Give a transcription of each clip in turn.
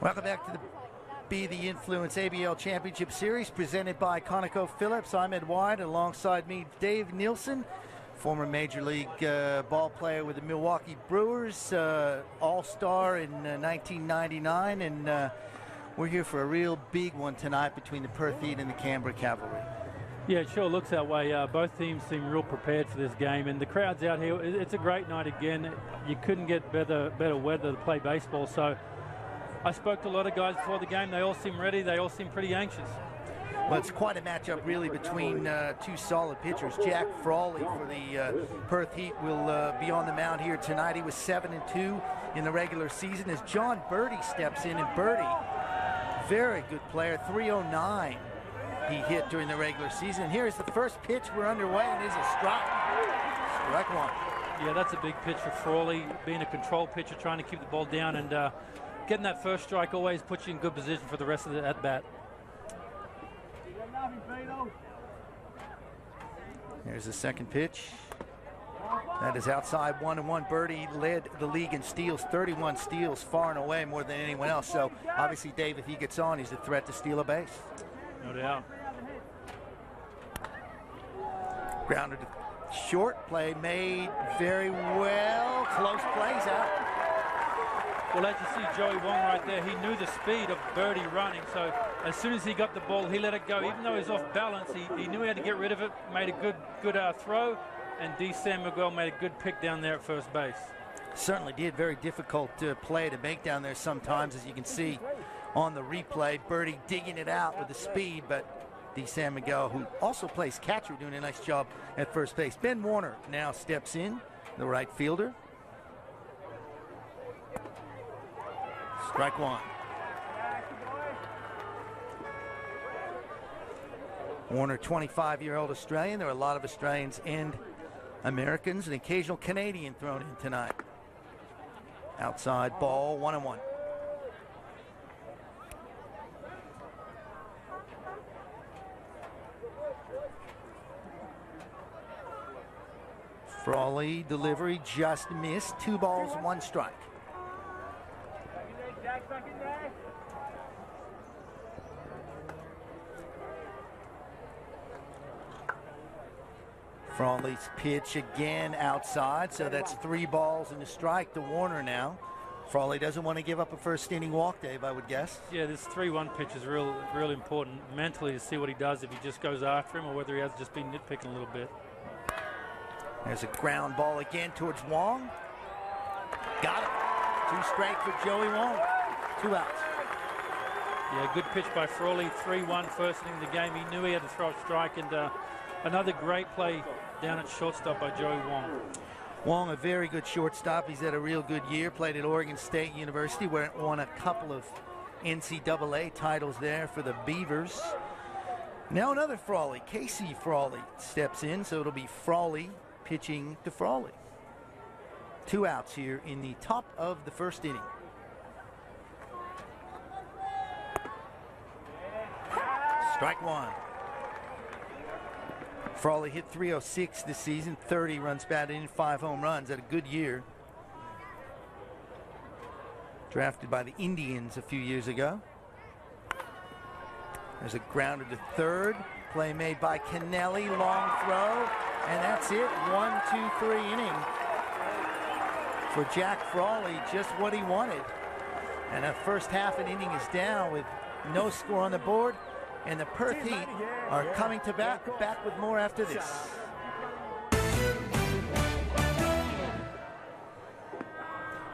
Welcome back to the Be the Influence ABL Championship Series presented by ConocoPhillips. I'm Ed White. Alongside me, Dave Nielsen, former Major League ball player with the Milwaukee Brewers, all-star in 1999, and we're here for a real big one tonight between the Perth Heat and the Canberra Cavalry. Yeah, it sure looks that way. Both teams seem real prepared for this game, and the crowd's out here. It's a great night again. You couldn't get better weather to play baseball, so I spoke to a lot of guys before the game. They all seem ready. They all seem pretty anxious. Well, it's quite a matchup, really, between two solid pitchers. Jack Frawley for the Perth Heat will be on the mound here tonight. He was 7-2 in the regular season as John Birdie steps in, and Birdie, very good player, 309 he hit during the regular season. Here's the first pitch. We're underway, and it is a strike. Strike one. Yeah, that's a big pitch for Frawley, being a control pitcher, trying to keep the ball down, and getting that first strike always puts you in good position for the rest of the at-bat. Here's the second pitch. That is outside, 1-1. Birdie led the league in steals, 31 steals, far and away more than anyone else. So obviously, Dave, if he gets on, he's a threat to steal a base. No doubt. Grounded to short, play made very well. Close plays out. Well, as you see Joey Wong right there, he knew the speed of Birdie running, so as soon as he got the ball, he let it go. Even though he was off balance, he knew he had to get rid of it, made a good throw, and San Miguel made a good pick down there at first base. Certainly did. Very difficult play to make down there sometimes, as you can see on the replay. Birdie digging it out with the speed, but San Miguel, who also plays catcher, doing a nice job at first base. Ben Warner now steps in, the right fielder. Strike one. Warner, 25-year-old Australian. There are a lot of Australians and Americans, an occasional Canadian thrown in tonight. Outside ball, 1-1. Frawley delivery just missed. 2 balls, 1 strike. Frawley's pitch again outside, so that's 3 balls and a strike to Warner now. Frawley doesn't want to give up a first inning walk, Dave, I would guess. Yeah, this 3-1 pitch is real important mentally to see what he does, if he just goes after him or whether he has just been nitpicking a little bit. There's a ground ball again towards Wong. Got it. 2 straight for Joey Wong. 2 outs. Yeah, good pitch by Frawley. 3-1 first inning of the game. He knew he had to throw a strike, and another great play down at shortstop by Joey Wong. Wong, a very good shortstop. He's had a real good year. Played at Oregon State University, where he won a couple of NCAA titles there for the Beavers. Now another Frawley. Casey Frawley steps in, so it'll be Frawley pitching to Frawley. 2 outs here in the top of the first inning. Strike one. Frawley hit .306 this season, 30 runs batted in, 5 home runs. Had a good year. Drafted by the Indians a few years ago. There's a grounder to third. Play made by Kennelly, long throw, and that's it. 1-2-3 inning for Jack Frawley, just what he wanted. And the first half an inning is down with no score on the board, and the Perth Heat are coming to back with more after this.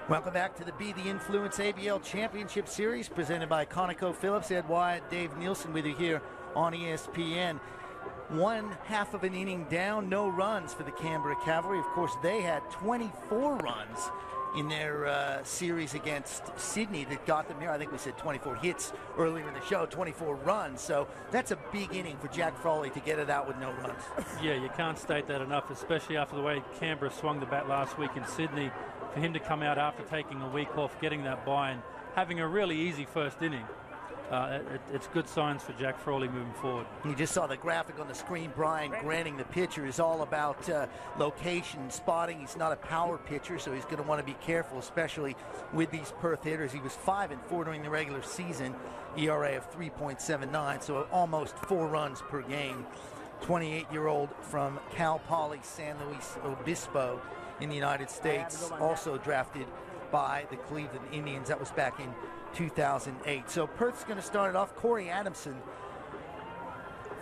Welcome back to the Be the Influence ABL Championship Series presented by ConocoPhillips. Ed Wyatt, Dave Nielsen with you here on ESPN. 1/2 of an inning down, no runs for the Canberra Cavalry. Of course, they had 24 runs in their series against Sydney that got them here. I think we said 24 hits earlier in the show, 24 runs. So that's a big inning for Jack Frawley to get it out with no runs. Yeah, you can't state that enough, especially after the way Canberra swung the bat last week in Sydney. For him to come out after taking a week off, getting that bye, and having a really easy first inning. it's good signs for Jack Frawley moving forward. You just saw the graphic on the screen. Brian Granning, the pitcher, is all about location, spotting. He's not a power pitcher, so he's going to want to be careful, especially with these Perth hitters. He was 5-4 during the regular season, ERA of 3.79, so almost 4 runs per game. 28-year-old from Cal Poly San Luis Obispo in the United States, also drafted by the Cleveland Indians. That was back in 2008. So Perth's going to start it off. Corey Adamson,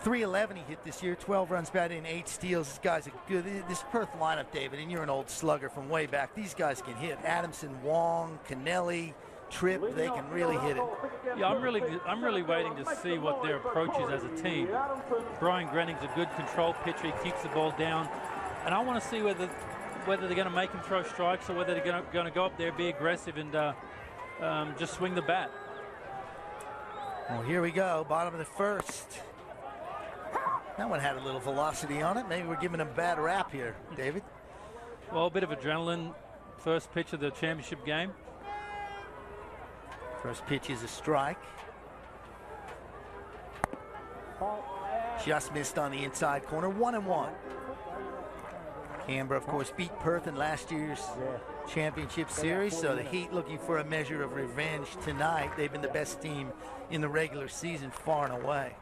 311 he hit this year, 12 runs batted in, 8 steals. This guy's a good, this Perth lineup, David, and you're an old slugger from way back. These guys can hit. Adamson, Wong, Kennelly, Tripp, they can really hit it. Yeah, I'm really waiting to see what their approach is as a team. Brian Granning's a good control pitcher. He keeps the ball down, and I want to see whether they're going to make him throw strikes or whether they're going to go up there, be aggressive, and just swing the bat. Well, here we go, bottom of the first. That one had a little velocity on it. Maybe we're giving him a bad rap here, David. Well, a bit of adrenaline. First pitch of the championship game. First pitch is a strike. Just missed on the inside corner, 1-1. Canberra, of course, beat Perth in last year's championship series, so the Heat looking for a measure of revenge tonight. They've been the best team in the regular season, far and away.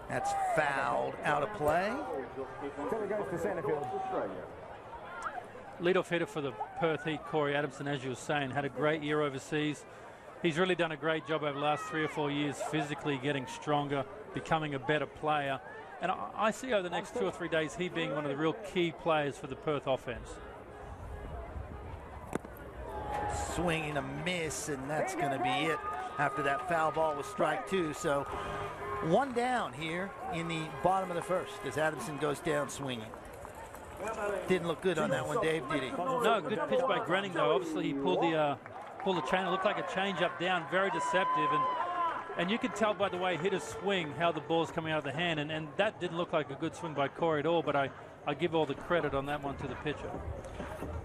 That's fouled out of play. Leadoff hitter for the Perth Heat, Corey Adamson, as you were saying, had a great year overseas. He's really done a great job over the last 3 or 4 years, physically getting stronger, becoming a better player. And I see over the next 2 or 3 days he being one of the real key players for the Perth offense. Swing and a miss, and that's going to be it after that foul ball was strike 2. So 1 down here in the bottom of the first as Adamson goes down swinging. Didn't look good on that one, Dave, did he? No, good pitch by Granning, though. Obviously, he pulled the chain. It looked like a change-up down, very deceptive. And you can tell by the way hitters swing how the ball's coming out of the hand. And that didn't look like a good swing by Corey at all, but I give all the credit on that one to the pitcher.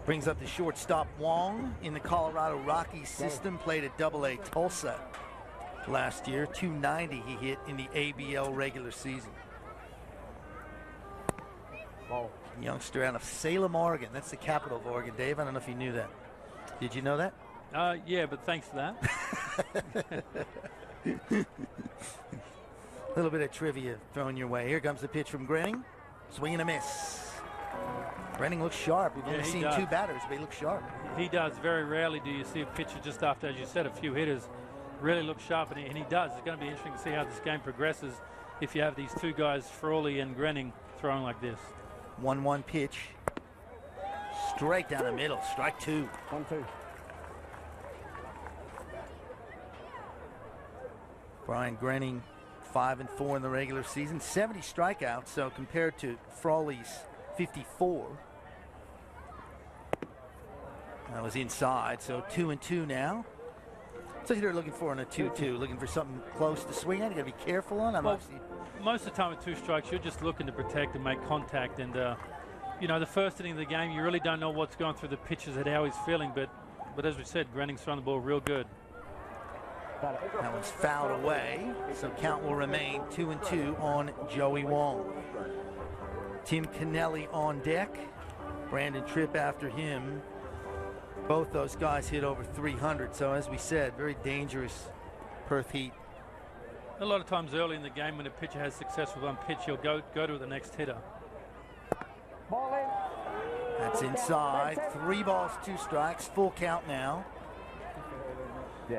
Brings up the shortstop Wong in the Colorado Rockies system. Played at AA Tulsa last year. 290 he hit in the ABL regular season. Youngster out of Salem, Oregon. That's the capital of Oregon, Dave. I don't know if you knew that. Did you know that? Yeah, but thanks for that. A little bit of trivia thrown your way. Here comes the pitch from Granning. Swing and a miss. Granning looks sharp. We've only seen 2 batters, but he looks sharp. He does. Very rarely do you see a pitcher just after, as you said, a few hitters really look sharp, and he does. It's going to be interesting to see how this game progresses if you have these 2 guys, Frawley and Granning, throwing like this. 1-1 pitch. Straight down the middle. Strike 2. 1-2. Brian Granning, 5-4 in the regular season, 70 strikeouts. So compared to Frawley's 54, that was inside. So 2-2 now. So they're looking for in a 2-2, looking for something close to swing on. You got to be careful on. Most of the time with 2 strikes, you're just looking to protect and make contact. And you know, the first inning of the game, you really don't know what's going through the pitcher's head, how he's feeling. But as we said, Granning's throwing the ball real good. That one's fouled away, so count will remain 2-2 on Joey Wong. Tim Kennelly on deck. Brandon Tripp after him. Both those guys hit over 300, so as we said, very dangerous Perth Heat. A lot of times early in the game when a pitcher has success with one pitch, he'll go to the next hitter. That's inside. 3 balls, 2 strikes. Full count now.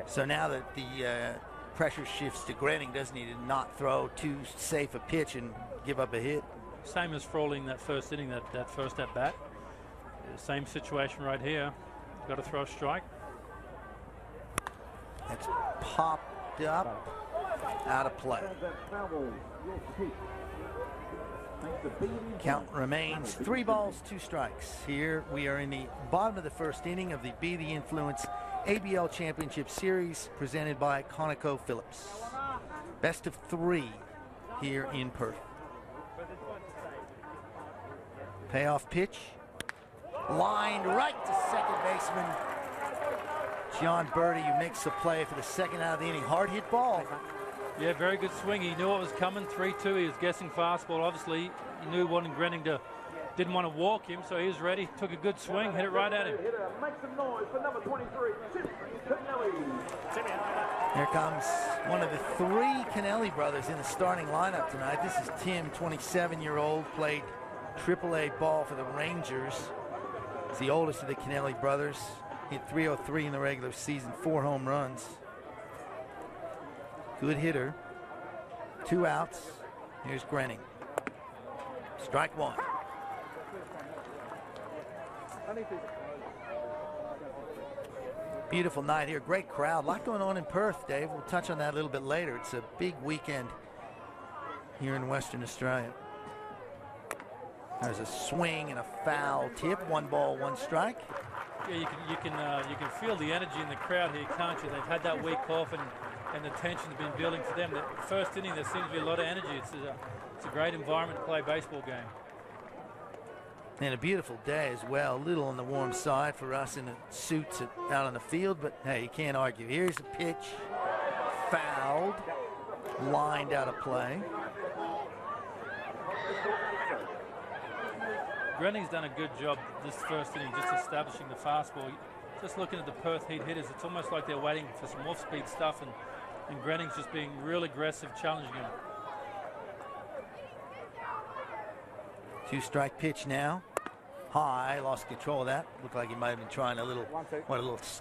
So now that the pressure shifts to Granning, doesn't he, to not throw too safe a pitch and give up a hit? Same as Frawley in that first inning, that first at bat. Same situation right here. Got to throw a strike. That's popped up, out of play. Count remains 3 balls, 2 strikes. Here we are in the bottom of the first inning of the Be the Influence ABL Championship Series presented by ConocoPhillips. Best of 3 here in Perth. Payoff pitch. Lined right to second baseman. John Birdie, who makes the play for the second out of the inning. Hard hit ball. Yeah, very good swing. He knew what was coming. 3-2. He was guessing fastball. Obviously, he knew wanting Grenning to didn't want to walk him, so he was ready. Took a good swing, hit it right at him. Make some noise for number 23, Tim Kennelly. Here comes one of the 3 Kennelly brothers in the starting lineup tonight. This is Tim, 27-year-old, played AAA ball for the Rangers. He's the oldest of the Kennelly brothers. Hit .303 in the regular season, 4 home runs. Good hitter. 2 outs. Here's Grenning. Strike 1. Beautiful night here. Great crowd. A lot going on in Perth, Dave. We'll touch on that a little bit later. It's a big weekend here in Western Australia. There's a swing and a foul tip. 1 ball, 1 strike. Yeah, you can feel the energy in the crowd here, can't you? They've had that week off, and the tension's been building for them. The first inning, there seems to be a lot of energy. It's a great environment to play a baseball game. And a beautiful day as well. A little on the warm side for us in the suits out on the field, but hey, you can't argue. Here's a pitch. Fouled. Lined out of play. Grenning's done a good job this first inning, just establishing the fastball. Just looking at the Perth Heat hitters, it's almost like they're waiting for some off-speed stuff, and Grenning's just being real aggressive, challenging him. 2-strike pitch now. High, lost control of that. Looked like he might have been trying a little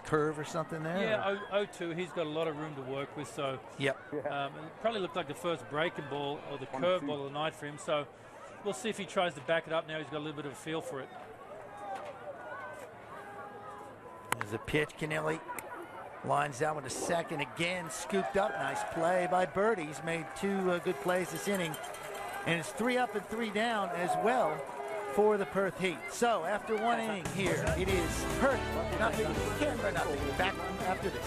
curve or something there. Yeah, 0-2. He's got a lot of room to work with. So yep. It probably looked like the first breaking ball or the curve ball of the night for him. So we'll see if he tries to back it up now. He's got a little bit of a feel for it. There's a pitch. Kennelly lines out with a second again. Scooped up. Nice play by Birdie. He's made 2 good plays this inning. And it's 3 up and 3 down as well for the Perth Heat. So after 1 inning here, it is Perth nothing, Canberra nothing. Back after this.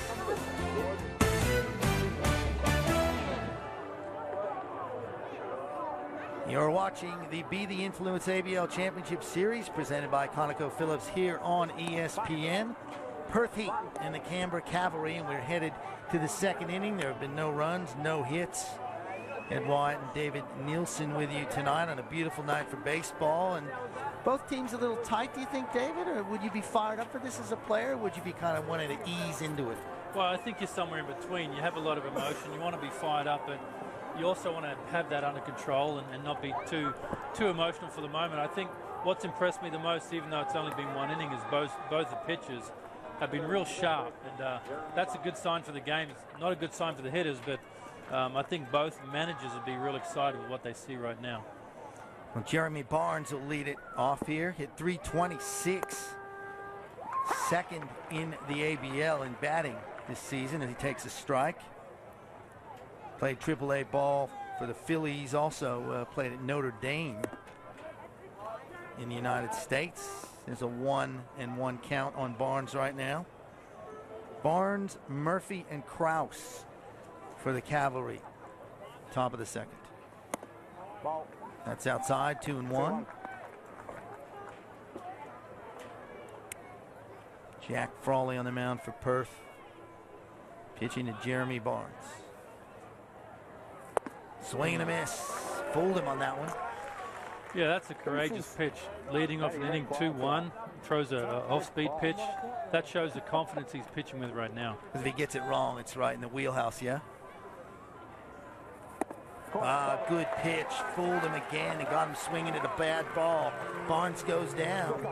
You're watching the Be the Influence ABL Championship Series presented by ConocoPhillips here on ESPN. Perth Heat and the Canberra Cavalry, and we're headed to the 2nd inning. There have been no runs, no hits. Ed White and David Nielsen with you tonight on a beautiful night for baseball. And both teams a little tight, do you think, David? Or would you be fired up for this as a player? Or would you be kind of wanting to ease into it? Well, I think you're somewhere in between. You have a lot of emotion. You want to be fired up, but you also want to have that under control and not be too emotional for the moment. I think what's impressed me the most, even though it's only been 1 inning, is both the pitchers have been real sharp. And that's a good sign for the game. It's not a good sign for the hitters, but I think both managers would be real excited with what they see right now. Well, Jeremy Barnes will lead it off here. Hit .326. 2nd in the ABL in batting this season as he takes a strike. Played AAA ball for the Phillies. Also played at Notre Dame in the United States. There's a 1-1 count on Barnes right now. Barnes, Murphy, and Krause for the Cavalry. Top of the 2nd. Ball. That's outside, 2-1. Jack Frawley on the mound for Perth. Pitching to Jeremy Barnes. Swing and a miss. Fooled him on that one. Yeah, that's a courageous pitch. Leading off an inning 2-1. Throws a off-speed pitch. That shows the confidence he's pitching with right now. If he gets it wrong, it's right in the wheelhouse, yeah? Good pitch. Fooled him again and got him swinging at a bad ball. Barnes goes down.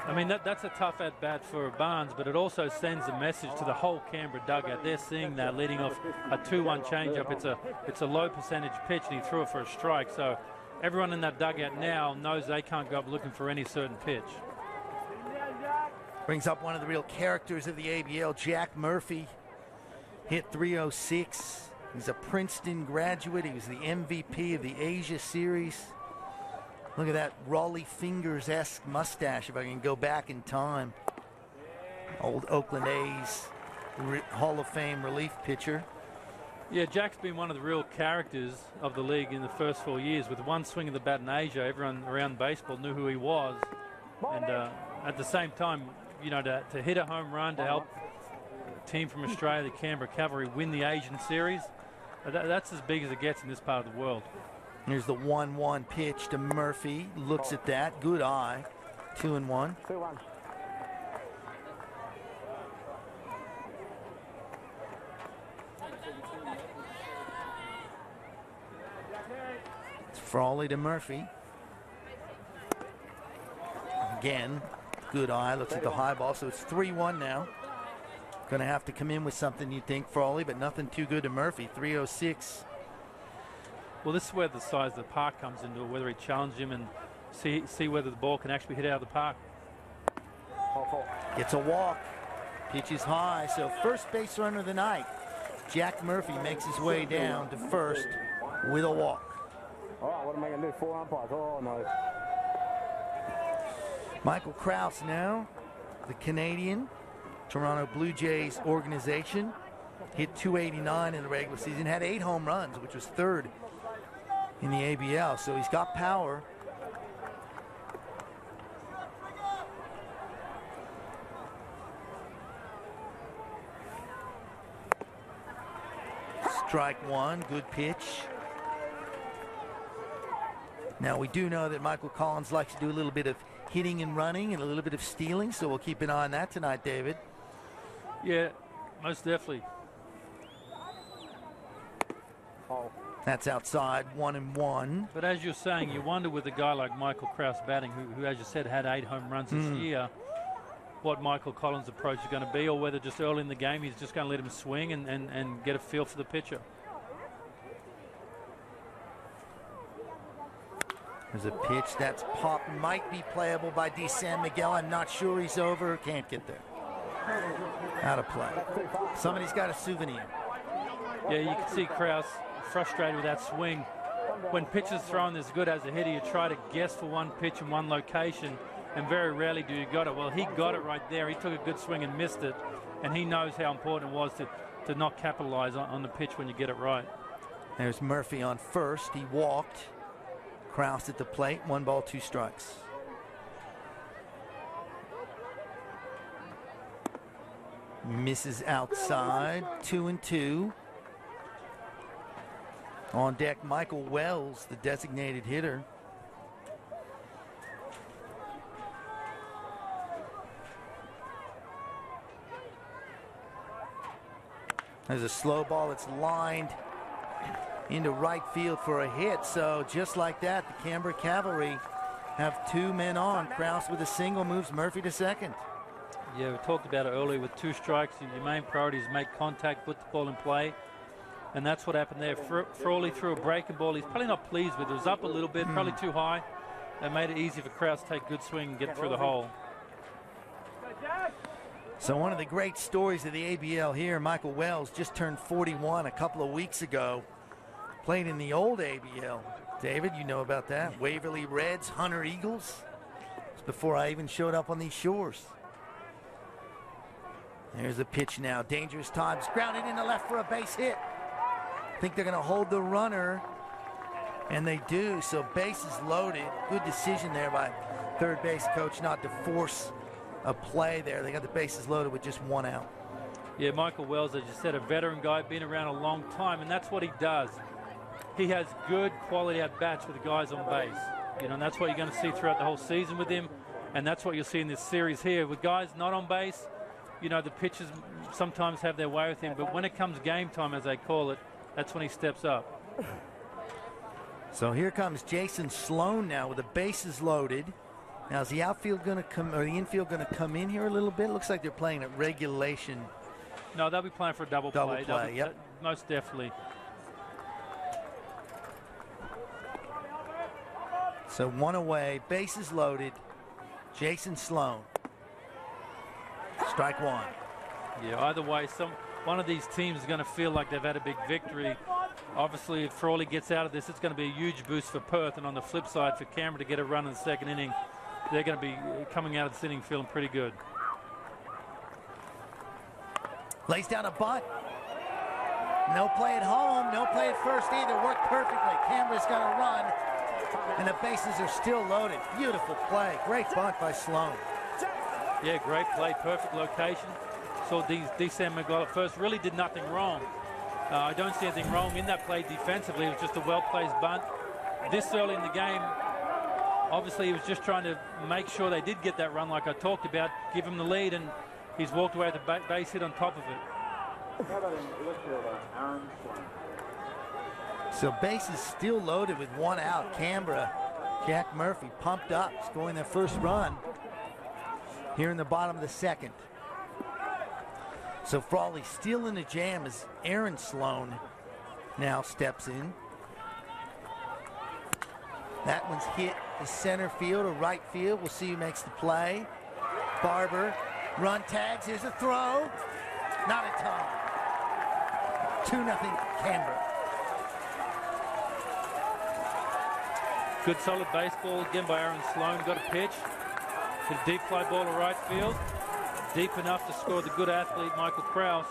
I mean, that's a tough at-bat for Barnes, but it also sends a message to the whole Canberra dugout. They're seeing that leading off a 2-1 changeup. It's a low percentage pitch, and he threw it for a strike. So everyone in that dugout now knows they can't go up looking for any certain pitch. Brings up one of the real characters of the ABL, Jack Murphy. Hit .306. He's a Princeton graduate. He was the MVP of the Asia Series. Look at that Raleigh Fingers-esque mustache, if I can go back in time. Old Oakland A's Hall of Fame relief pitcher. Yeah, Jack's been one of the real characters of the league in the first 4 years. With one swing of the bat in Asia, everyone around baseball knew who he was. And at the same time, you know, to hit a home run, to help team from Australia, the Canberra Cavalry, win the Asian Series. That's as big as it gets in this part of the world. Here's the 1-1 pitch to Murphy. Looks at that. Good eye. 2-1. 2-1. It's Frawley to Murphy. Again, good eye. Looks at the high ball. So it's 3-1 now. Going to have to come in with something, you think, Frawley, but nothing too good to Murphy. 3-0-6. Well, this is where the size of the park comes into it, whether he challenges him and see whether the ball can actually hit out of the park. Gets a walk. Pitches high, so first base runner of the night. Jack Murphy makes his way down to first with a walk. All right, what am I going to do? 4 umpires. Oh, no. Michael Krause now, the Canadian, Toronto Blue Jays organization. Hit 289 in the regular season, had 8 home runs, which was 3rd in the ABL, so he's got power. Strike 1, good pitch. Now we do know that Michael Collins likes to do a little bit of hitting and running and a little bit of stealing, so we'll keep an eye on that tonight, David. Yeah, most definitely. That's outside, 1-1. But as you're saying, you wonder with a guy like Michael Krause batting, who as you said, had 8 home runs this year, what Michael Collins' approach is going to be, or whether just early in the game he's just going to let him swing and get a feel for the pitcher. There's a pitch that's popped, might be playable by D. San Miguel. I'm not sure he's over, can't get there. Out of play. Somebody's got a souvenir. Yeah, you can see Krause frustrated with that swing. When pitches thrown as good as a hitter, you try to guess for one pitch in one location, and very rarely do you got it. Well, he got it right there. He took a good swing and missed it, and he knows how important it was to not capitalize on the pitch when you get it right. There's Murphy on first. He walked. Krause at the plate. 1 ball, 2 strikes. Misses outside. 2-2. On deck, Michael Wells, the designated hitter. There's a slow ball that's lined into right field for a hit. So just like that, the Canberra Cavalry have 2 men on. Krause with a single moves Murphy to second. Yeah, we talked about it earlier with 2 strikes. Your main priority is make contact, put the ball in play. And that's what happened there. Frawley threw a breaking ball. He's probably not pleased with it. It was up a little bit, probably too high. That made it easy for Krause to take a good swing and get through the hole. So one of the great stories of the ABL here, Michael Wells just turned 41 a couple of weeks ago. Played in the old ABL. David, you know about that. Waverly Reds, Hunter Eagles. It's before I even showed up on these shores. There's a pitch now. Dangerous times. Grounded into left for a base hit. I think they're going to hold the runner, and they do. So bases loaded. Good decision there by third base coach not to force a play there. They got the bases loaded with just 1 out. Yeah, Michael Wells, as you said, a veteran guy, been around a long time, and that's what he does. He has good quality at-bats with the guys on base. You know, and that's what you're going to see throughout the whole season with him, and that's what you'll see in this series here. With guys not on base, you know, the pitchers sometimes have their way with him, but when it comes game time, as they call it, that's when he steps up. So here comes Jason Sloan now with the bases loaded. Now is the outfield going to come, or the infield going to come in here a little bit? Looks like they're playing at regulation. No, they'll be playing for a double play. Yep. Most definitely. So 1 away, bases loaded. Jason Sloan. Strike 1. Yeah, either way, one of these teams is going to feel like they've had a big victory. Obviously, if Frawley gets out of this, it's going to be a huge boost for Perth. And on the flip side, for Canberra to get a run in the second inning, they're going to be coming out of this inning feeling pretty good. Lays down a bunt. No play at home, no play at first either. Worked perfectly. Canberra's going to run, and the bases are still loaded. Beautiful play. Great bunt by Sloan. Yeah, great play, perfect location. thought D-Sam McGuire at first really did nothing wrong. I don't see anything wrong in that play defensively. It was just a well-placed bunt. This early in the game, obviously he was just trying to make sure they did get that run like I talked about, give him the lead, and he's walked away with a base hit on top of it. So bases still loaded with one out. Canberra, Jack Murphy pumped up, scoring their first run here in the bottom of the second. So Frawley still in the jam as Aaron Sloan now steps in. That one's hit to center field or right field. We'll see who makes the play. Barber, run tags, here's a throw. Not in time. 2-0 Canberra. Good solid baseball again by Aaron Sloan. Got a pitch. Hit a deep fly ball to right field. Deep enough to score the good athlete Michael Krause.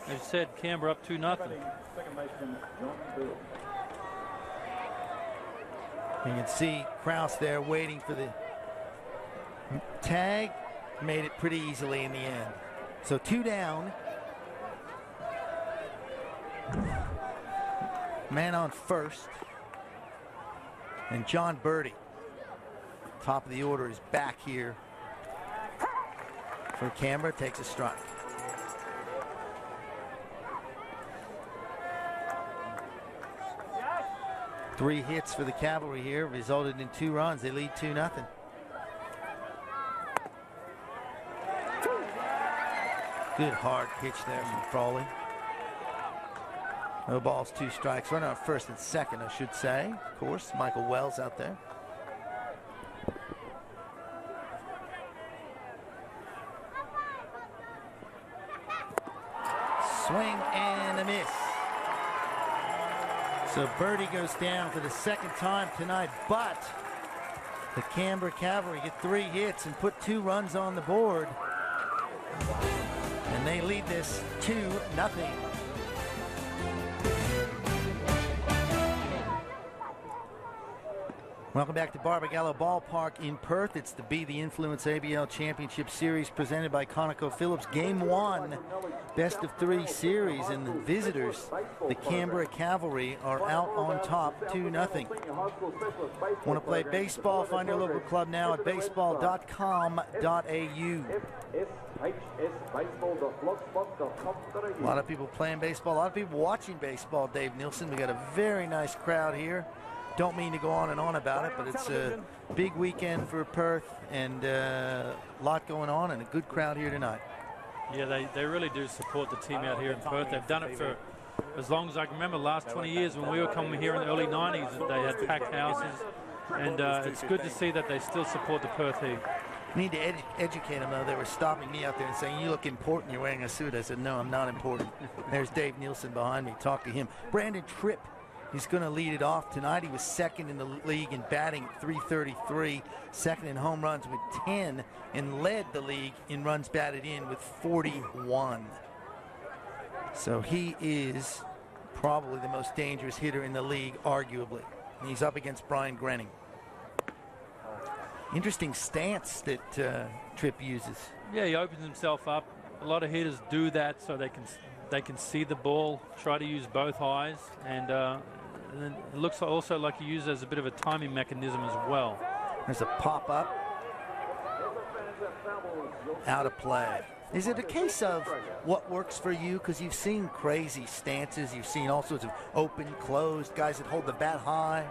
As you said, Canberra up 2-0. You can see Krause there waiting for the tag. Made it pretty easily in the end. So 2 down. Man on first. And John Birdie, top of the order, is back here for Canberra. Takes a strike. Three hits for the Cavalry here resulted in 2 runs. They lead 2-0. Good hard pitch there from Frawley. No balls, 2 strikes. Runner on first and second, I should say. Of course, Michael Wells out there. Swing and a miss. So Birdie goes down for the second time tonight, but the Canberra Cavalry get 3 hits and put 2 runs on the board. And they lead this 2-0. Welcome back to Barbagallo Ballpark in Perth. It's the Be the Influence ABL Championship Series presented by ConocoPhillips. Game 1, best of 3 series, and the visitors, the Canberra Cavalry, are out on top 2-0. Want to play baseball? Find your local club now at baseball.com.au. A lot of people playing baseball, a lot of people watching baseball, Dave Nielsen. We got a very nice crowd here. Don't mean to go on and on about it, but it's a big weekend for Perth and a lot going on and a good crowd here tonight. Yeah, they really do support the team out here in Perth. They've done it for as long as I can remember, last 20 years when we were coming here in the early 90s. They had packed houses, and it's good to see that they still support the Perth Heat. Need to educate them, though. They were stopping me out there and saying, "You look important, you're wearing a suit." I said, "No, I'm not important." There's Dave Nielsen behind me. Talk to him. Brandon Tripp, he's going to lead it off tonight. He was second in the league in batting, 333, second in home runs with 10, and led the league in runs batted in with 41. So he is probably the most dangerous hitter in the league, arguably. And he's up against Brian Grenning. Interesting stance that Tripp uses. Yeah, he opens himself up. A lot of hitters do that so they can see the ball, try to use both eyes, and then it looks also like he uses as a bit of a timing mechanism as well. There's a pop-up. Out of play. Is it a case of what works for you? Because you've seen crazy stances. You've seen all sorts of open, closed, guys that hold the bat high.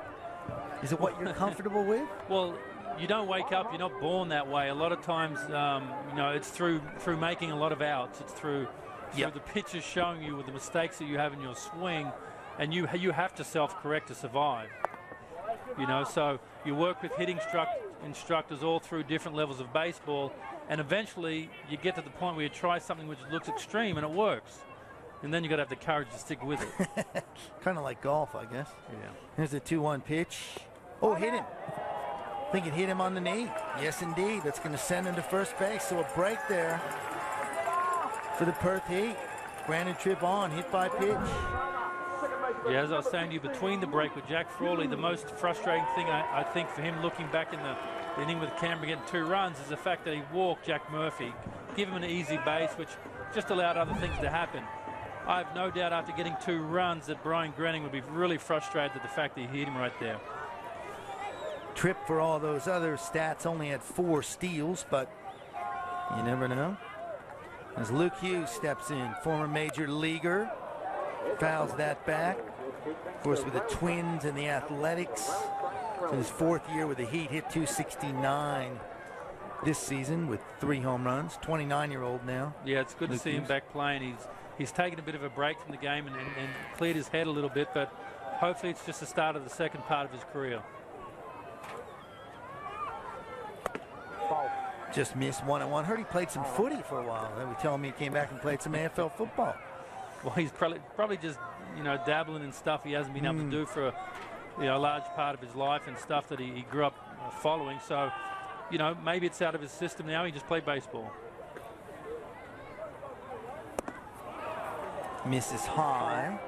Is it what you're comfortable with? Well, you don't wake up. You're not born that way. A lot of times, you know, it's through making a lot of outs. It's through the pitches showing you with the mistakes that you have in your swing, and you have to self-correct to survive. You know, so you work with hitting instructors all through different levels of baseball, and eventually you get to the point where you try something which looks extreme and it works, and then you got to have the courage to stick with it. Kind of like golf, I guess. Yeah. Here's the 2-1 pitch. Oh, hit him. I think it hit him on the knee. Yes, indeed. That's going to send him to first base. So a break there for the Perth Heat. Brandon Tripp on, hit by pitch. Yeah, as I was saying to you, between the break with Jack Frawley, the most frustrating thing I think for him looking back in the the inning with Canberra getting 2 runs is the fact that he walked Jack Murphy, give him an easy base, which just allowed other things to happen. I have no doubt after getting 2 runs that Brian Grenning would be really frustrated at the fact that he hit him right there. Tripp, for all those other stats, only had 4 steals, but you never know. As Luke Hughes steps in, former major leaguer, fouls that back. Of course, with the Twins and the Athletics. In his 4th year with the Heat, hit .269 this season with 3 home runs. 29-year-old now. Yeah, it's good to see him back playing. He's taken a bit of a break from the game and cleared his head a little bit, but hopefully it's just the start of the second part of his career. Just missed 1-1. Heard he played some footy for a while. They were telling me he came back and played some AFL football. Well, he's probably just, dabbling in stuff he hasn't been able to do for a large part of his life and stuff that he grew up following. So, maybe it's out of his system now. He just played baseball. Misses high.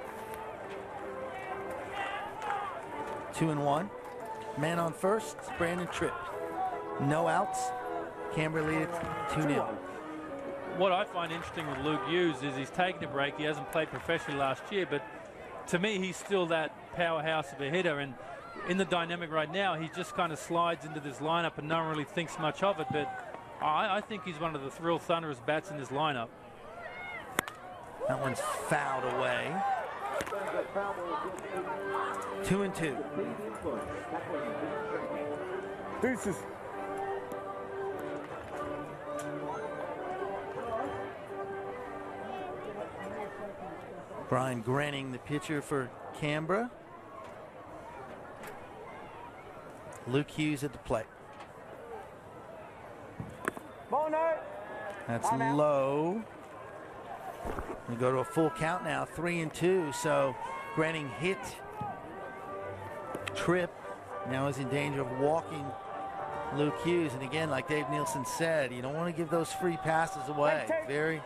2-1. Man on first, Brandon Tripp. No outs. Canberra lead it 2-0. What I find interesting with Luke Hughes is he's taken a break. He hasn't played professionally last year, but to me, he's still that powerhouse of a hitter. And in the dynamic right now, he just kind of slides into this lineup and no one really thinks much of it. But I think he's one of the real thunderous bats in this lineup. That one's fouled away. 2-2. Deuces. Brian Grenning, the pitcher for Canberra. Luke Hughes at the plate. That's low. We go to a full count now, 3-2. So Grenning hit Tripp. Now is in danger of walking Luke Hughes. And again, like Dave Nielsen said, you don't want to give those free passes away. Very,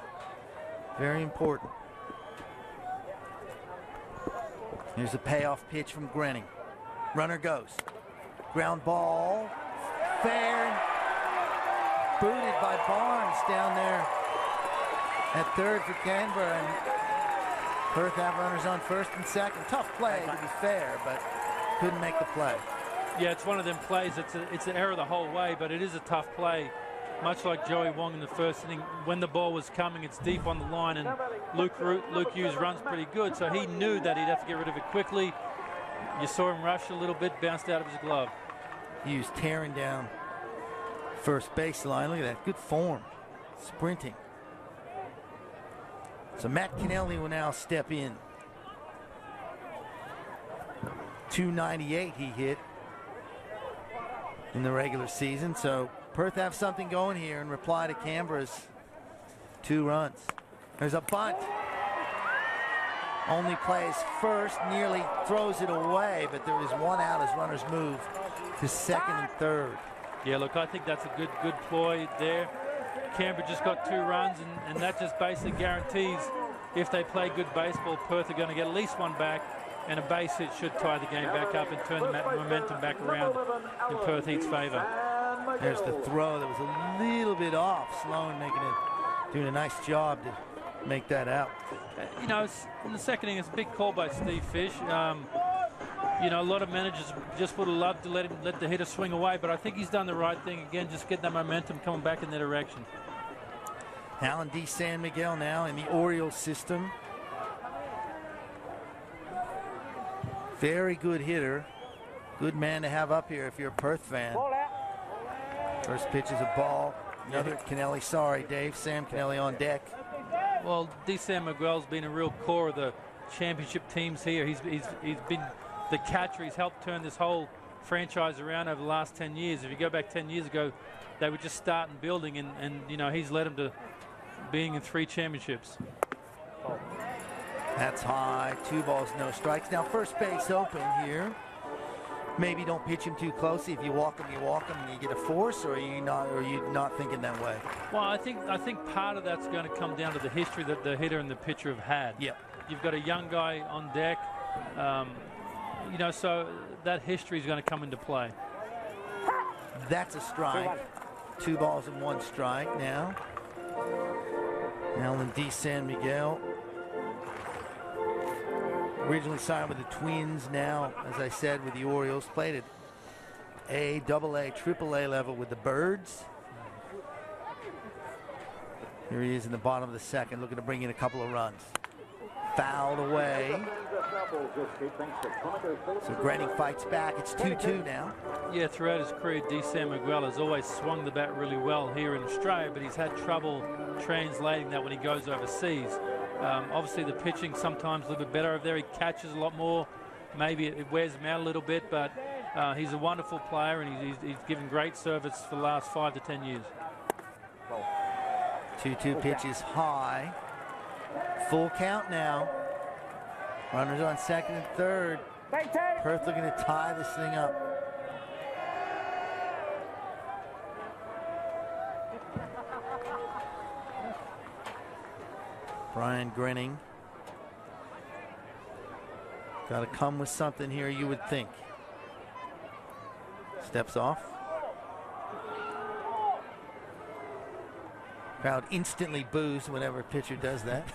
very important. Here's a payoff pitch from Grenning. Runner goes. Ground ball. Fair. Booted by Barnes down there at third for Canberra. And Perth have runners on first and second. Tough play, to be fair, but couldn't make the play. Yeah, it's one of them plays. It's an error the whole way, but it is a tough play. Much like Joey Wong in the first inning, when the ball was coming, it's deep on the line, and Luke Hughes runs pretty good, so he knew that he'd have to get rid of it quickly. You saw him rush a little bit, bounced out of his glove. Hughes tearing down first baseline. Look at that, good form, sprinting. So Matt Kennelly will now step in. 298 he hit in the regular season, so Perth have something going here in reply to Canberra's 2 runs. There's a bunt. Only plays first, nearly throws it away, but there is 1 out as runners move to second and third. Yeah, look, I think that's a good ploy there. Canberra just got 2 runs, and that just basically guarantees if they play good baseball, Perth are going to get at least 1 back, and a base hit should tie the game back up and turn the momentum back around in Perth Heat's favor. There's the throw that was a little bit off. Sloan doing a nice job to make that out. In the second inning, it's a big call by Steve Fish. A lot of managers just would have loved to let the hitter swing away, but I think he's done the right thing. Again, just get that momentum coming back in their direction. Alan D. San Miguel now in the Orioles system. Very good hitter. Good man to have up here if you're a Perth fan. First pitch is a ball. Another Kennelly. Sorry, Dave. Sam Kennelly on deck. Well, D. San Miguel's been a real core of the championship teams here. He's been the catcher. He's helped turn this whole franchise around over the last 10 years. If you go back 10 years ago, they were just starting building, and he's led them to being in 3 championships. That's high. 2 balls, no strikes. Now first base open here. Maybe don't pitch him too closely. If you walk him, and you get a force, or are you not thinking that way? Well, I think part of that's going to come down to the history that the hitter and the pitcher have had. Yep. You've got a young guy on deck, so that history is going to come into play. That's a strike. 2 balls and 1 strike now. Alan D. San Miguel. Originally signed with the Twins, now, as I said, with the Orioles. Played at A, AA, AAA level with the Birds. Here he is in the bottom of the second, looking to bring in a couple of runs. Fouled away. So Grenning fights back. It's 2-2 now. Yeah, throughout his career, D. San Miguel has always swung the bat really well here in Australia, but he's had trouble translating that when he goes overseas. Obviously, the pitching sometimes a little bit better over there. He catches a lot more. Maybe it wears him out a little bit, but he's a wonderful player, and he's given great service for the last 5 to 10 years. 2-2 pitch is high. Full count now. Runners on second and third. Perth looking to tie this thing up. Brian Grenning. Got to come with something here, you would think. Steps off. Crowd instantly boos whenever a pitcher does that.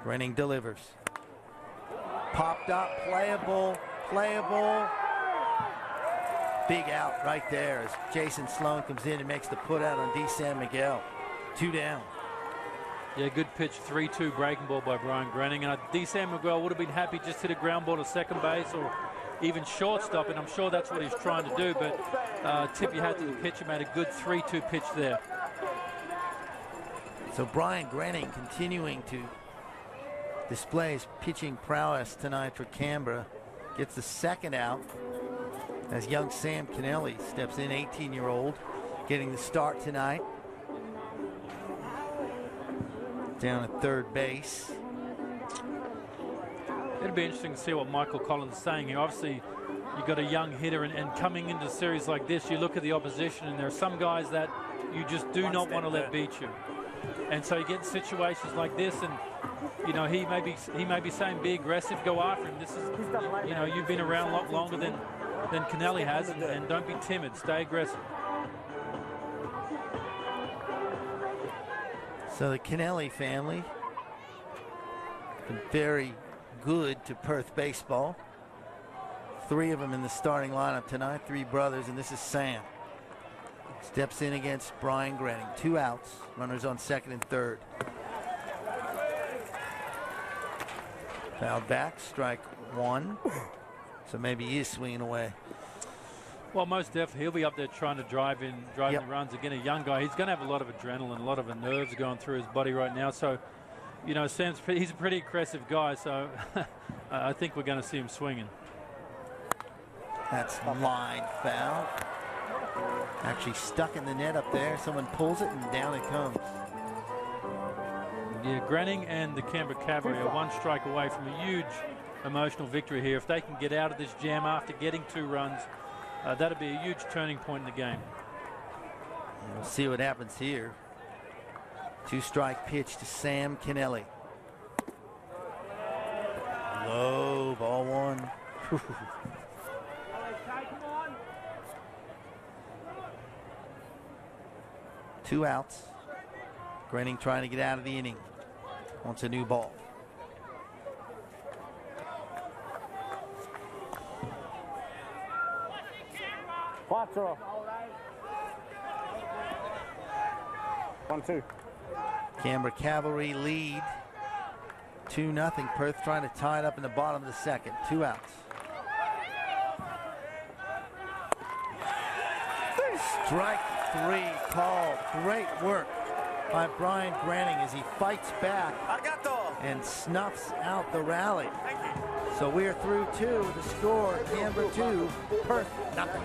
Grenning delivers. Popped up, playable. Big out right there as Jason Sloan comes in and makes the put out on D. San Miguel. 2 down. Yeah, good pitch, 3-2 breaking ball by Brian Grenning. And D. San Miguel would have been happy just hit a ground ball to second base or even shortstop, and I'm sure that's what he's trying to do, but tip your hat to the pitcher, made a good 3-2 pitch there. So Brian Grenning continuing to display his pitching prowess tonight for Canberra. Gets the second out as young Sam Kennelly steps in, 18-year-old, getting the start tonight. Down at third base. It'll be interesting to see what Michael Collins is saying here. Obviously, you've got a young hitter, and coming into a series like this, you look at the opposition, and there are some guys that you just do not want to let beat you. And so you get in situations like this, and you know he may be saying, be aggressive, go after him. This is, you know, you've been around a lot longer than Kennelly has, and don't be timid. Stay aggressive. So the Kennelly family been very good to Perth baseball. 3 of them in the starting lineup tonight, 3 brothers, and this is Sam. Steps in against Brian Grenning. 2 outs, runners on second and third. Fouled back, strike 1. So maybe he is swinging away. Well, most definitely, he'll be up there trying to drive in the runs. Again, a young guy. He's going to have a lot of adrenaline, a lot of nerves going through his body right now. So, you know, he's a pretty aggressive guy. So, I think we're going to see him swinging. That's line foul. Actually stuck in the net up there. Someone pulls it and down it comes. Yeah, Grenning and the Canberra Cavalry are 1 strike away from a huge emotional victory here. If they can get out of this jam after getting 2 runs, that'll be a huge turning point in the game. We'll see what happens here. 2-strike pitch to Sam Kennelly. Low, ball 1. 2 outs. Grenning trying to get out of the inning. Wants a new ball. Quattro. 1-2. Canberra Cavalry lead 2-0. Perth trying to tie it up in the bottom of the second. 2 outs. Strike 3 called. Great work by Brian Grenning as he fights back and snuffs out the rally. So we are through 2. The score, Canberra 2, Perth nothing.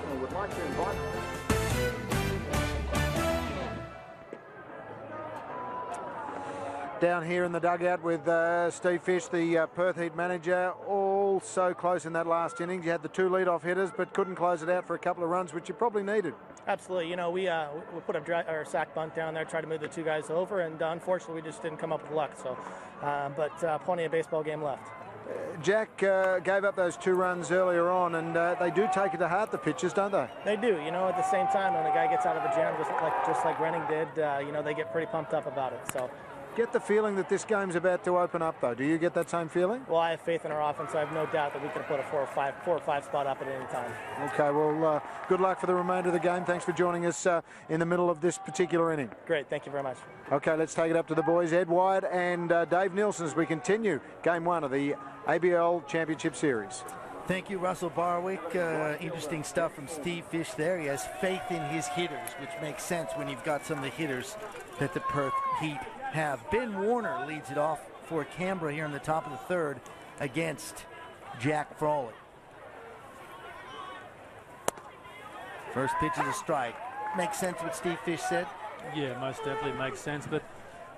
Down here in the dugout with Steve Fish, the Perth Heat manager, all so close in that last innings. You had the 2 lead-off hitters, but couldn't close it out for a couple of runs, which you probably needed. Absolutely. You know, we put our sack bunt down there, tried to move the two guys over, and unfortunately we just didn't come up with luck. So, but plenty of baseball game left. Jack gave up those 2 runs earlier on, and they do take it to heart, the pitchers, don't they? They do. You know, at the same time, when a guy gets out of a jam, just like Renning did, you know, they get pretty pumped up about it. So. Get the feeling that this game's about to open up, though. Do you get that same feeling? Well, I have faith in our offense. I have no doubt that we can put a 4 or 5 spot up at any time. Okay, well, good luck for the remainder of the game. Thanks for joining us in the middle of this particular inning. Great, thank you very much. Okay, let's take it up to the boys, Ed Wyatt and Dave Nielsen, as we continue Game 1 of the ABL Championship Series. Thank you, Russell Barwick. Interesting stuff from Steve Fish there. He has faith in his hitters, which makes sense when you've got some of the hitters that the Perth Heat have. Ben Warner leads it off for Canberra here in the top of the 3rd against Jack Frawley. First pitch is a strike. Makes sense what Steve Fish said? Yeah, most definitely makes sense. But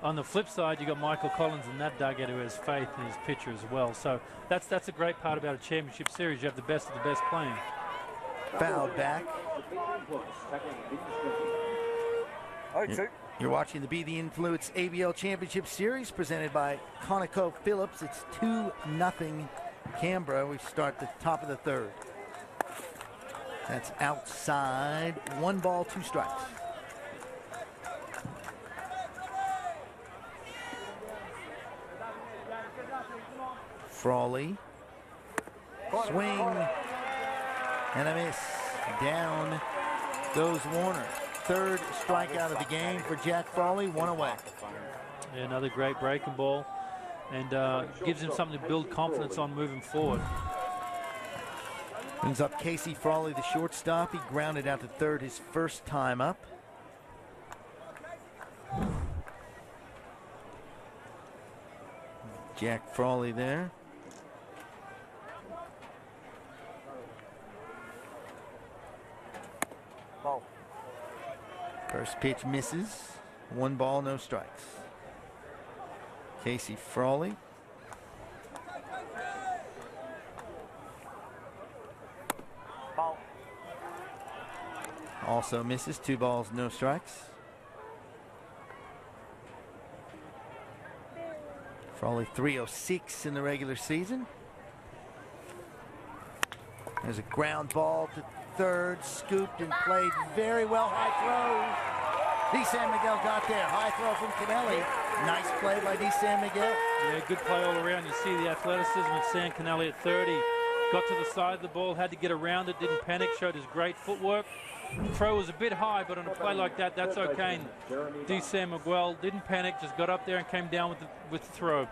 on the flip side, you got Michael Collins in that dugout who has faith in his pitcher as well. So that's a great part about a championship series. You have the best of the best playing. Fouled back. You're watching the Be the Influence ABL Championship Series presented by ConocoPhillips. It's 2-0 Canberra. We start the top of the 3rd. That's outside. 1 ball, 2 strikes. Frawley. Swing. And a miss. Down goes Warner. 3rd strikeout of the game for Jack Frawley. 1 away. Yeah, another great breaking ball. And gives him something to build confidence on moving forward. Brings up Casey Frawley, the shortstop. He grounded out to 3rd his first time up. Jack Frawley there. Ball. First pitch misses. 1 ball, no strikes. Casey Frawley. Ball. Also misses. 2 balls, no strikes. Frawley 306 in the regular season. There's a ground ball to 3rd, scooped and played very well. High throw. DeSan Miguel got there. High throw from Canelli. Nice play by DeSan Miguel. Yeah, good play all around. You see the athleticism of Sam Canelli at 30. Got to the side of the ball, had to get around it, didn't panic, showed his great footwork. Throw was a bit high, but on a play like that, that's okay. DeSan Miguel didn't panic, just got up there and came down with the throw.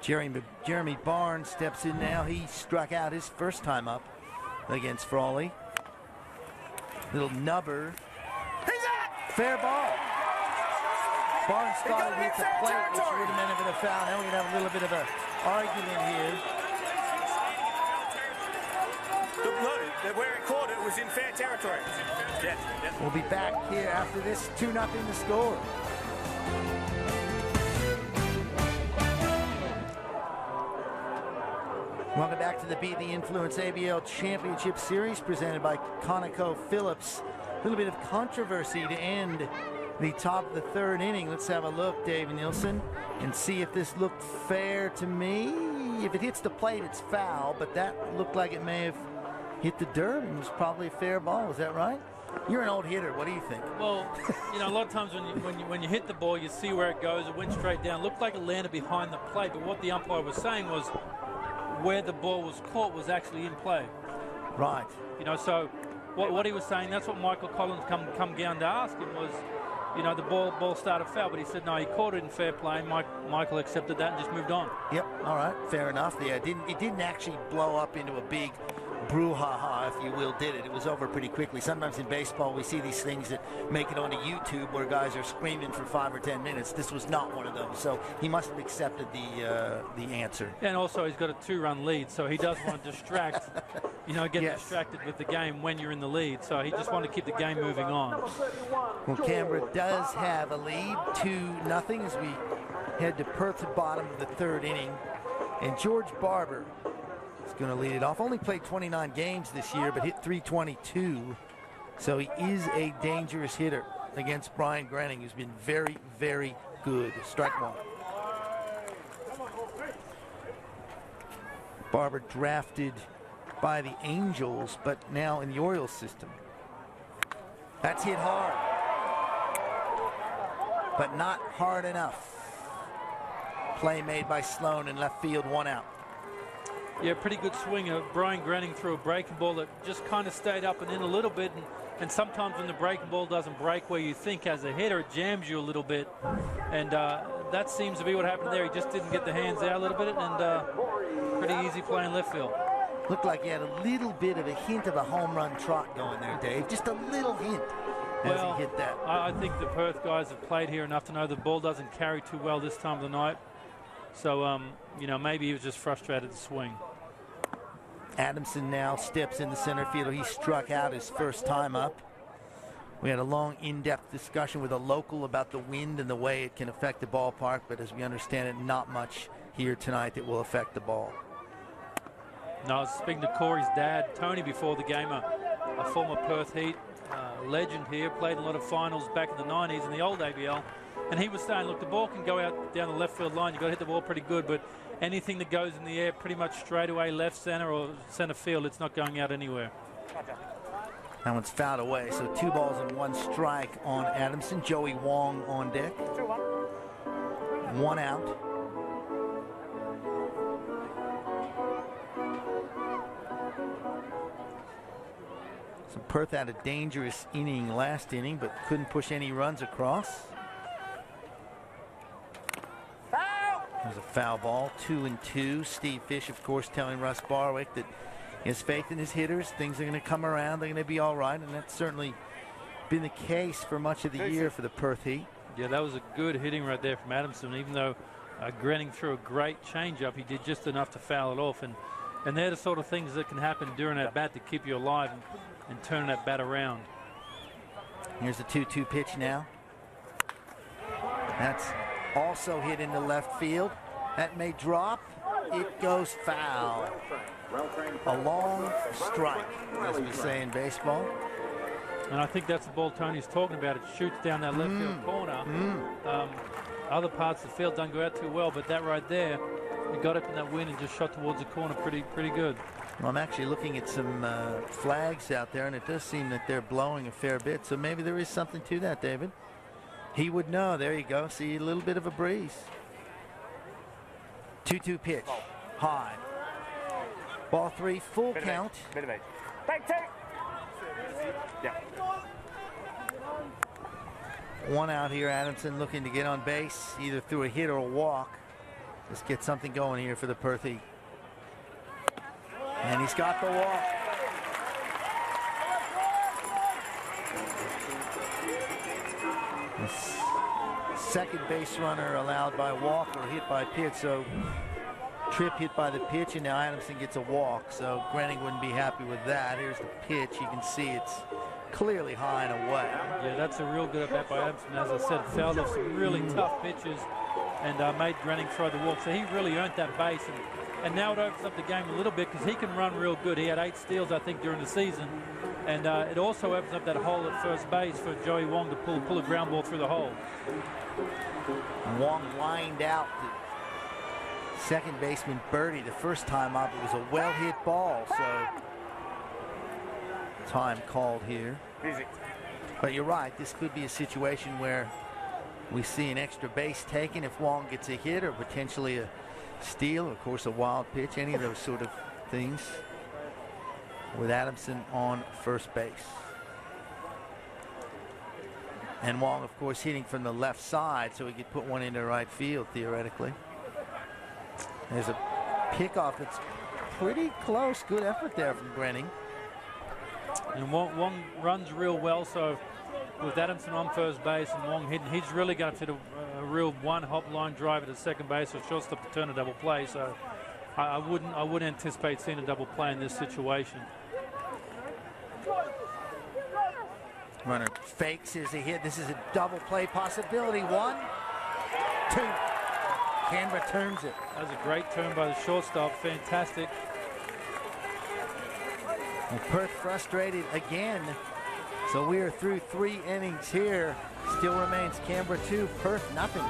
Jeremy Barnes steps in now. He struck out his first time up against Frawley. Little nubber. Fair ball. Barnes thought it hit the plate, which would have meant a bit of foul. Now we're going to have a little bit of an argument here. No, where it caught it was in fair territory. Yeah. We'll be back here after this. 2-0 the score. Welcome back to the Be the Influence ABL Championship Series presented by ConocoPhillips. A little bit of controversy to end the top of the 3rd inning. Let's have a look, Dave Nielsen, and see if this looked fair to me. If it hits the plate, it's foul, but that looked like it may have hit the dirt and was probably a fair ball. Is that right? You're an old hitter. What do you think? Well, you know, a lot of times when you hit the ball, you see where it goes. It went straight down. Looked like it landed behind the plate, but what the umpire was saying was where the ball was caught was actually in play. Right. You know, so what he was saying, that's what Michael Collins come down to ask him was, you know, the ball started foul, but he said no, he caught it in fair play. Michael accepted that and just moved on. Yep. All right. Fair enough. Yeah. It didn't actually blow up into a big brouhaha, if you will, did it. It was over pretty quickly. Sometimes in baseball we see these things that make it onto YouTube where guys are screaming for 5 or 10 minutes. This was not one of those, so he must have accepted the answer. And also he's got a 2-run lead, so he does want to distract, you know, get distracted with the game when you're in the lead. So he just wanted to keep the game moving on. Well, Canberra does have a lead, 2-0 as we head to Perth's bottom of the 3rd inning. And George Barber is going to lead it off. Only played 29 games this year, but hit .322. So he is a dangerous hitter against Brian Grenning, who's been very, very good. Strike one. Barber drafted by the Angels, but now in the Orioles system. That's hit hard, but not hard enough. Play made by Sloan in left field, 1 out. Yeah, pretty good swing. Brian Grenning threw a breaking ball that just kind of stayed up and in a little bit. And sometimes when the breaking ball doesn't break where you think as a hitter, it jams you a little bit. And that seems to be what happened there. He just didn't get the hands out a little bit, and pretty easy play in left field. Looked like he had a little bit of a hint of a home run trot going there, Dave. Just a little hint as he hit that. I think the Perth guys have played here enough to know the ball doesn't carry too well this time of the night. So, you know, maybe he was just frustrated to swing. Adamson now steps in the center field. He struck out his first time up. We had a long, in-depth discussion with a local about the wind and the way it can affect the ballpark, but as we understand it, not much here tonight that will affect the ball. No, I was speaking to Corey's dad, Tony, before the game, a former Perth Heat legend here, played a lot of finals back in the 90s in the old ABL, and he was saying, look, the ball can go out down the left field line. You've got to hit the ball pretty good, but anything that goes in the air pretty much straight away left center or center field, it's not going out anywhere. That one's fouled away, so 2 balls and 1 strike on Adamson. Joey Wong on deck. 1 out. So Perth had a dangerous inning last inning, but couldn't push any runs across. There's a foul ball, 2-2. Steve Fish, of course, telling Russ Barwick that he has faith in his hitters. Things are going to come around. They're going to be all right, and that's certainly been the case for much of the year for the Perth Heat. Yeah, that was a good hitting right there from Adamson. Even though Grenning threw a great changeup, he did just enough to foul it off. And they're the sort of things that can happen during that bat to keep you alive and turn that bat around. Here's the 2-2 pitch now. That's also hit into left field. That may drop. It goes foul. A long strike, as we say in baseball. And I think that's the ball Tony's talking about. It shoots down that left field corner. Other parts of the field don't go out too well, but that right there, it got up in that wind and just shot towards the corner pretty good. Well, I'm actually looking at some flags out there, and it does seem that they're blowing a fair bit. So maybe there is something to that, David. He would know. There you go. See, a little bit of a breeze. 2-2 pitch. High. Ball 3, full count. Take. Yeah. 1 out here. Adamson looking to get on base, either through a hit or a walk. Let's get something going here for the Perth Heat. And he's got the walk. Second base runner allowed by walk or hit by pitch. So Tripp hit by the pitch, and now Adamson gets a walk. So Grenning wouldn't be happy with that. Here's the pitch. You can see it's clearly high and away. Yeah, that's a real good at-bat by Adamson. As I said, fouled off some really tough pitches and made Grenning throw the walk. So he really earned that base. And now it opens up the game a little bit because he can run real good. He had 8 steals, I think, during the season. And it also opens up that hole at first base for Joey Wong to pull a ground ball through the hole. Wong lined out the second baseman Birdie the first time up. It was a well-hit ball, so time called here. Easy. But you're right, this could be a situation where we see an extra base taken if Wong gets a hit, or potentially a steal, of course a wild pitch, any of those sort of things, with Adamson on first base. And Wong, of course, hitting from the left side, so he could put one into right field, theoretically. There's a pickoff that's pretty close. Good effort there from Grenning. And Wong runs real well, so with Adamson on first base and Wong hitting, he's really going to hit a real one-hop line drive at second base or shortstop to turn a double play. So I wouldn't anticipate seeing a double play in this situation. Runner fakes. Here's a hit. This is a double play possibility. 1, 2. Canberra turns it. That was a great turn by the shortstop. Fantastic. Well, Perth frustrated again. So we are through 3 innings here. Still remains Canberra 2, Perth nothing.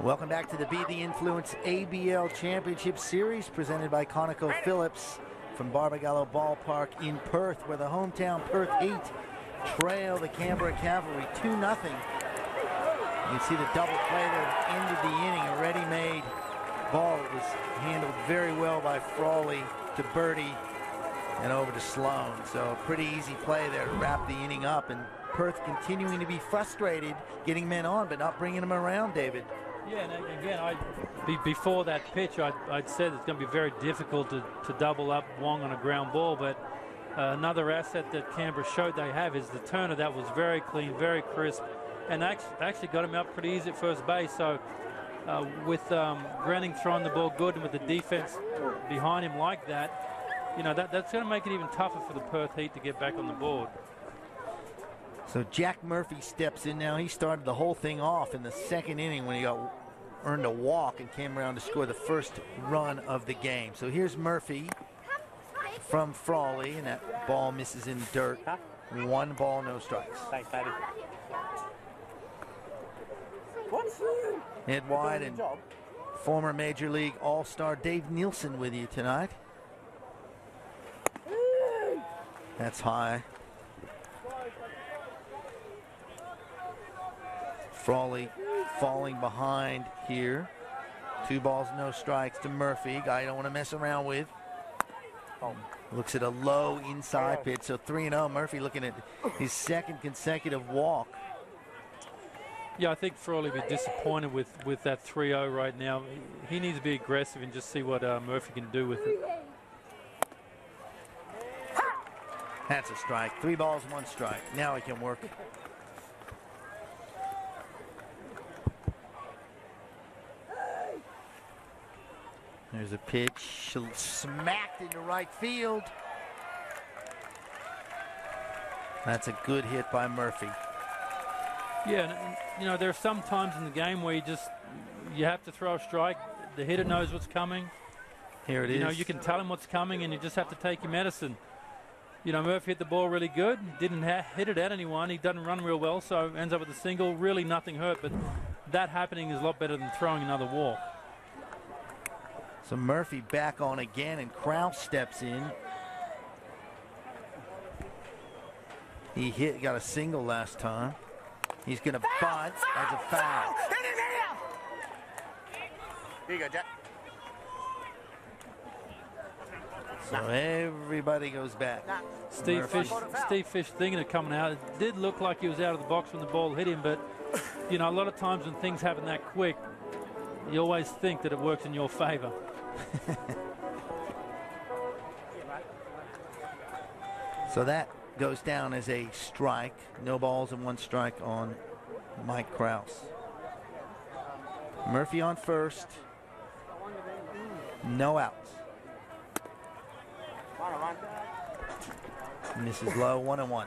Welcome back to the Be The Influence ABL Championship Series presented by ConocoPhillips from Barbagallo Ballpark in Perth, where the hometown Perth Heat trail the Canberra Cavalry 2-0. You can see the double play that ended the inning, a ready-made ball that was handled very well by Frawley to Birdie and over to Sloan. So a pretty easy play there to wrap the inning up, and Perth continuing to be frustrated getting men on but not bringing them around, David. Yeah, and again, before that pitch, I'd said it's going to be very difficult to double up Wong on a ground ball, but another asset that Canberra showed they have is the turner. That was very clean, very crisp, and actually got him out pretty easy at first base. So with Grenning throwing the ball good and with the defense behind him like that, you know, that's going to make it even tougher for the Perth Heat to get back on the board. So Jack Murphy steps in now. He started the whole thing off in the second inning when he earned a walk and came around to score the first run of the game. So here's Murphy from Frawley, and that ball misses in dirt. 1 ball, no strikes. Thanks, Daddy. Ed White and former Major League All-Star Dave Nielsen with you tonight. That's high. Frawley falling behind here. 2 balls, no strikes to Murphy. Guy you don't want to mess around with. Looks at a low inside pitch. So 3-0. Murphy looking at his 2nd consecutive walk. Yeah, I think Frawley will be disappointed with that 3-0 right now. He needs to be aggressive and just see what Murphy can do with it. That's a strike. 3 balls, 1 strike. Now he can work it. There's a pitch smacked into right field. That's a good hit by Murphy. Yeah, and, you know, there are some times in the game where you have to throw a strike. The hitter knows what's coming. Here it is. You know, you can tell him what's coming, and you just have to take your medicine. You know, Murphy hit the ball really good. Didn't hit it at anyone. He doesn't run real well, so ends up with a single. Really nothing hurt, but that happening is a lot better than throwing another walk. So Murphy back on again, and Kraus steps in. He got a single last time. He's going to bunt as a foul. Here you go, Jack. So everybody goes back. Steve Fish thinking of coming out. It did look like he was out of the box when the ball hit him, but you know, a lot of times when things happen that quick, you always think that it works in your favor. So that goes down as a strike. No balls and 1 strike on Mike Kraus. Murphy on first. No outs. Misses low, 1-1.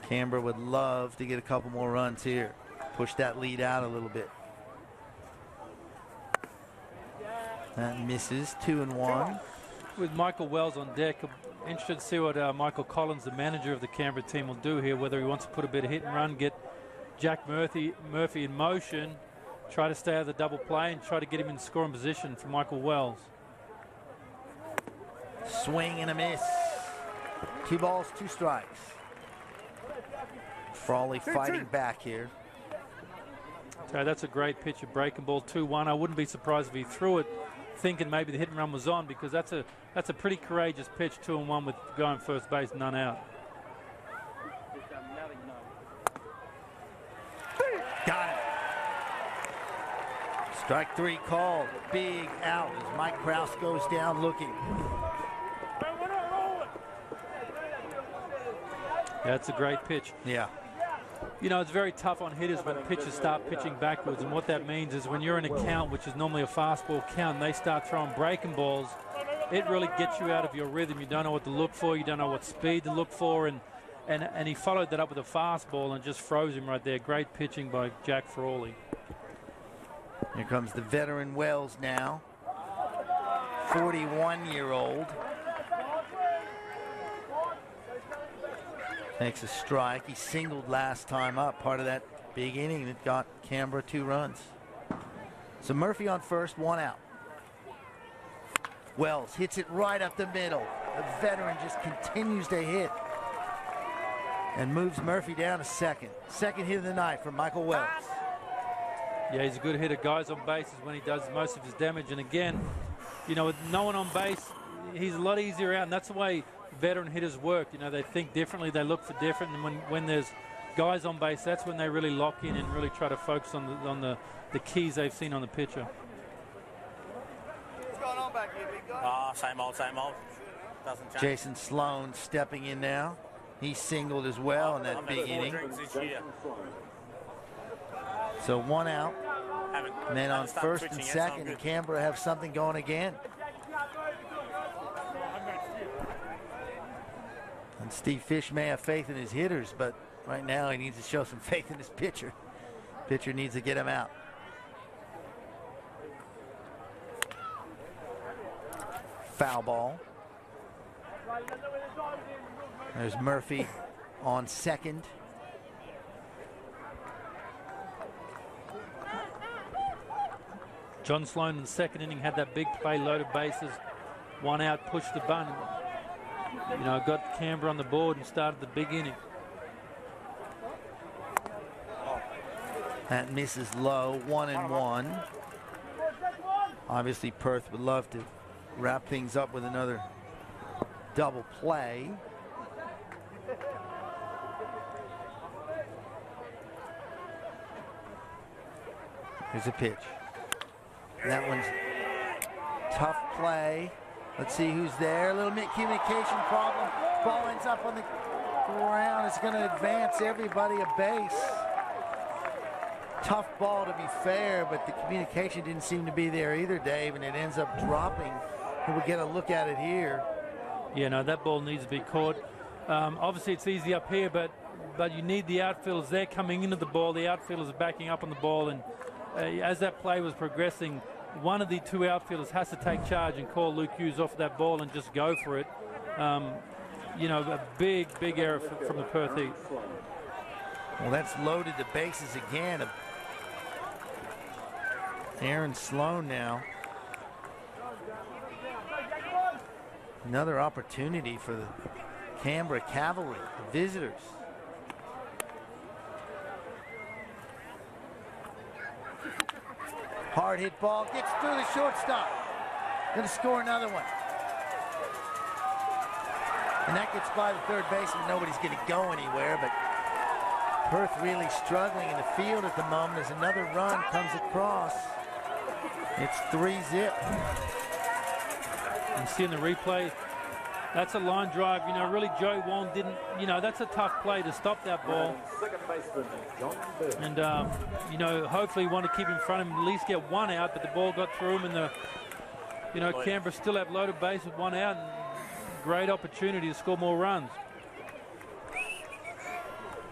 Canberra would love to get a couple more runs here. Push that lead out a little bit. That misses, 2-1. With Michael Wells on deck, I'm interested to see what Michael Collins, the manager of the Canberra team, will do here, whether he wants to put a bit of hit and run, get Jack Murphy in motion, try to stay out of the double play and try to get him in scoring position for Michael Wells. Swing and a miss. 2 balls, 2 strikes. Frawley fighting back here. So that's a great pitch, a breaking ball, 2-1. I wouldn't be surprised if he threw it thinking maybe the hit and run was on, because that's a pretty courageous pitch, 2-1 with going first base, none out. Got it. Strike 3 called. Big out as Mike Kraus goes down looking. That's a great pitch. Yeah. You know, it's very tough on hitters when pitchers start pitching backwards, and what that means is when you're in a count, which is normally a fastball count, and they start throwing breaking balls, it really gets you out of your rhythm. You don't know what to look for. You don't know what speed to look for, and And he followed that up with a fastball and just froze him right there. Great pitching by Jack Frawley. Here comes the veteran Wells now. 41-year-old. Takes a strike. He singled last time up, part of that big inning that got Canberra 2 runs. So Murphy on first, 1 out. Wells hits it right up the middle. The veteran just continues to hit and moves Murphy down to second. Second hit of the night from Michael Wells. Yeah, he's a good hitter. Guys on base is when he does most of his damage. And again, you know, with no one on base, he's a lot easier out. And that's the way veteran hitters work. You know, they think differently. They look for different. And when there's guys on base, that's when they really lock in and really try to focus on the keys they've seen on the pitcher. What's going on back here, big guy? Same old, same old. Doesn't change. Jason Sloan stepping in now. He singled as well in that big inning. So 1 out. And then on first and second, Canberra have something going again. And Steve Fish may have faith in his hitters, but right now he needs to show some faith in his pitcher. Pitcher needs to get him out. Foul ball. There's Murphy on second. John Sloan in the second inning had that big play, loaded bases, 1 out, pushed the bunt. You know, got Canberra on the board and started the big inning. That misses low, 1-1. Obviously, Perth would love to wrap things up with another double play. Here's a pitch. That one's tough play. Let's see who's there. A little communication problem. Ball ends up on the ground. It's going to advance everybody a base. Tough ball to be fair, but the communication didn't seem to be there either, Dave, and it ends up dropping. We'll get a look at it here. Yeah, no, that ball needs to be caught. Obviously, it's easy up here, but you need the outfielders there coming into the ball. The outfielders are backing up on the ball, and as that play was progressing, one of the 2 outfielders has to take charge and call Luke Hughes off that ball and just go for it. You know, a big error from the Perth Heat. Well, that's loaded the bases again. Aaron Sloan now. Another opportunity for the Canberra Cavalry, the visitors. Hard hit ball, gets through the shortstop. Gonna score another one. And that gets by the third baseman. Nobody's gonna go anywhere, but Perth really struggling in the field at the moment as another run comes across. It's 3-zip. You see in the replay, that's a line drive. You know, really Joey Wong didn't, you know, that's a tough play to stop that ball. And, you know, hopefully you want to keep in front of him, at least get 1 out, but the ball got through him, and you know, Canberra still have loaded base with 1 out, and great opportunity to score more runs.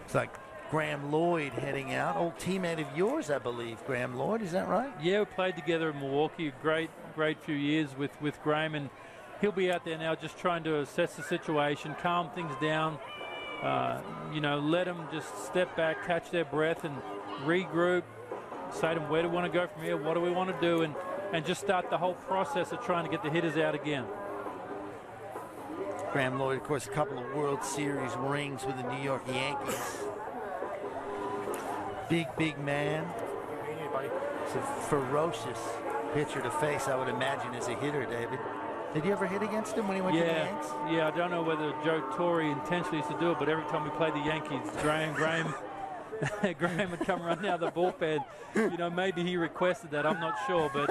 It's like Graham Lloyd heading out. Old teammate of yours, I believe, Graham Lloyd, is that right? Yeah, we played together in Milwaukee. Great few years with Graham, and he'll be out there now just trying to assess the situation, calm things down, you know, let them just step back, catch their breath, and regroup, say to them, where do we want to go from here, what do we want to do, and just start the whole process of trying to get the hitters out again. Graham Lloyd, of course, a couple of World Series rings with the New York Yankees. Big man. It's a ferocious pitcher to face, I would imagine, as a hitter, David. Did you ever hit against him when he went to the Yanks? Yeah, I don't know whether Joe Torre intentionally used to do it, but every time we played the Yankees, Graham would come running out of the bullpen. You know, maybe he requested that, I'm not sure, but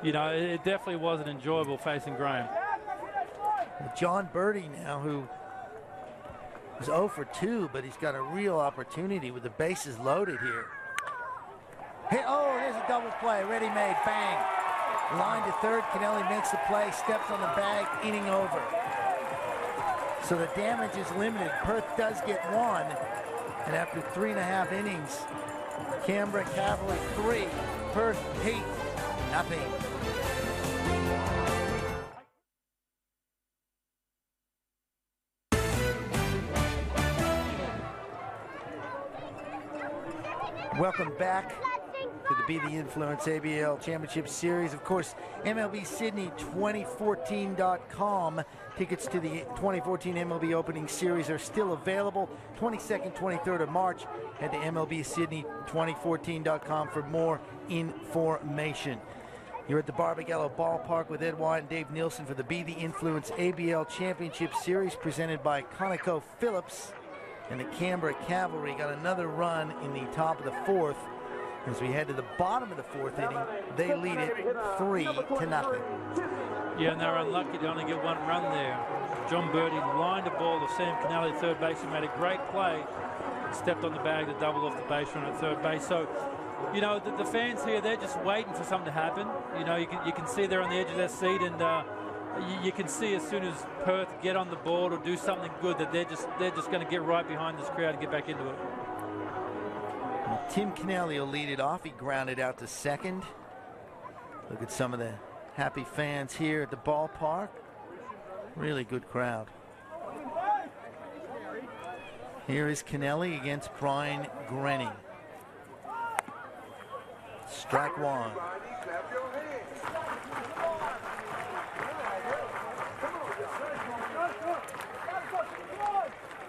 you know, it definitely wasn't enjoyable facing Graham. John Birdie now, who is 0 for 2, but he's got a real opportunity with the bases loaded here. Hey, oh, there's a double play, ready made, bang. Line to third, Kennelly makes the play, steps on the bag, inning over. So the damage is limited. Perth does get one. And after 3.5 innings, Canberra Cavalry 3, Perth Heat nothing. Welcome back to the Be The Influence ABL Championship Series. Of course, MLB Sydney 2014.com. Tickets to the 2014 MLB Opening Series are still available. 22nd, 23rd of March. Head to MLB Sydney 2014.com for more information. You're at the Barbagallo Ballpark with Ed White and Dave Nielsen for the Be The Influence ABL Championship Series presented by ConocoPhillips. And the Canberra Cavalry got another run in the top of the fourth. As we head to the bottom of the fourth inning, they lead it 3-0. Yeah, and they were unlucky to only get one run there. John Birdie lined a ball to Sam Kennelly, third base, who made a great play. Stepped on the bag to double off the base run at third base. So, you know, the fans here, they're just waiting for something to happen. You know, you can see they're on the edge of their seat, and you can see as soon as Perth get on the board or do something good that they're just going to get right behind this crowd and get back into it. Well, Tim Kennelly will lead it off. He grounded out to second. Look at some of the happy fans here at the ballpark. Really good crowd. Here is Kennelly against Brian Grenning. Strike one.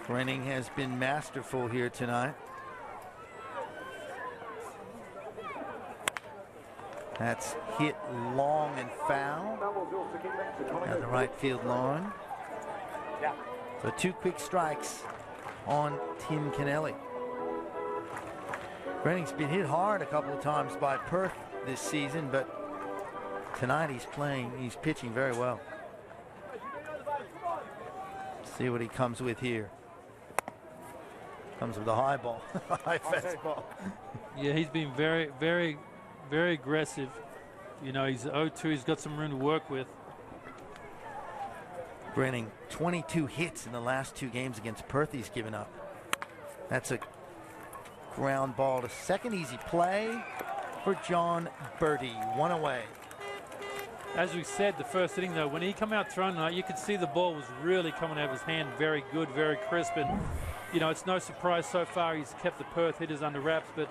Grenning has been masterful here tonight. That's hit long and foul at the right field lawn. So 2 quick strikes on Tim Kennelly. Grenning's been hit hard a couple of times by Perth this season, but tonight he's pitching very well. See what he comes with here. Comes with a high ball, high fastball. Yeah, he's been very, very, very aggressive. You know, he's 0-2. He's got some room to work with. Grenning, 22 hits in the last 2 games against Perth he's given up. That's a ground ball to second. Easy play for John Birdie. 1 away. As we said, the first inning, though, when he come out throwing tonight, you could see the ball was really coming out of his hand. Very good, very crisp. And, you know, it's no surprise so far he's kept the Perth hitters under wraps. But,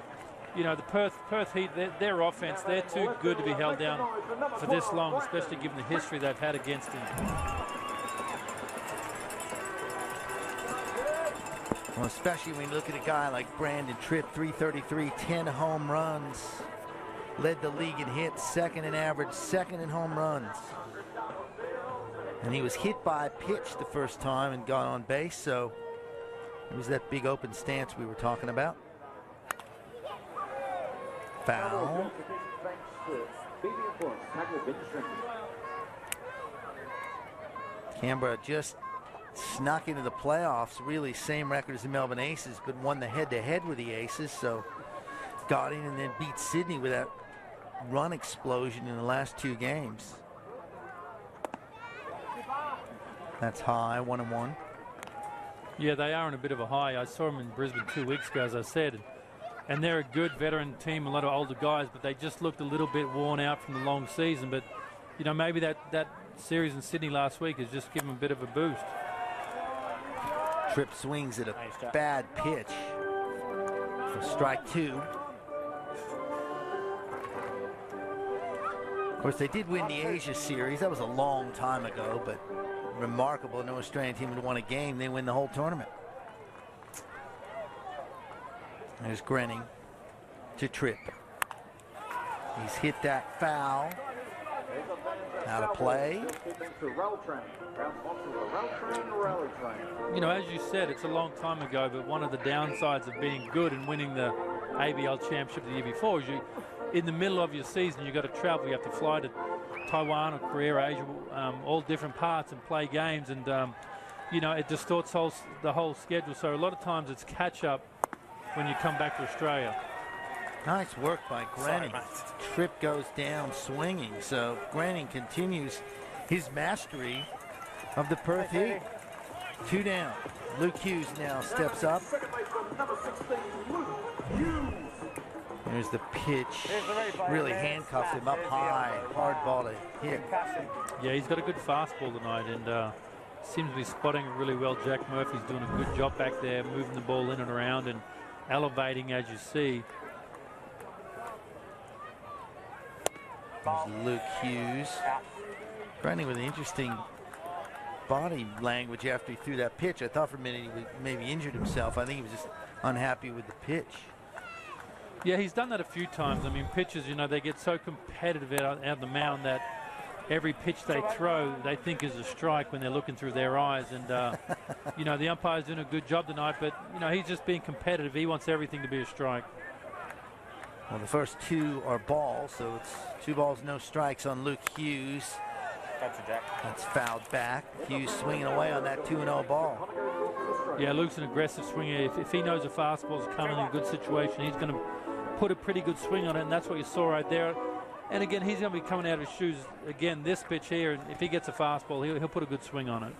you know, the Perth Heat, their offense, they're too good to be held down for this long, especially given the history they've had against him. Well, especially when you look at a guy like Brandon Tripp, 333, 10 home runs. Led the league in hits, second in average, second in home runs. And he was hit by a pitch the first time and got on base, so it was that big open stance we were talking about. Foul. Canberra just snuck into the playoffs, really same record as the Melbourne Aces, but won the head-to-head with the Aces, so got in and then beat Sydney with that run explosion in the last 2 games. That's high, 1-1. Yeah, they are on a bit of a high. I saw them in Brisbane 2 weeks ago, as I said, and they're a good veteran team, a lot of older guys, but they just looked a little bit worn out from the long season. But, you know, maybe that series in Sydney last week has just given them a bit of a boost. Tripp swings at a bad pitch for strike 2. Of course, they did win the Asia Series. That was a long time ago, but remarkable. No Australian team would have won a game. They win the whole tournament. There's Grenning to Tripp. He's hit that foul. Out of play. You know, as you said, it's a long time ago, but one of the downsides of being good and winning the ABL Championship the year before is in the middle of your season, you've got to travel. You have to fly to Taiwan or Korea or Asia, all different parts, and play games. And, you know, it distorts the whole schedule. So a lot of times it's catch-up when you come back to Australia. Nice work by Grenning. Tripp goes down swinging. So Grenning continues his mastery of the Perth Heat. 2 down. Luke Hughes now steps up. There's the pitch. Really handcuffs him up high. Hard ball to hit. Yeah, he's got a good fastball tonight, and seems to be spotting it really well. Jack Murphy's doing a good job back there, moving the ball in and around and elevating, as you see. There's Luke Hughes. Granting with an interesting body language after he threw that pitch. I thought for a minute he maybe injured himself. I think he was just unhappy with the pitch. Yeah, he's done that a few times. I mean, pitchers, you know, they get so competitive out of the mound that every pitch they throw, they think is a strike when they're looking through their eyes. And, you know, the umpire's doing a good job tonight, but, you know, he's just being competitive. He wants everything to be a strike. Well, the first 2 are balls, so it's 2 balls, no strikes on Luke Hughes. That's fouled back. Hughes swinging away on that 2-0 ball. Yeah, Luke's an aggressive swinger. If he knows a fastball's coming in a good situation, he's going to put a pretty good swing on it, and that's what you saw right there. And again, he's going to be coming out of his shoes again. This pitch here, and if he gets a fastball, he'll put a good swing on it.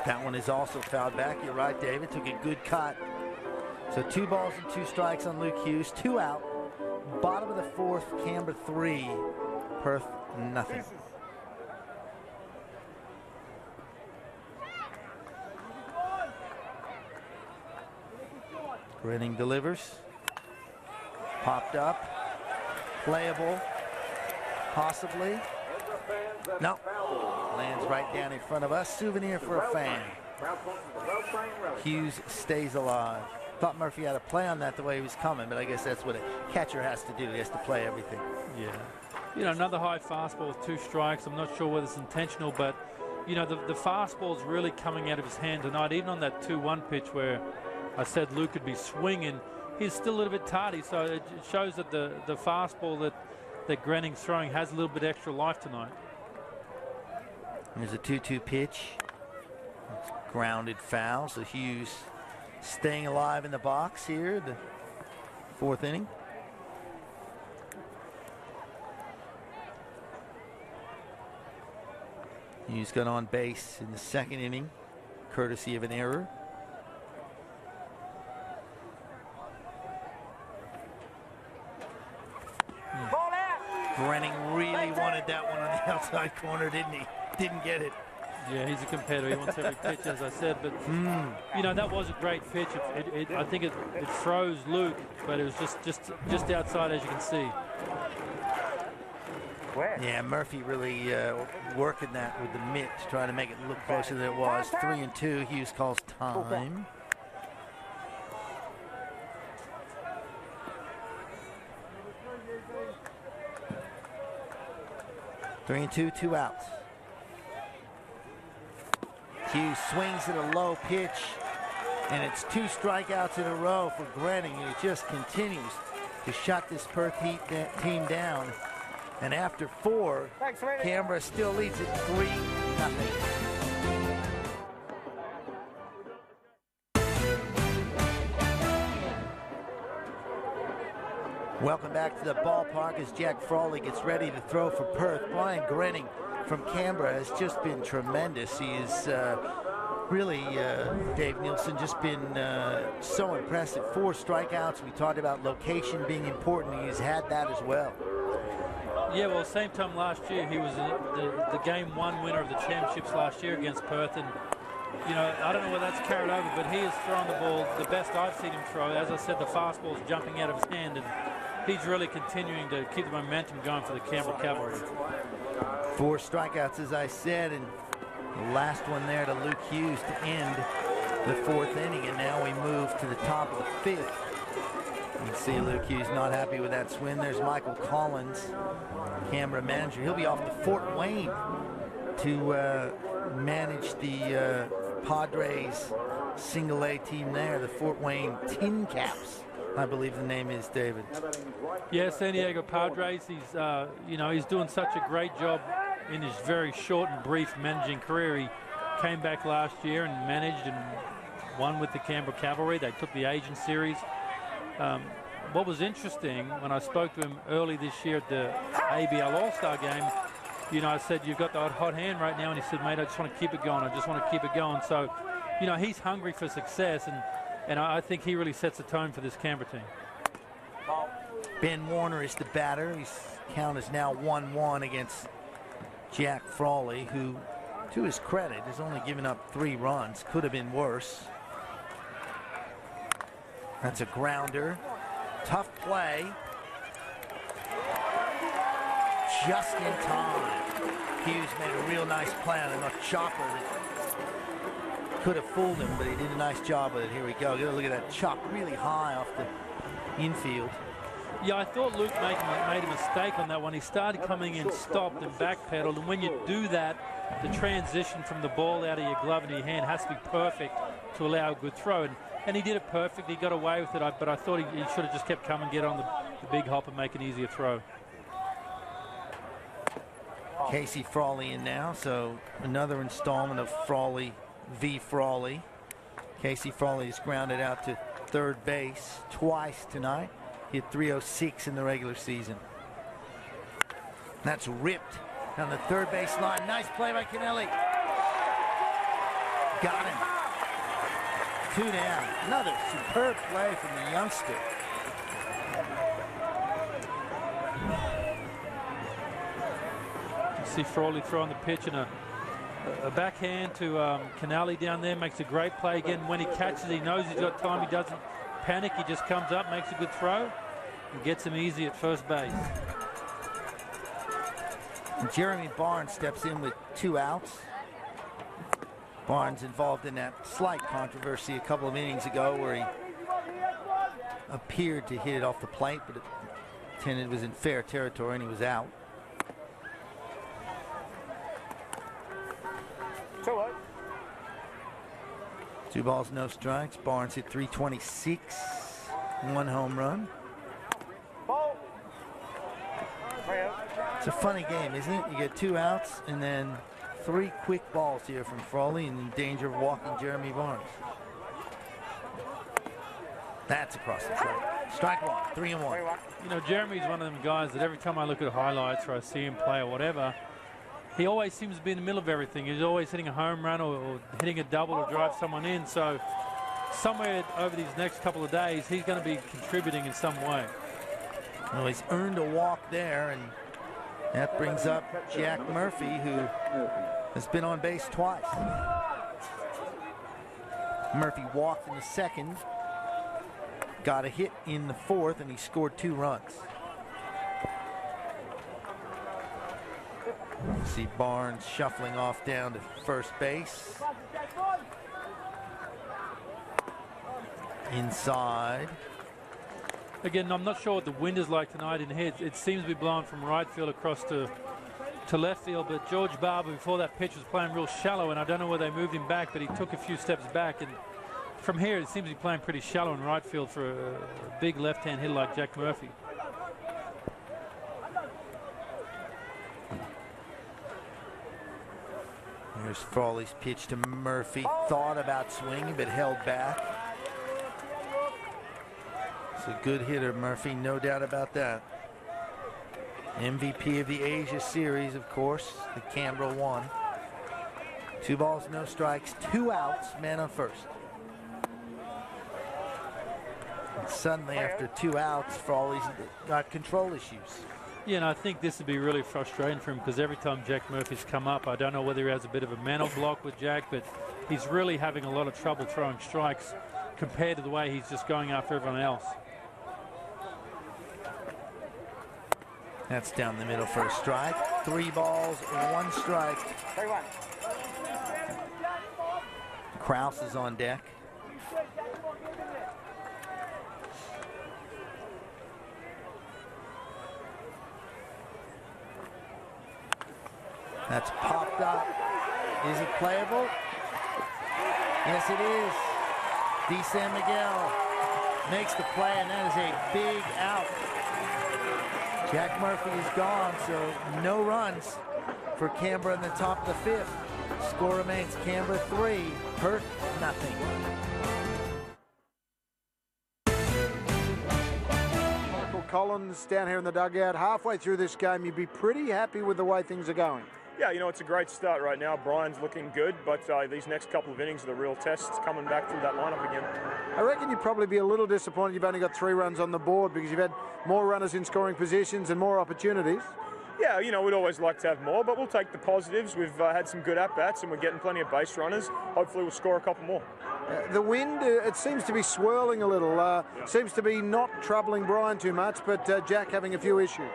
That one is also fouled back. You're right, David. Took a good cut. So 2 balls and 2 strikes on Luke Hughes. 2 out. Bottom of the 4th, Canberra 3, Perth nothing. Grinning delivers. Popped up. Playable. Possibly. No. Lands right down in front of us. Souvenir for a fan. Hughes stays alive. Thought Murphy had a play on that the way he was coming, but I guess that's what a catcher has to do. He has to play everything. Yeah. You know, another high fastball with 2 strikes. I'm not sure whether it's intentional, but, you know, the fastball's really coming out of his hand tonight. Even on that 2-1 pitch where I said Luke could be swinging, he's still a little bit tardy, so it shows that the fastball that Grenning's throwing has a little bit extra life tonight. There's a 2-2 pitch. It's grounded foul, so Hughes staying alive in the box here, the 4th inning. Hughes got on base in the 2nd inning, courtesy of an error. Grenning really wanted that one on the outside corner, didn't he? Didn't get it. Yeah, he's a competitor. He wants every pitch, as I said. But, you know, that was a great pitch. I think it froze Luke, but it was just outside, as you can see. Yeah, Murphy really working that with the mitt to try to make it look closer than it was. 3-2. Hughes calls time. Three and two, 2 outs. Hughes swings at a low pitch, and it's 2 strikeouts in a row for Grenning, and he just continues to shut this Perth Heat team down. And after 4, Canberra still leads it 3-0. Welcome back to the ballpark as Jack Frawley gets ready to throw for Perth. Brian Grenning from Canberra has just been tremendous. He is really, Dave Nielsen, just been so impressive. 4 strikeouts. We talked about location being important. He's had that as well. Yeah, well, same time last year, he was the Game 1 winner of the championships last year against Perth. And, you know, I don't know whether that's carried over, but he has thrown the ball the best I've seen him throw. As I said, the fastball's jumping out of his hand, and he's really continuing to keep the momentum going for the Canberra Cavalry. 4 strikeouts, as I said, and the last one there to Luke Hughes to end the 4th inning. And now we move to the top of the 5th. You can see Luke Hughes not happy with that swing. There's Michael Collins, Canberra manager. He'll be off to Fort Wayne to manage the Padres single-A team there, the Fort Wayne Tin Caps, I believe the name is, David. Yeah, San Diego Padres. He's, you know, he's doing such a great job in his very short and brief managing career. He came back last year and managed and won with the Canberra Cavalry. They took the Asian Series. What was interesting when I spoke to him early this year at the ABL All-Star game, you know, I said, you've got the hot hand right now, and he said, mate, I just want to keep it going. I just want to keep it going. So, you know, he's hungry for success, and I think he really sets the tone for this Canberra team. Ben Warner is the batter. His count is now 1-1 against Jack Frawley, who, to his credit, has only given up 3 runs. Could have been worse. That's a grounder. Tough play. Just in time. Hughes made a real nice play on a chopper that could have fooled him, but he did a nice job with it. Here we go. Get a look at that chop really high off the infield. Yeah, I thought Luke made a mistake on that one. He started coming in, stopped, and backpedaled. And when you do that, the transition from the ball out of your glove into your hand has to be perfect to allow a good throw. And he did it perfect. He got away with it, but I thought he should have just kept coming, get on the big hop and make an easier throw. Casey Frawley in now, so another installment of Frawley v. Frawley. Casey Frawley is grounded out to third base twice tonight. Hit .306 in the regular season. That's ripped down the third base line. Nice play by Kennelly. Got him. 2 down. Another superb play from the youngster. You see Frawley throwing the pitch and a backhand to Kennelly down there. Makes a great play again. When he catches, he knows he's got time. He doesn't panic. He just comes up, makes a good throw, and gets him easy at first base. And Jeremy Barnes steps in with 2 outs. Barnes involved in that slight controversy a couple of innings ago where he appeared to hit it off the plate, but it was in fair territory and he was out. 2 balls, no strikes. Barnes hit .326, 1 home run. It's a funny game, isn't it? You get 2 outs and then 3 quick balls here from Frawley and in danger of walking Jeremy Barnes. That's across the plate. Strike 1, 3-1. You know, Jeremy's one of them guys that every time I look at highlights or I see him play or whatever, he always seems to be in the middle of everything. He's always hitting a home run or hitting a double or drive someone in. So somewhere over these next couple of days, he's going to be contributing in some way. Well, he's earned a walk there, and that brings up Jack Murphy, who has been on base twice. Murphy walked in the 2nd, got a hit in the 4th, and he scored 2 runs. You see Barnes shuffling off down to first base. Inside. Again, I'm not sure what the wind is like tonight in here. It seems to be blowing from right field across to left field, but George Barber before that pitch was playing real shallow, and I don't know where they moved him back, but he took a few steps back, and from here it seems to be playing pretty shallow in right field for a big left-hand hitter like Jack Murphy. Here's Frawley's pitch to Murphy. Thought about swinging, but held back. It's a good hitter, Murphy, no doubt about that. MVP of the Asia Series, of course, the Canberra won. 2 balls, no strikes, 2 outs, man on first. And suddenly, after 2 outs, Frawley's got control issues. Yeah, and I think this would be really frustrating for him because every time Jack Murphy's come up, I don't know whether he has a bit of a mental block with Jack, but he's really having a lot of trouble throwing strikes compared to the way he's just going after everyone else. That's down the middle for a strike. 3 balls, 1 strike. 3-1. Kraus is on deck. That's popped up. Is it playable? Yes, it is. D. San Miguel makes the play, and that is a big out. Jack Murphy is gone, so no runs for Canberra in the top of the 5th. Score remains Canberra 3, Perth nothing. Collins down here in the dugout. Halfway through this game, you'd be pretty happy with the way things are going. Yeah, you know, it's a great start right now. Brian's looking good, but these next couple of innings are the real tests coming back through that lineup again. I reckon you'd probably be a little disappointed you've only got 3 runs on the board because you've had more runners in scoring positions and more opportunities. Yeah, you know, we'd always like to have more, but we'll take the positives. We've had some good at-bats and we're getting plenty of base runners. Hopefully we'll score a couple more. The wind, it seems to be swirling a little. Seems to be not troubling Brian too much, but Jack having a few issues.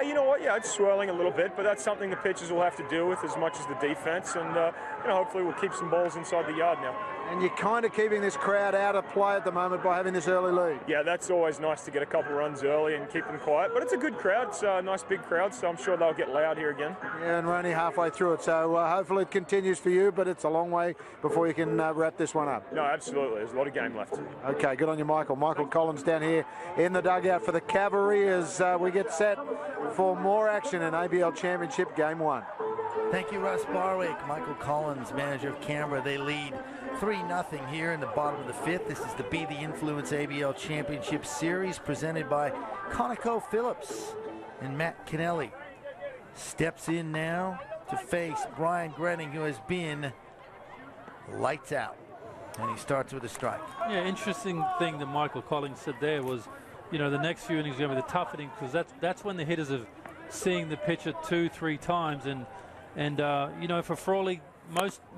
You know what, yeah, it's swirling a little bit, but that's something the pitchers will have to deal with as much as the defense, and you know, hopefully we'll keep some balls inside the yard now. And you're kind of keeping this crowd out of play at the moment by having this early lead. Yeah, that's always nice to get a couple runs early and keep them quiet, but it's a good crowd. It's a nice big crowd, so I'm sure they'll get loud here again. Yeah, and we're only halfway through it, so hopefully it continues for you, but it's a long way before you can wrap this one up. No, absolutely. There's a lot of game left. Okay, good on you, Michael. Michael Collins down here in the dugout for the Cavalry as we get set for more action in ABL Championship Game 1. Thank you, Russ Barwick. Michael Collins, manager of Canberra. They lead 3-0 here in the bottom of the 5th. This is the Be The Influence ABL Championship Series presented by ConocoPhillips. And Matt Kennelly steps in now to face Brian Grenning, who has been lights out. And he starts with a strike. Yeah, interesting thing that Michael Collins said there was, you know, the next few innings are going to be the tough innings because that's when the hitters are seeing the pitcher 2-3 times. And you know, for Frawley,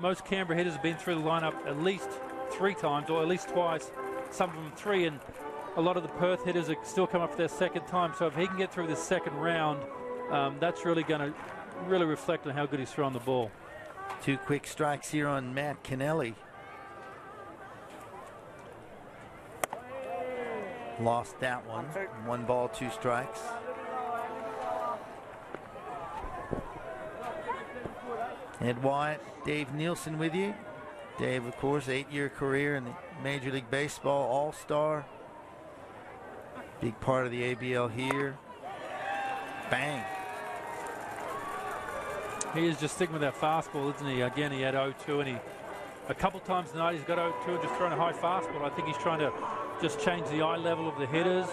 most Canberra hitters have been through the lineup at least 3 times or at least twice, some of them 3, and a lot of the Perth hitters are still coming up for their 2nd time. So if he can get through this 2nd round, that's really going to reflect on how good he's throwing the ball. 2 quick strikes here on Matt Kennelly. Lost that one. 1 ball, 2 strikes. Ed Wyatt, Dave Nielsen with you. Dave, of course, 8-year career in the Major League Baseball, All-Star. Big part of the ABL here. Bang. He is just sticking with that fastball, isn't he? Again, he had 0-2, and a couple times tonight he's got 0-2 and just thrown a high fastball. I think he's trying to just change the eye level of the hitters,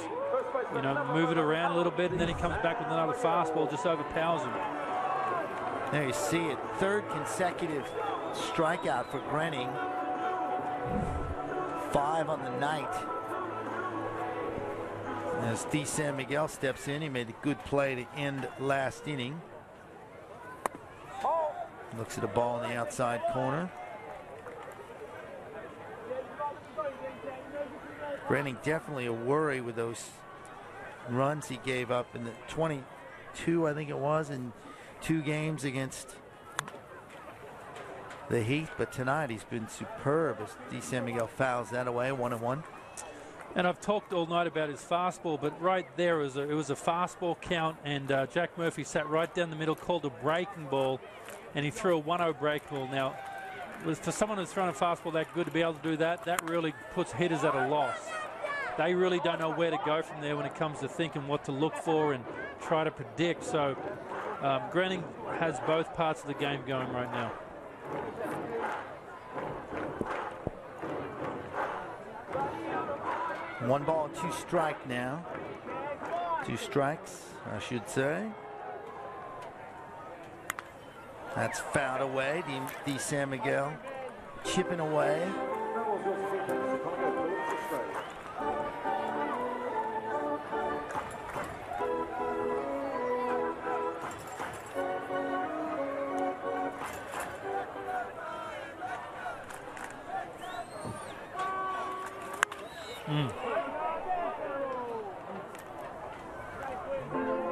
you know, move it around a little bit, and then he comes back with another fastball, just overpowers him. There you see it. 3rd consecutive strikeout for Grenning. 5 on the night. As D. San Miguel steps in, he made a good play to end last inning. Looks at a ball in the outside corner. Grenning definitely a worry with those runs he gave up in the 22, I think it was, in 2 games against the Heat, but tonight he's been superb as D. San Miguel fouls that away, 1-1. And I've talked all night about his fastball, but right there it was a fastball count, and Jack Murphy sat right down the middle, called a breaking ball, and he threw a 1-0 break ball. Now, for someone who's thrown a fastball that good to be able to do that, that really puts hitters at a loss. They really don't know where to go from there when it comes to thinking what to look for and try to predict. So Grenning has both parts of the game going right now. One ball, 2 strike now. 2 strikes, I should say. That's fouled away. D. San Miguel chipping away.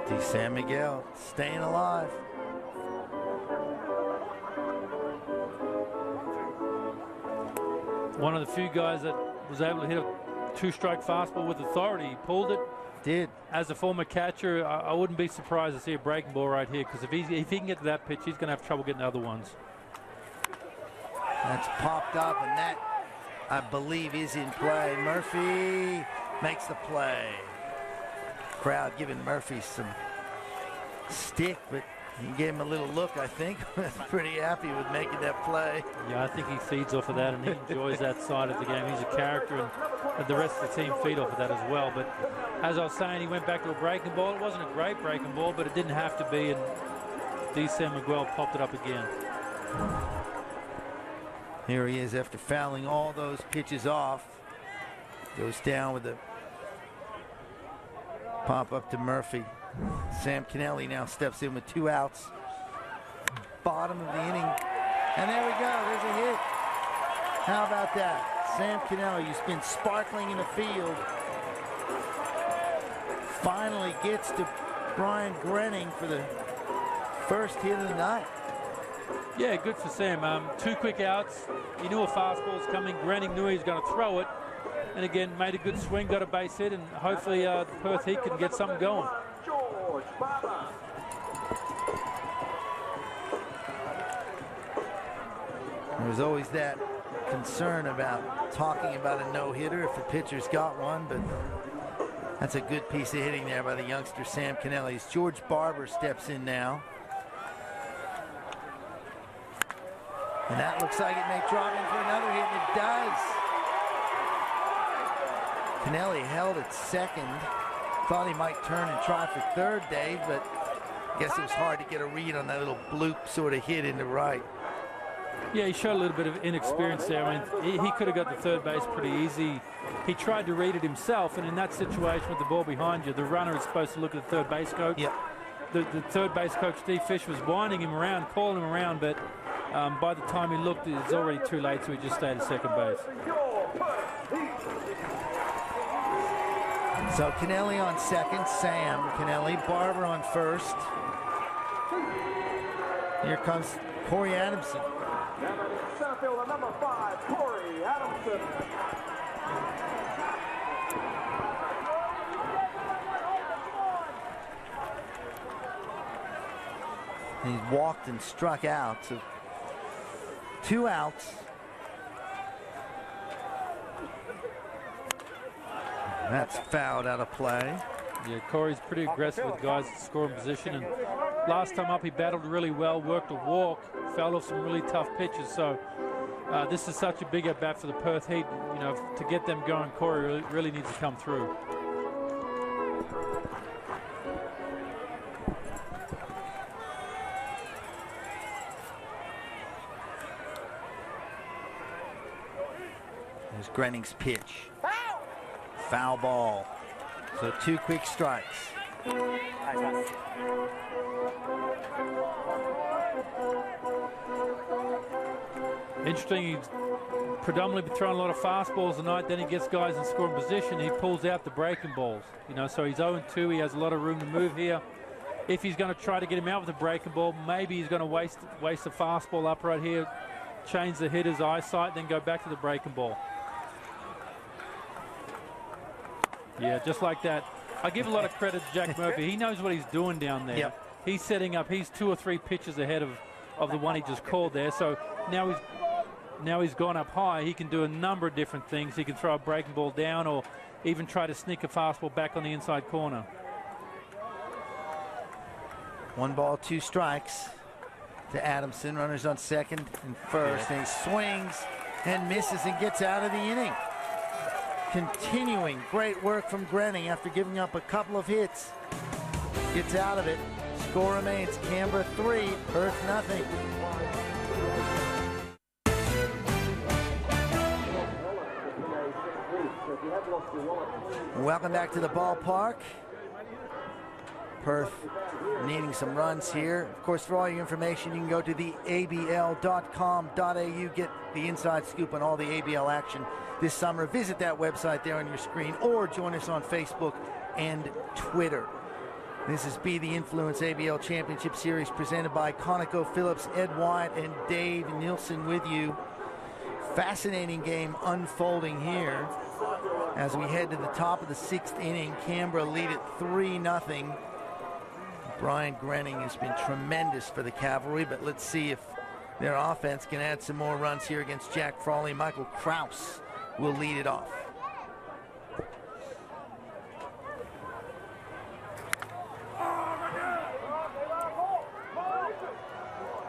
D. San Miguel staying alive. One of the few guys that was able to hit a 2-strike fastball with authority. He pulled it. Did. As a former catcher, I wouldn't be surprised to see a breaking ball right here, because if he can get to that pitch, he's going to have trouble getting the other ones. That's popped up, and that, I believe, is in play. Murphy makes the play. Crowd giving Murphy some stick, but he gave him a little look, I think. Pretty happy with making that play. Yeah, I think he feeds off of that, and he enjoys that side of the game. He's a character, and the rest of the team feed off of that as well. But As I was saying, he went back to a breaking ball. It wasn't a great breaking ball, but it didn't have to be, and D-Sam Miguel popped it up again. Here he is after fouling all those pitches off. Goes down with a pop up to Murphy. Sam Kennelly now steps in with 2 outs. Bottom of the inning. And there we go. There's a hit. How about that? Sam Kennelly, who's been sparkling in the field, finally gets to Brian Grenning for the first hit of the night. Yeah, good for Sam. 2 quick outs. He knew a fastball was coming. Grenning knew he was going to throw it. And again, made a good swing, got a base hit, and hopefully the Perth Heat can get something going. There's always that concern about talking about a no-hitter if the pitcher's got one, but that's a good piece of hitting there by the youngster Sam Kennelly. George Barber steps in now. And that looks like it may drop in for another hit, and it does. Kennelly held at second. Thought he might turn and try for third, Dave, but I guess it was hard to get a read on that little bloop sort of hit into right. Yeah, he showed a little bit of inexperience there. I mean, he could have got the third base pretty easy. He tried to read it himself, and in that situation with the ball behind you, the runner is supposed to look at the third base coach. Yep. The third base coach, Steve Fish, was winding him around, calling him around, but by the time he looked, it was already too late, so he just stayed at second base. So Kennelly on second, Sam Kennelly, Barber on first. Here comes Corey Adamson. Center fielder number 5, Corey Adamson. He's walked and struck out, so 2 outs. That's fouled out of play. Yeah, Corey's pretty aggressive with guys in scoring position, and last time up he battled really well, worked a walk, fouled off some really tough pitches, so this is such a big at bat for the Perth Heat. You know, to get them going, Corey really needs to come through. There's Grenning's pitch. Foul ball. So 2 quick strikes. Interesting, he's predominantly been throwing a lot of fastballs tonight, then he gets guys in scoring position, he pulls out the breaking balls. You know, so he's 0-2, he has a lot of room to move here. If he's going to try to get him out with a breaking ball, maybe he's going to waste a fastball up right here, change the hitter's eyesight, then go back to the breaking ball. Yeah, just like that. I give a lot of credit to Jack Murphy. He knows what he's doing down there. Yep. He's setting up. He's 2 or 3 pitches ahead of the one he just called there. So now he's gone up high. He can do a number of different things. He can throw a breaking ball down or even try to sneak a fastball back on the inside corner. 1 ball, 2 strikes to Adamson. Runners on second and first. Yeah. And he swings and misses and gets out of the inning. Continuing great work from Grenning after giving up a couple of hits. Gets out of it. Score remains Canberra 3, Perth nothing. Welcome back to the ballpark. Perth needing some runs here. Of course, for all your information, you can go to the abl.com.au, get the inside scoop on all the ABL action this summer. Visit that website there on your screen, or join us on Facebook and Twitter. This is Be the Influence ABL Championship Series presented by ConocoPhillips. Ed Wyatt and Dave Nielsen with you. Fascinating game unfolding here as we head to the top of the 6th inning. Canberra lead it 3-0. Brian Grenning has been tremendous for the Cavalry, but let's see if their offense can add some more runs here against Jack Frawley. Michael Kraus will lead it off.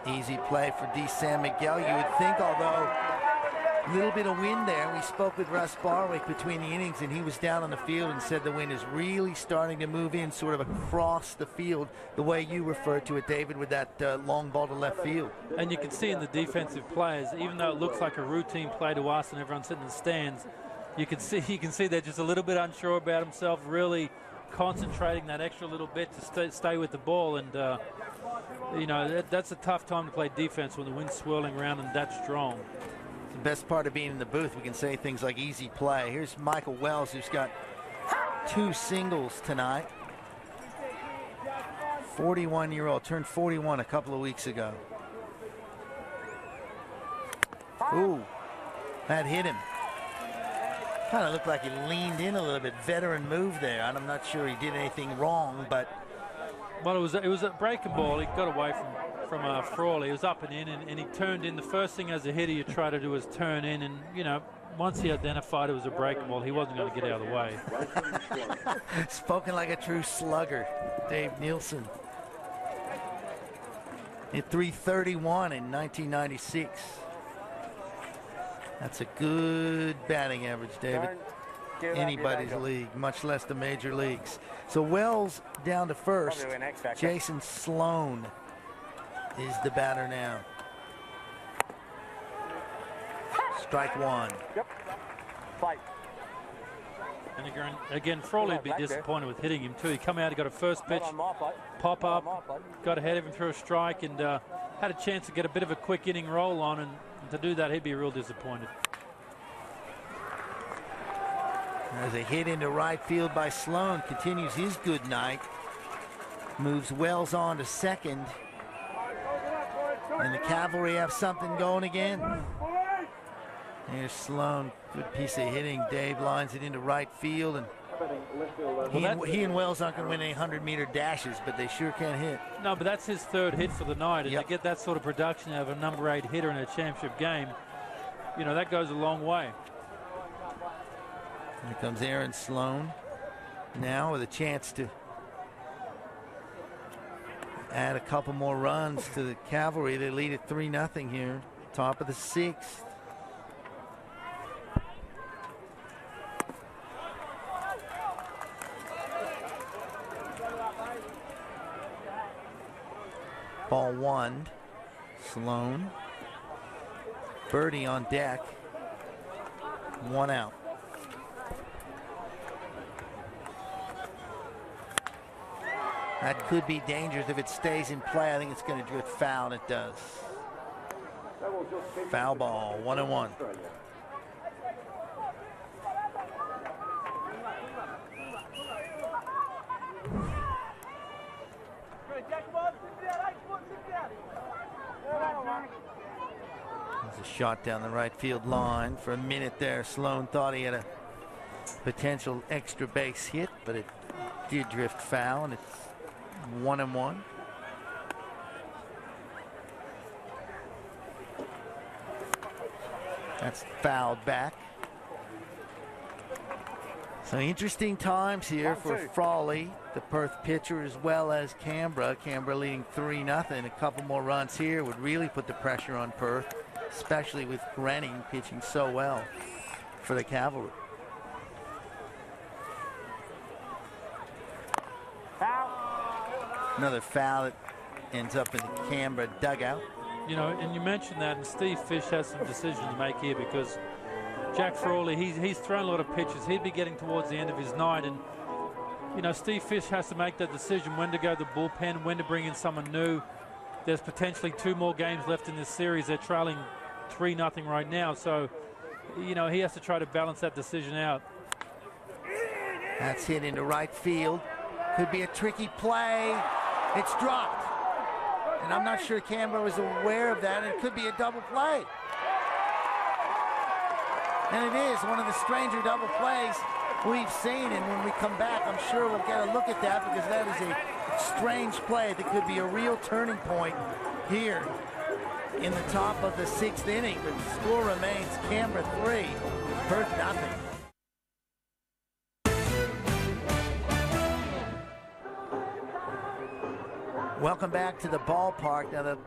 Easy play for D. Sam Miguel, you would think, although A little bit of wind there. We spoke with Russ Barwick between the innings, and he was down on the field and said the wind is really starting to move in sort of across the field, the way you referred to it, David, with that long ball to left field. And you can see in the defensive players, even though it looks like a routine play to us and everyone's sitting in the stands, you can see they're just a little bit unsure about himself, really concentrating that extra little bit to stay with the ball. And you know, that's a tough time to play defense when the wind's swirling around and that strong. The best part of being in the booth, we can say things like easy play. Here's Michael Wells, who's got 2 singles tonight. 41-year-old, turned 41 a couple of weeks ago. Ooh, that hit him. Kind of looked like he leaned in a little bit. Veteran move there. I'm not sure he did anything wrong, but... Well, it was a breaking ball. He got away from Frawley. He was up and in, and he turned in. The first thing as a hitter you try to do is turn in, and you know, once he identified it was a breaking ball, he wasn't going to get out of the way. Spoken like a true slugger, Dave Nielsen. Hit .331 in 1996. That's a good batting average, David. Anybody's league, much less the major leagues. So Wells down to first. Jason Sloan is the batter now. Strike one. Yep. Fight. And again, Frawley would be disappointed with hitting him too. He come out, he got a first pitch, pop up, got ahead of him through a strike, and had a chance to get a bit of a quick inning roll on, and to do that, he'd be real disappointed. There's a hit into right field by Sloan. Continues his good night. Moves Wells on to second. And the Cavalry have something going again. Here's Sloan. Good piece of hitting. Dave lines it into right field. And he and Wells aren't going to win any 100-meter dashes, but they sure can hit. No, but that's his third hit for the night. And to get that sort of production out of a number 8 hitter in a championship game, you know, that goes a long way. Here comes Aaron Sloan now with a chance to add a couple more runs to the Cavalry. They lead at 3-0 here, top of the 6th. Ball 1, Sloan. Birdie on deck, 1 out. That could be dangerous if it stays in play. I think it's going to drift foul, and it does. Foul ball, 1-1. There's a shot down the right field line. For a minute there, Sloan thought he had a potential extra base hit, but it did drift foul, and it's 1-1. That's fouled back. So interesting times here for Frawley, the Perth pitcher, as well as Canberra. Canberra leading 3-0. A couple more runs here would really put the pressure on Perth, especially with Grenning pitching so well for the Cavalry. Another foul that ends up in the Canberra dugout. You know, and you mentioned that, and Steve Fish has some decisions to make here, because Jack Frawley, he's thrown a lot of pitches. He'd be getting towards the end of his night, and you know, Steve Fish has to make that decision when to go to the bullpen, when to bring in someone new. There's potentially 2 more games left in this series. They're trailing 3-0 right now, so you know, he has to try to balance that decision out. That's hit into right field. Could be a tricky play. It's dropped. And I'm not sure Canberra was aware of that. It could be a double play. And it is one of the stranger double plays we've seen. And when we come back, I'm sure we'll get a look at that, because that is a strange play that could be a real turning point here in the top of the 6th inning. But the score remains Canberra 3, Perth 0. Welcome back to the ballpark. Now the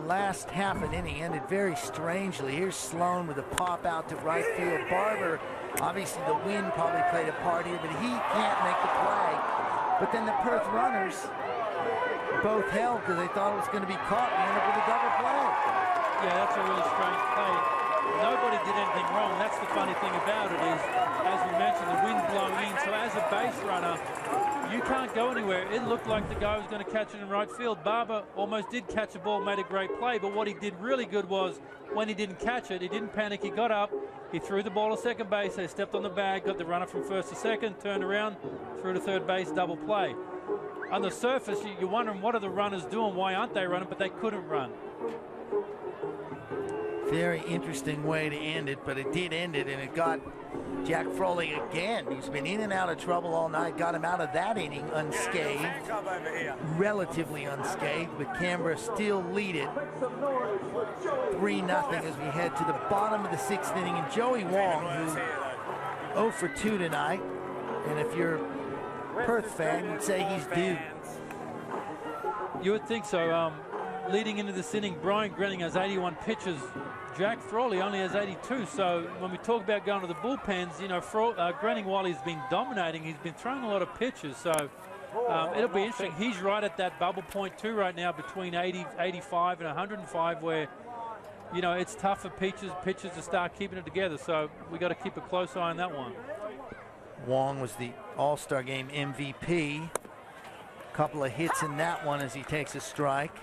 last half an inning ended very strangely. Here's Sloan with a pop out to right field. Barber, obviously the wind probably played a part here, but he can't make the play. But then the Perth runners both held because they thought it was going to be caught and ended up with a double play. Yeah, that's a really strange play. Nobody did anything wrong. That's the funny thing about it is, as we mentioned, the wind blowing in. So as a base runner, you can't go anywhere. It looked like the guy was going to catch it in right field. Barber almost did catch the ball, made a great play, but what he did really good was when he didn't catch it, he didn't panic. He got up, he threw the ball to second base, they stepped on the bag, got the runner from first to second, turned around, threw to third base, double play. On the surface, you're wondering what are the runners doing? Why aren't they running? But they couldn't run. Very interesting way to end it, but it did end it, and it got Jack Froley again. He's been in and out of trouble all night, got him out of that inning unscathed, relatively unscathed, but Canberra still lead it 3-0 as we head to the bottom of the 6th inning. And Joey Wong, who 0 for 2 tonight, and if you're a Perth fan, you'd say he's due. You would think so. Leading into this inning, Brian Grenning has 81 pitches. Jack Frawley only has 82. So when we talk about going to the bullpens, you know, Grenning, while he's been dominating, he's been throwing a lot of pitches. So it'll be interesting. He's right at that bubble point too right now, between 80, 85 and 105, where, you know, it's tough for pitchers to start keeping it together. So we got to keep a close eye on that one. Wong was the All-Star Game MVP. Couple of hits in that one as he takes a strike.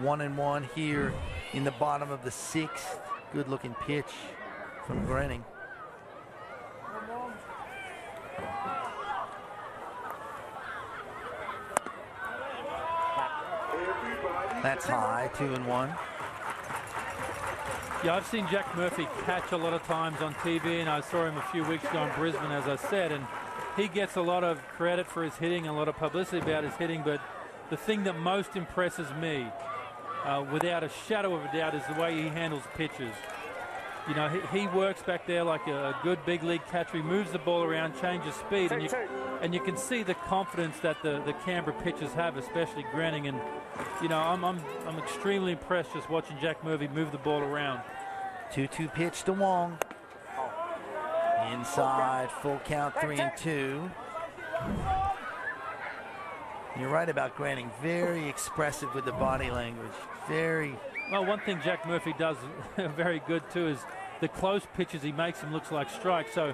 1-1 here in the bottom of the 6th. Good looking pitch from Grenning. That's high, 2-1. Yeah, I've seen Jack Murphy catch a lot of times on TV, and I saw him a few weeks ago in Brisbane, as I said, and he gets a lot of credit for his hitting, a lot of publicity about his hitting, but the thing that most impresses me, without a shadow of a doubt, is the way he handles pitches. You know, he works back there like a good big league catcher. He moves the ball around, changes speed, and you can see the confidence that the Canberra pitchers have, especially Grenning. And you know, I'm extremely impressed just watching Jack Murphy move the ball around. 2-2 pitch to Wong. Inside, full count, 3-2. You're right about Grenning. Very expressive with the body language. Very. Well, one thing Jack Murphy does very good too is the close pitches he makes them looks like strikes. So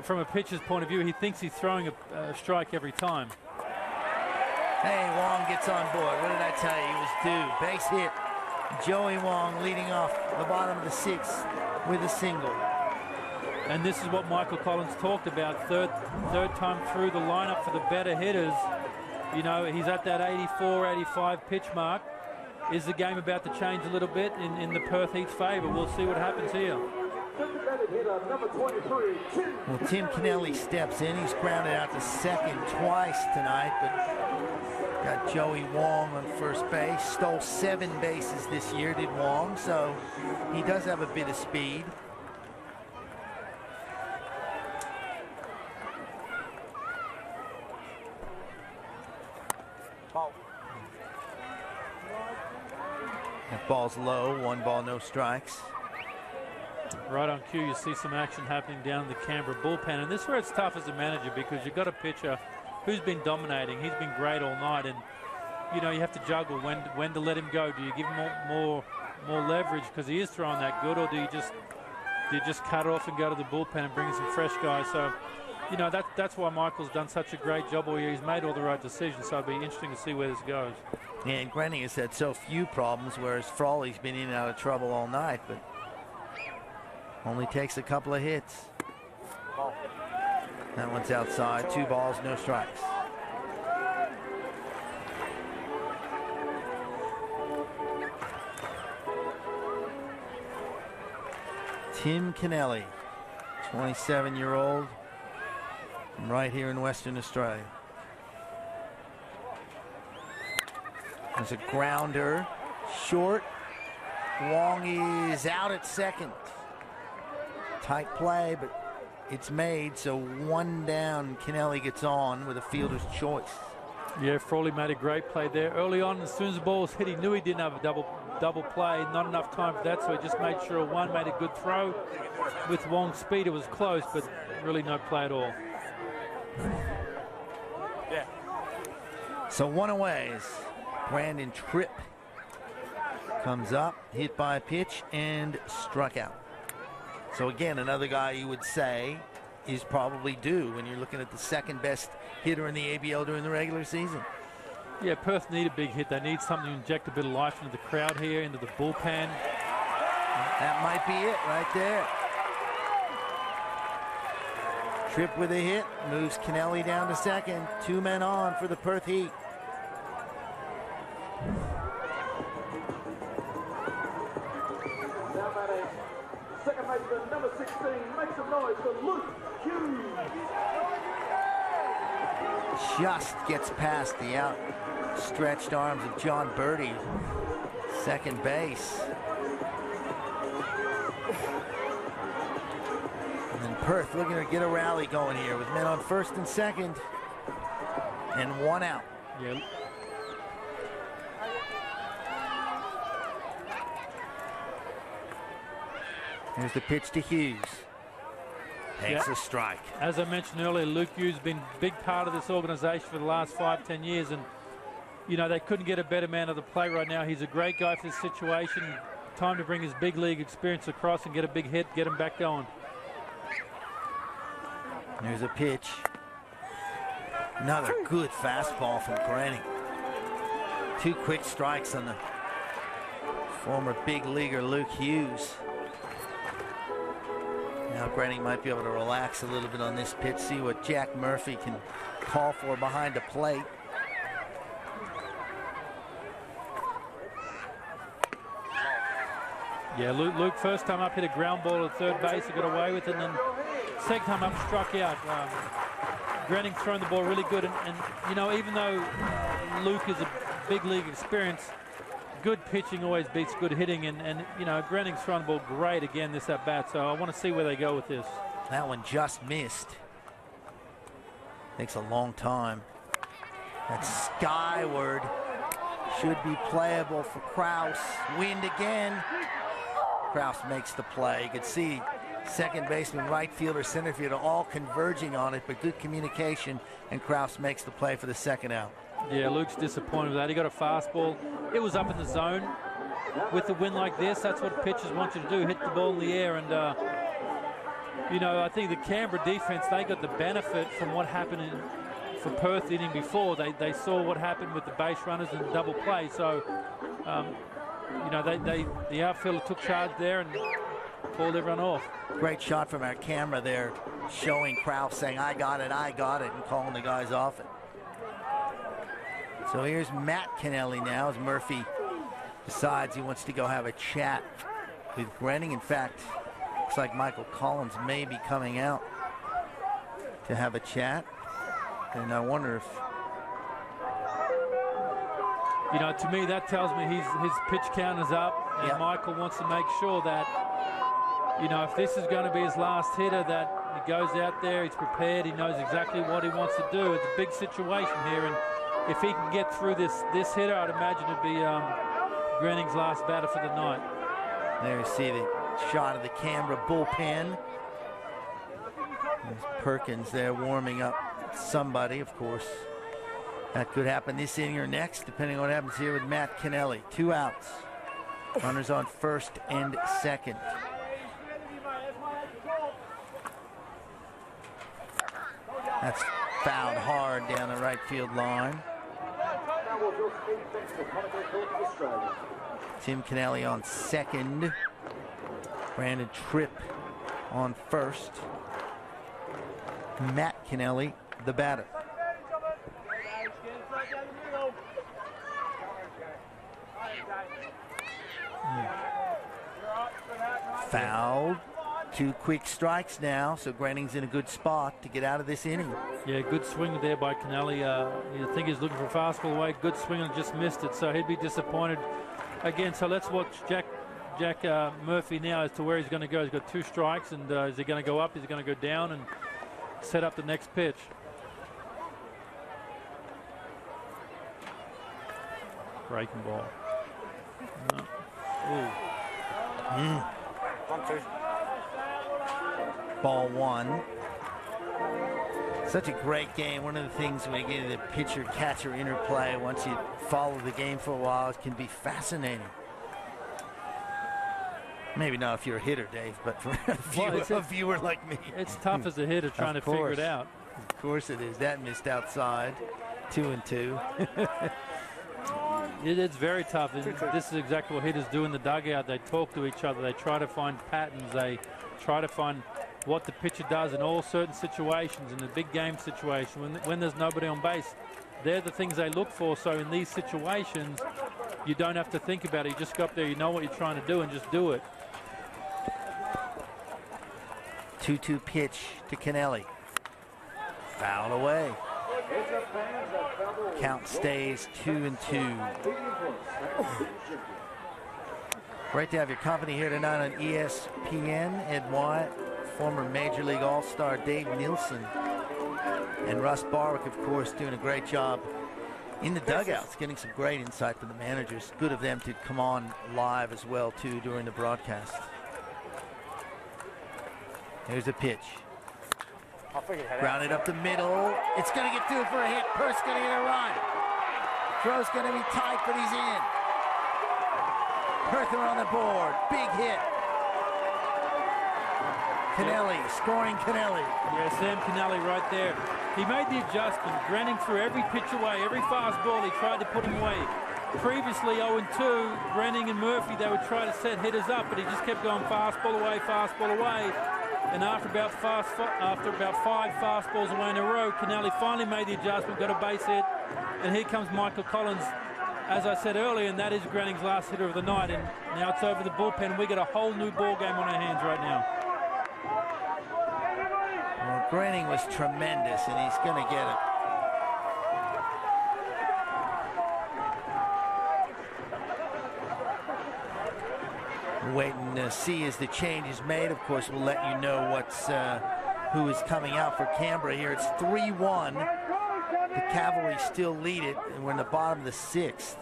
from a pitcher's point of view, he thinks he's throwing a strike every time. Hey, Wong gets on board. What did I tell you? He was due. Base hit. Joey Wong leading off the bottom of the 6th with a single. And this is what Michael Collins talked about. Third time through the lineup for the better hitters. You know, he's at that 84, 85 pitch mark. Is the game about to change a little bit in the Perth Heat's favor? We'll see what happens here. Well, Tim Kennelly steps in. He's grounded out to second twice tonight, but got Joey Wong on first base. Stole 7 bases this year, did Wong, so he does have a bit of speed. That ball's low, 1 ball, no strikes. Right on cue, you see some action happening down the Canberra bullpen, and this is where it's tough as a manager because you've got a pitcher who's been dominating. He's been great all night, and you know you have to juggle when to let him go. Do you give him more leverage because he is throwing that good, or do you just cut it off and go to the bullpen and bring in some fresh guys? So, you know, that's why Michael's done such a great job all year. He's made all the right decisions, so it'll be interesting to see where this goes. And Grenning has had so few problems, whereas Frawley's been in and out of trouble all night, but only takes a couple of hits. That one's outside. 2 balls, no strikes. Tim Kennelly, 27-year-old, from right here in Western Australia. There's a grounder, short. Wong is out at second. Tight play, but it's made, so 1 down. Kennelly gets on with a fielder's choice. Yeah, Frawley made a great play there. Early on, as soon as the ball was hit, he knew he didn't have a double play. Not enough time for that, so he just made sure one made a good throw. With Wong's speed, it was close, but really no play at all. Yeah. So one away is Brandon Tripp. Comes up, hit by a pitch, and struck out. So again, another guy you would say is probably due when you're looking at the second best hitter in the ABL during the regular season. Yeah, Perth need a big hit. They need something to inject a bit of life into the crowd here, into the bullpen. That might be it right there. Tripp with a hit, moves Kennelly down to second. 2 men on for the Perth Heat. Second baseman, number 16, make some noise for Luke Hughes. Just gets past the outstretched arms of John Birdie. Second base. And then Perth looking to get a rally going here with men on first and second. And 1 out. Yeah. Here's the pitch to Hughes. Takes a strike. As I mentioned earlier, Luke Hughes has been a big part of this organization for the last 5-10 years, and you know they couldn't get a better man of the plate right now. He's a great guy for this situation. Time to bring his big league experience across and get a big hit, get him back going. There's a pitch. Another good fastball from Granny. 2 quick strikes on the former big leaguer Luke Hughes. Now Granny might be able to relax a little bit on this pitch, see what Jack Murphy can call for behind the plate. Yeah, Luke first time up hit a ground ball at third base, he got away with it, and then second time up struck out. Granning's thrown the ball really good, and you know, even though Luke is a big league experience, good pitching always beats good hitting, and you know, Granning's thrown the ball great again this at bat, so I want to see where they go with this. That one just missed. Takes a long time. That's skyward. Should be playable for Kraus. Wind again. Kraus makes the play. You could see second baseman, right fielder, center fielder all converging on it, but good communication, and Kraus makes the play for the second out. Yeah, Luke's disappointed with that. He got a fastball. It was up in the zone. With the wind like this, that's what pitchers want you to do, hit the ball in the air. And, you know, I think the Canberra defense, they got the benefit from what happened for Perth inning before. They saw what happened with the base runners and the double play. So, you know, the outfielder took charge there and pulled everyone off. Great shot from our camera there, showing Kraus saying, I got it, and calling the guys off it. So here's Matt Kennelly now as Murphy decides he wants to go have a chat with Grenning. In fact, looks like Michael Collins may be coming out to have a chat. And I wonder if... You know, to me, that tells me his pitch count is up. And yep. Michael wants to make sure that, you know, if this is going to be his last hitter, that he goes out there, he's prepared, he knows exactly what he wants to do. It's a big situation here, and if he can get through this hitter, I'd imagine it'd be Granning's last batter for the night. There you see the shot of the Canberra bullpen. There's Perkins there warming up somebody, of course. That could happen this inning or next, depending on what happens here with Matt Kennelly. 2 outs. Runners on first and second. That's fouled hard down the right field line. Tim Kennelly on second. Brandon Tripp on first. Matt Kennelly, the batter. Fouled. 2 quick strikes now, so Granning's in a good spot to get out of this inning. Yeah, good swing there by Kennelly. You think he's looking for a fastball away. Good swing and just missed it, so he'd be disappointed again. So let's watch Jack Murphy now as to where he's going to go. He's got 2 strikes, and is he going to go up? Is he going to go down and set up the next pitch? breaking ball. No. 1-2. Ball one. Such a great game. One of the things when you get the pitcher-catcher interplay, once you follow the game for a while, it can be fascinating. Maybe not if you're a hitter, Dave, but for a viewer like me. It's tough as a hitter trying to figure it out. Of course it is. That missed outside. 2-2. It's very tough. This is exactly what hitters do in the dugout. They talk to each other. They try to find patterns. They try to find what the pitcher does in all certain situations. In the big game situation, when there's nobody on base, they're the things they look for. So in these situations, you don't have to think about it. You just go up there, you know what you're trying to do, and just do it. 2-2 pitch to Kennelly. Foul away. Count stays 2-2. Great to have your company here tonight on ESPN. Ed Wyatt, former Major League All-Star Dave Nielsen, and Russ Barwick, of course, doing a great job in the dugouts, getting some great insight from the managers. Good of them to come on live as well, too, during the broadcast. Here's a pitch. Grounded up the middle. It's going to get through for a hit. Perth's going to get a run. Throw's going to be tight, but he's in. Perth are on the board. Big hit. Kennelly, scoring Kennelly. Yeah, Sam Kennelly right there. He made the adjustment, grinning through every pitch away, every fastball. He tried to put him away. Previously, 0-2, Brenning and Murphy, they would try to set hitters up, but he just kept going fastball away, fastball away. And after about 5 fastballs away in a row, Kennelly finally made the adjustment, got a base hit, and here comes Michael Collins, as I said earlier, and that is Granning's last hitter of the night. And now it's over the bullpen. We got a whole new ball game on our hands right now. Well, Granning was tremendous, and he's going to get it. Waiting to see as the change is made. Of course, we'll let you know who is coming out for Canberra here. It's 3-1. The Cavalry still lead it, and we're in the bottom of the 6th.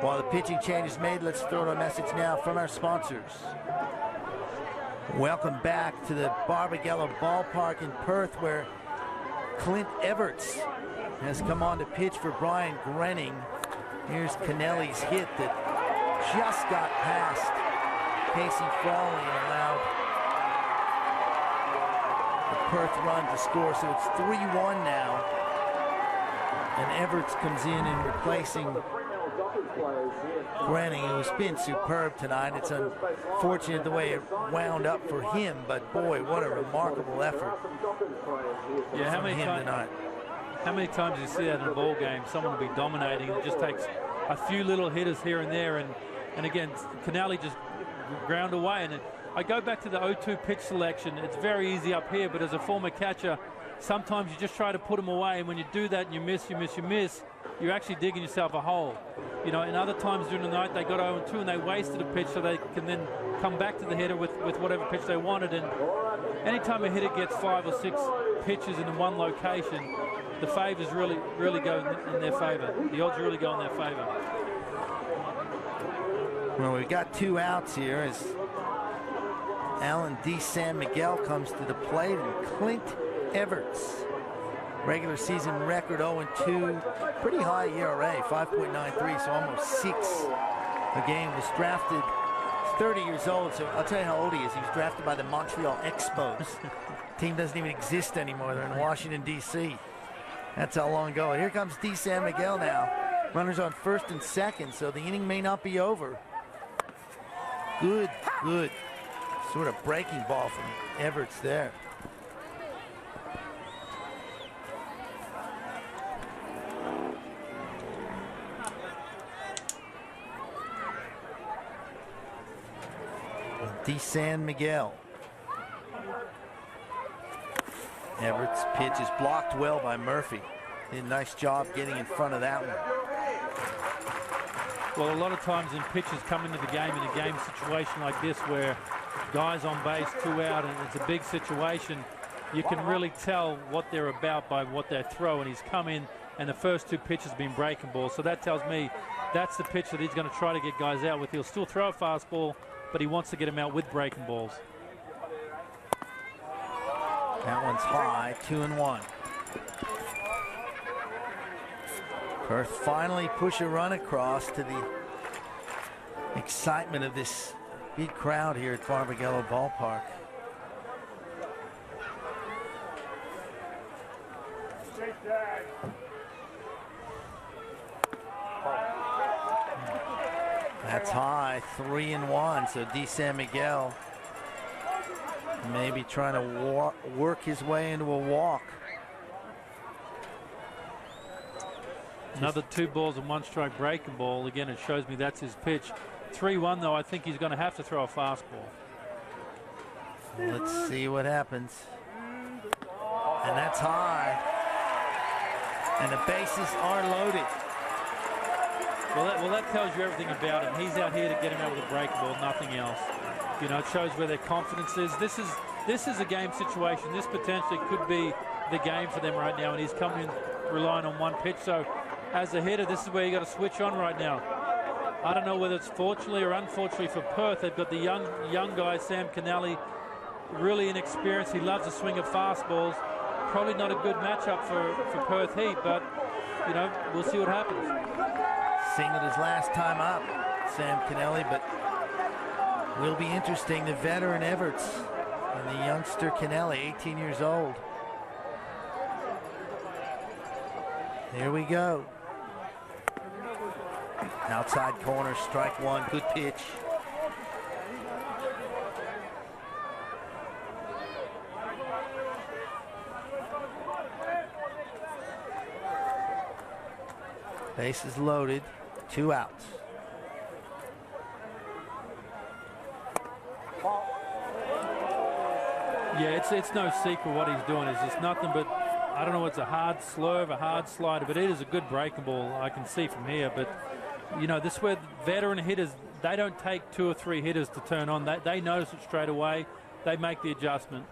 While the pitching change is made, let's throw a message now from our sponsors. Welcome back to the Barbagallo Ballpark in Perth, where Clint Everts has come on to pitch for Brian Grenning. Here's Kennelly's hit that just got past Casey Frawley and allowed the Perth run to score. So it's 3-1 now. And Everts comes in and replacing Grenning, who's been superb tonight. It's unfortunate the way it wound up for him, but boy, what a remarkable effort from him tonight. How many times do you see that in a ball game? Someone will be dominating. It just takes a few little hitters here and there. And again, Kennelly just ground away. And I go back to the 0-2 pitch selection. It's very easy up here, but as a former catcher, sometimes you just try to put them away. And when you do that and you miss, you're actually digging yourself a hole. You know, and other times during the night, they got 0-2 and they wasted a pitch so they can then come back to the hitter with whatever pitch they wanted. And anytime a hitter gets 5 or 6 pitches in one location, the favors really go in their favor. The odds really go in their favor. Well, we've got 2 outs here as Alan D. San Miguel comes to the plate, and Clint Everts, regular season record 0-2, pretty high ERA, 5.93, so almost 6 a game. Was drafted, 30 years old, so I'll tell you how old he is. He was drafted by the Montreal Expos. Team doesn't even exist anymore. They're in Washington, D.C. That's how long ago. Here comes D. San Miguel now. Runners on first and second, so the inning may not be over. Good sort of breaking ball from Everts there. D. San Miguel. Everts' pitch is blocked well by Murphy. Did a nice job getting in front of that one. Well, a lot of times in pitchers come into the game in a game situation like this where guys on base, 2 out, and it's a big situation, you can really tell what they're about by what they throw. And he's come in, and the first 2 pitches have been breaking balls. So that tells me that's the pitch that he's going to try to get guys out with. He'll still throw a fastball, but he wants to get him out with breaking balls. That one's high, 2-1. Perth finally push a run across to the excitement of this big crowd here at Barbagallo Ballpark. That's high, 3-1. So D. San Miguel maybe trying to work his way into a walk. Another 2 balls and 1 strike breaking ball. Again, it shows me that's his pitch. 3-1 though, I think he's going to have to throw a fastball. Let's see what happens. And that's high. And the bases are loaded. Well, that tells you everything about him. He's out here to get him out with a breaking ball, nothing else. You know, it shows where their confidence is. This is a game situation. This potentially could be the game for them right now, and he's coming in relying on 1 pitch. So as a hitter, this is where you got to switch on right now. I don't know whether it's fortunately or unfortunately for Perth. They've got the young guy, Sam Kennelly, really inexperienced. He loves a swing of fastballs. Probably not a good matchup for Perth Heat, but, you know, we'll see what happens. Singled his last time up, Sam Kennelly, but will be interesting. The veteran Everts and the youngster Kennelly, 18 years old. Here we go. Outside corner, strike 1, good pitch. Bases loaded, 2 outs. Yeah, it's no secret what he's doing. It's just nothing but, I don't know, it's a hard slurve, a hard slider, but it is a good breaking ball. I can see from here. But, you know, this is where veteran hitters, they don't take 2 or 3 hitters to turn on. They notice it straight away. They make the adjustment.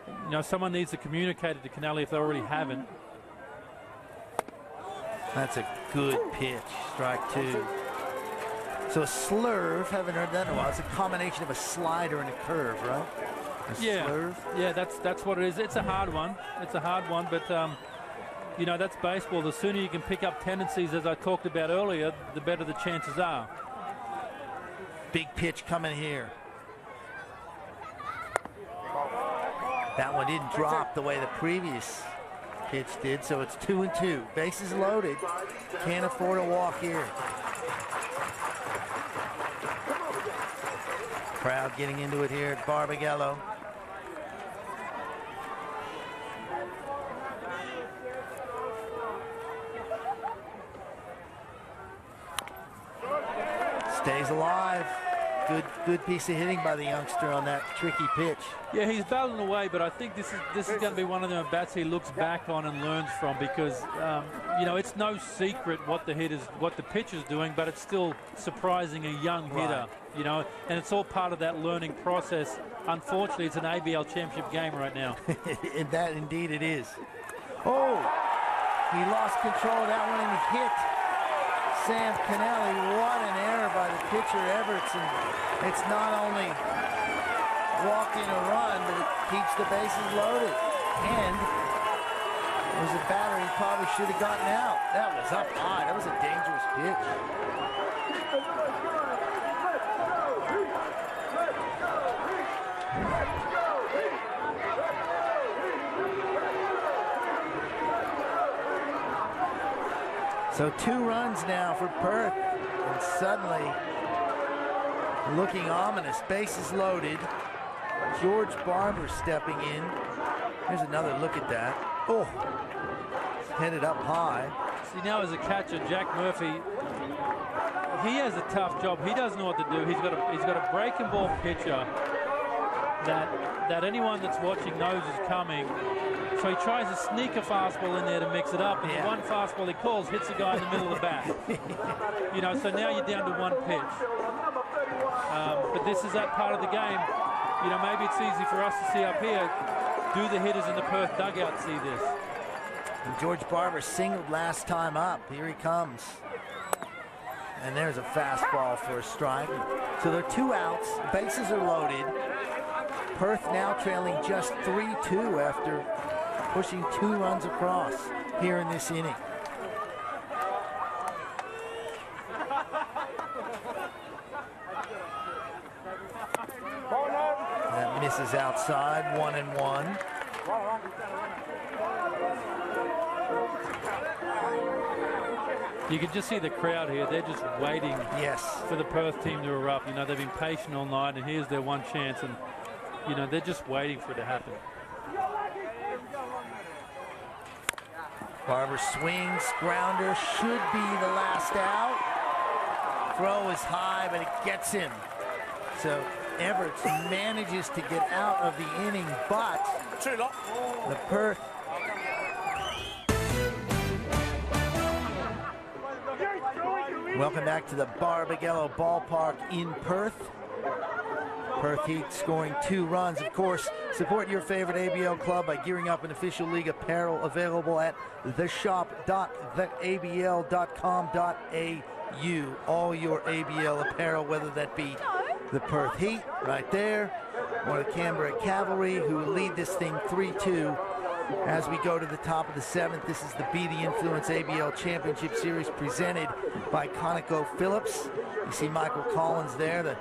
You know, someone needs to communicate it to Kennelly if they already haven't. That's a good pitch, strike 2. So a slurve, haven't heard that in a while. It's a combination of a slider and a curve, right? Slurve. Yeah, that's what it is. It's a hard one. It's a hard one, but you know, that's baseball. The sooner you can pick up tendencies, as I talked about earlier, the better the chances are. Big pitch coming here. That one didn't drop the way the previous pitch did, so it's 2-2. Bases loaded. Can't afford a walk here. Crowd getting into it here at Barbagallo. Stays alive. Good piece of hitting by the youngster on that tricky pitch. Yeah, he's battling away, but I think this is going to be one of them bats he looks back on and learns from, because you know, it's no secret what the pitcher's doing, but it's still surprising a young hitter. Right. You know, and it's all part of that learning process. Unfortunately, it's an ABL Championship game right now. And that indeed it is. Oh, he lost control of that one and he hit Sam Kennelly. What an error by the pitcher Everts, and it's not only walking a run, but it keeps the bases loaded. And there's a batter he probably should have gotten out. That was up high. That was a dangerous pitch. So 2 runs now for Perth, and suddenly looking ominous. Bases loaded. George Barber stepping in. Here's another look at that. Oh, headed up high. See, now as a catcher, Jack Murphy, he has a tough job. He doesn't know what to do. He's got a breaking ball pitcher that anyone that's watching knows is coming. So he tries to sneak a fastball in there to mix it up, and the one fastball he calls hits the guy in the middle of the bat. You know, so now you're down to 1 pitch. But this is that part of the game. You know, maybe it's easy for us to see up here. Do the hitters in the Perth dugout see this? And George Barber singled last time up. Here he comes. And there's a fastball for a strike. So there are 2 outs. Bases are loaded. Perth now trailing just 3-2 after pushing 2 runs across here in this inning. That misses outside, 1-1. You can just see the crowd here. They're just waiting yes. for the Perth team to erupt. You know, they've been patient all night, and here's their one chance. And, you know, they're just waiting for it to happen. Barber swings, grounder, should be the last out. Throw is high, but it gets him. So Everts manages to get out of the inning, but the Perth welcome back to the Barbagallo Ballpark in Perth. Perth Heat scoring 2 runs. Of course, support your favorite ABL club by gearing up an official league apparel available at theshop.theabl.com.au. All your ABL apparel, whether that be the Perth Heat right there, or the Canberra Cavalry, who lead this thing 3-2. As we go to the top of the 7th, this is the Be the Influence ABL Championship Series presented by ConocoPhillips. You see Michael Collins there, the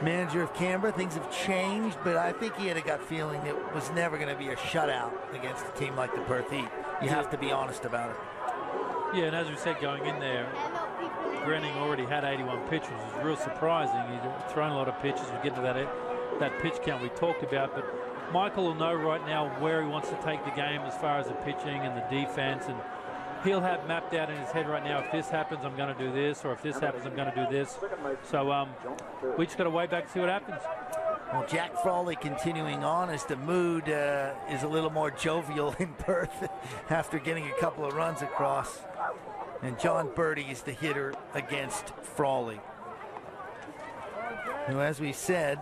manager of Canberra. Things have changed, but I think he had a gut feeling it was never going to be a shutout against a team like the Perth Heat. You have to be honest about it. Yeah, and as we said going in there, Grenning already had 81 pitches. It was real surprising. He'd thrown a lot of pitches. We'll get to that pitch count we talked about, but Michael will know right now where he wants to take the game as far as the pitching and the defense, and he'll have mapped out in his head right now, if this happens, I'm going to do this, or if this happens, I'm going to do this. So we just got to wait back to see what happens. Well, Jack Frawley continuing on as the mood is a little more jovial in Perth after getting a couple of runs across. And John Birdie is the hitter against Frawley, who, as we said,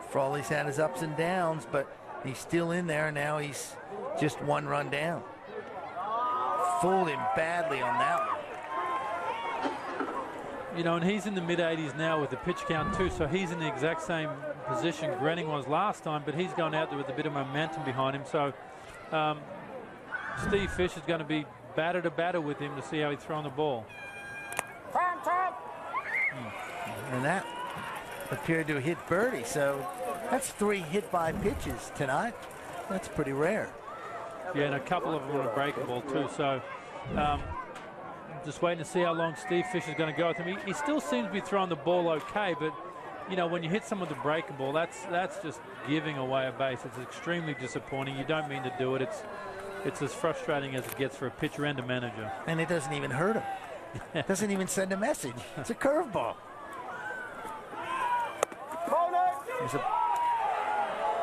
Frawley's had his ups and downs, but he's still in there. Now he's just 1 run down. Fooled him badly on that one. You know, and he's in the mid-80s now with the pitch count too, so he's in the exact same position Grenning was last time, but he's going out there with a bit of momentum behind him. So Steve Fish is going to be batter to batter with him to see how he's throwing the ball. And that appeared to hit Birdie, so that's 3 hit-by pitches tonight. That's pretty rare. Yeah, and a couple of them on a breaking ball too. So just waiting to see how long Steve Fish is going to go with him. He still seems to be throwing the ball okay, but you know, when you hit someone with a breaking ball, that's just giving away a base. It's extremely disappointing. You don't mean to do it. It's as frustrating as it gets for a pitcher and a manager. And it doesn't even hurt him. It doesn't even send a message. It's a curveball. There's a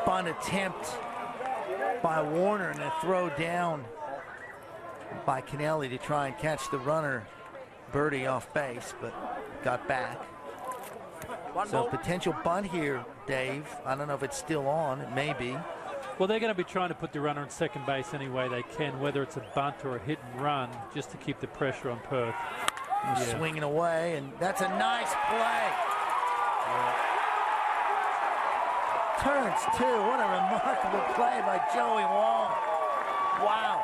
bunt attempt by Warner and a throw down by Kennelly to try and catch the runner, Birdie, off base, but got back. So potential bunt here, Dave. I don't know if it's still on. It may be. Well, they're going to be trying to put the runner on second base any way they can, whether it's a bunt or a hit and run, just to keep the pressure on Perth. Swinging away, and that's a nice play. Turns 2. What a remarkable play by Joey Wong. Wow.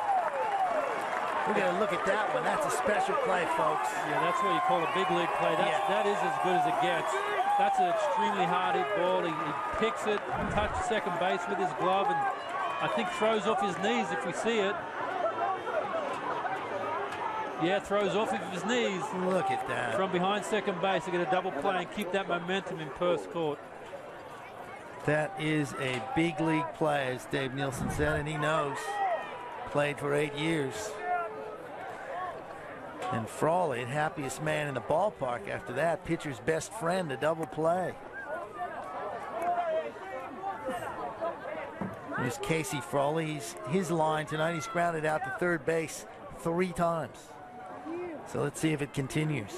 We're going to look at that one. That's a special play, folks. Yeah, that's what you call a big league play. That is as good as it gets. That's an extremely hard hit ball. He picks it, touches second base with his glove, and I think throws off his knees if we see it. Yeah, throws off of his knees. Look at that. From behind second base to get a double play and keep that momentum in Perth's court. That is a big league play, as Dave Nielsen said, and he knows. Played for 8 years. And Frawley, happiest man in the ballpark after that. Pitcher's best friend, a double play. Here's Casey Frawley. His line tonight, he's grounded out to third base 3 times. So let's see if it continues.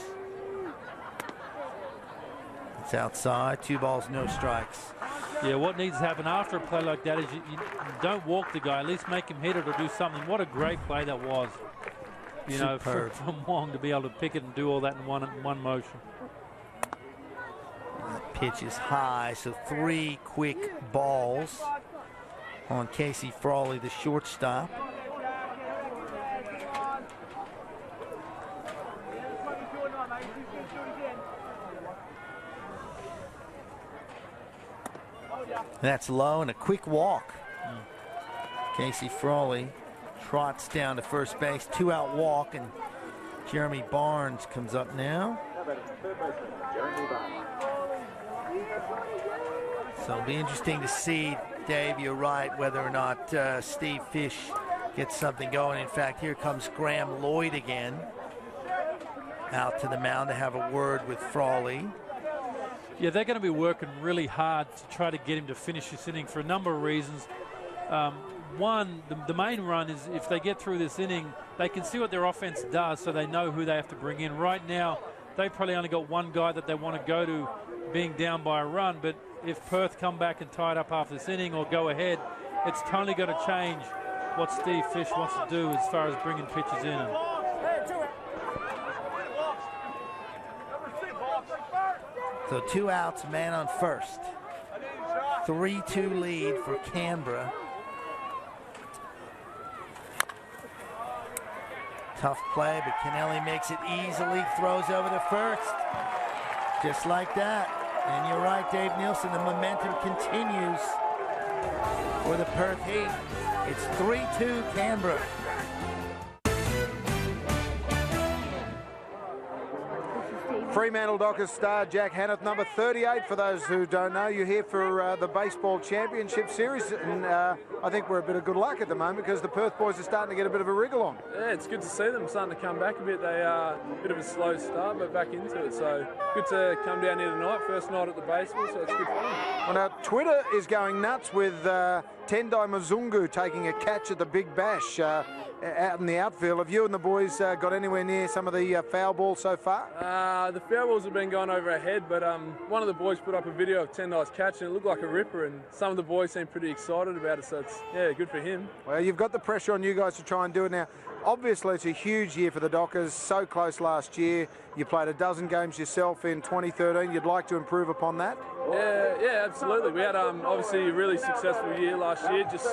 It's outside, 2 balls, no strikes. Yeah, what needs to happen after a play like that is you don't walk the guy. At least make him hit it or do something. What a great play that was. You know, from Wong to be able to pick it and do all that in one motion. That pitch is high, so 3 quick balls on Casey Frawley, the shortstop. That's low and a quick walk. Casey Frawley trots down to first base, 2-out walk, and Jeremy Barnes comes up now. So it'll be interesting to see, Dave, you're right, whether or not Steve Fish gets something going. In fact, here comes Graham Lloyd again out to the mound to have a word with Frawley. Yeah, they're going to be working really hard to try to get him to finish this inning for a number of reasons. One, the main run is if they get through this inning, they can see what their offense does, so they know who they have to bring in. Right now, they probably only got one guy that they want to go to being down by a run, but if Perth come back and tie it up after this inning or go ahead, it's totally going to change what Steve Fish wants to do as far as bringing pitchers in. So 2 outs, man on first. 3-2 lead for Canberra. Tough play, but Kennelly makes it easily, throws over to first. Just like that. And you're right, Dave Nielsen, the momentum continues for the Perth Heat. It's 3-2 Canberra. Fremantle Dockers star Jack Hanneth, number 38 for those who don't know. You're here for the Baseball Championship Series, and I think we're a bit of good luck at the moment because the Perth boys are starting to get a bit of a wriggle on. Yeah, it's good to see them starting to come back a bit. They are a bit of a slow start, but back into it. So good to come down here tonight, first night at the baseball, so it's good fun. Well, now, Twitter is going nuts with Tendai Mzungu taking a catch at the Big Bash out in the outfield. Have you and the boys got anywhere near some of the foul balls so far? The foul balls have been going over our head, but one of the boys put up a video of Tendai's catch and it looked like a ripper, and some of the boys seem pretty excited about it, so it's, yeah, good for him. Well, you've got the pressure on you guys to try and do it now. Obviously, it's a huge year for the Dockers, so close last year. You played a dozen games yourself in 2013. You'd like to improve upon that? Yeah, absolutely. We had obviously a really successful year last year, just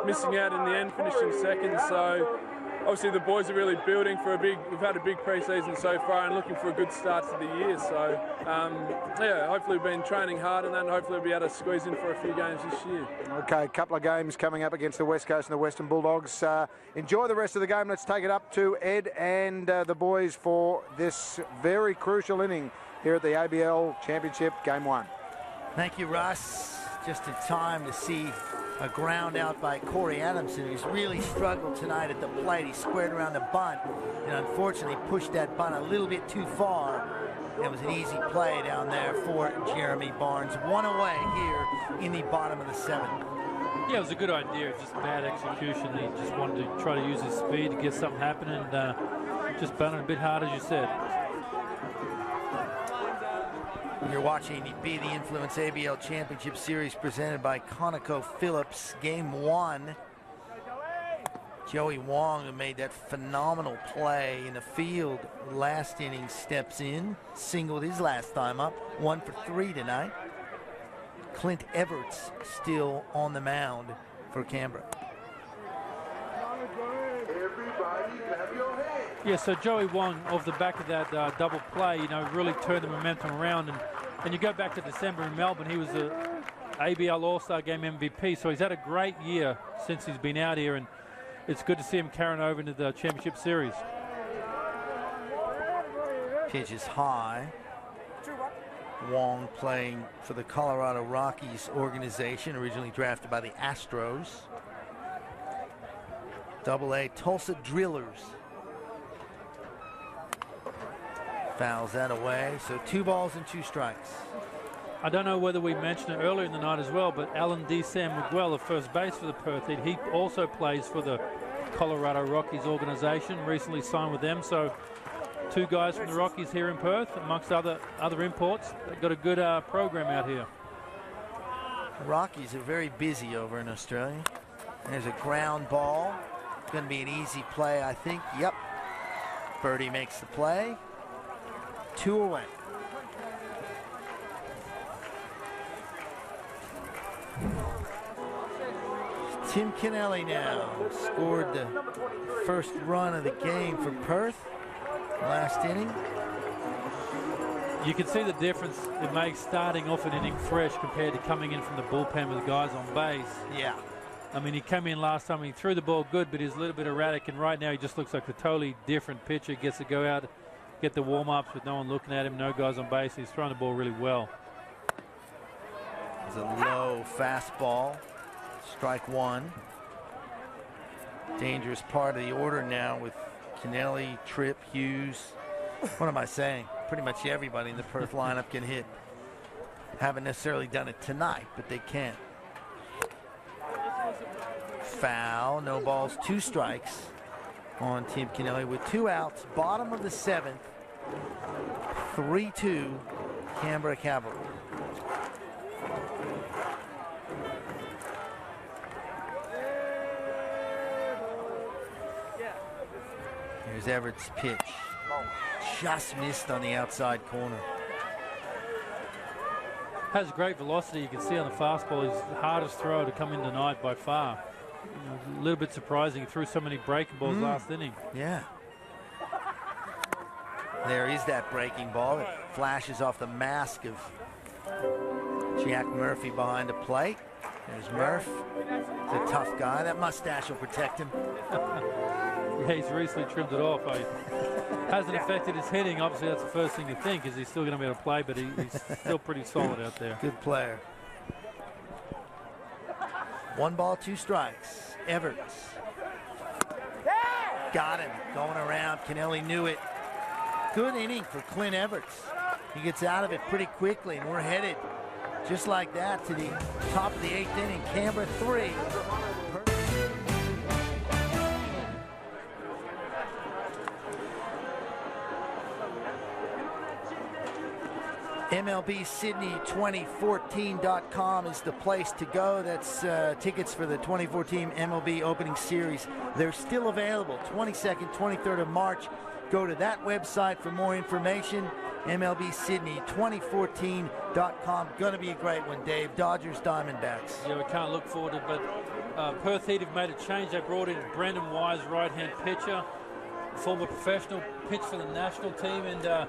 missing out in the end, finishing second. So obviously the boys are really building for we've had a big pre-season so far and looking for a good start to the year. So yeah, hopefully we've been training hard and then hopefully we'll be able to squeeze in for a few games this year. Okay, a couple of games coming up against the West Coast and the Western Bulldogs. Enjoy the rest of the game. Let's take it up to Ed and the boys for this very crucial inning here at the ABL Championship Game 1. Thank you, Russ. Just in time to see a ground out by Corey Adamson, who's really struggled tonight at the plate. He squared around the bunt and unfortunately pushed that bunt a little bit too far. It was an easy play down there for Jeremy Barnes. One away here in the bottom of the 7th. Yeah, it was a good idea, just bad execution. He just wanted to try to use his speed to get something happening and just bunt it a bit hard, as you said. You're watching the Be The Influence ABL Championship Series presented by ConocoPhillips. Game 1. Joey Wong, who made that phenomenal play in the field last inning, steps in, singled his last time up, 1 for 3 tonight. Clint Everts still on the mound for Canberra. Yeah, so Joey Wong, off the back of that double play, you know, really turned the momentum around. And you go back to December in Melbourne, he was the ABL All-Star Game MVP, so he's had a great year since he's been out here, and it's good to see him carrying over into the Championship Series. Pitch is high. Wong playing for the Colorado Rockies organization, originally drafted by the Astros. Double-A Tulsa Drillers. Fouls that away, so 2 balls and 2 strikes. I don't know whether we mentioned it earlier in the night as well, but Alan D. Sam Miguel, the first base for the Perth Heat, he also plays for the Colorado Rockies organization, recently signed with them. So 2 guys from the Rockies here in Perth, amongst other imports. They've got a good program out here. The Rockies are very busy over in Australia. There's a ground ball. Going to be an easy play, I think. Yep. Birdie makes the play. 2 away. Tim Kennelly now scored the first run of the game for Perth last inning. You can see the difference it makes starting off an inning fresh compared to coming in from the bullpen with the guys on base. Yeah. I mean, he came in last time, he threw the ball good, but he's a little bit erratic, and right now he just looks like a totally different pitcher. Gets to go out, get the warm-ups with no one looking at him, no guys on base. He's throwing the ball really well. It's a low fastball. Strike 1. Dangerous part of the order now with Kennelly, Tripp, Hughes. What am I saying? Pretty much everybody in the Perth lineup can hit. Haven't necessarily done it tonight, but they can. Foul, no balls, 2 strikes on Tim Kennelly with 2 outs. Bottom of the 7th, 3-2 Canberra Cavalry. Here's Everett's pitch. Just missed on the outside corner. Has great velocity. You can see on the fastball, his hardest throw to come in tonight by far. A little bit surprising. He threw so many breaking balls last inning. Yeah. There is that breaking ball. It flashes off the mask of Jack Murphy behind the plate. There's Murph. He's a tough guy. That mustache will protect him. Yeah, he's recently trimmed it off. Hasn't affected his hitting. Obviously, that's the first thing you think, is he's still going to be able to play, but he's still pretty solid out there. Good player. 1 ball, 2 strikes. Everts. Got him. Going around. Kennelly knew it. Good inning for Clint Everts. He gets out of it pretty quickly, and we're headed just like that to the top of the 8th inning. Canberra 3. MLB Sydney 2014.com is the place to go. That's tickets for the 2014 MLB opening series. They're still available 22nd, 23rd of March. Go to that website for more information. MLB Sydney 2014.com. Gonna be a great one, Dave. Dodgers, Diamondbacks. Yeah, we can't look forward to it, but Perth Heat have made a change. They brought in Brendan Wise, right-hand pitcher, former professional, pitched for the national team, and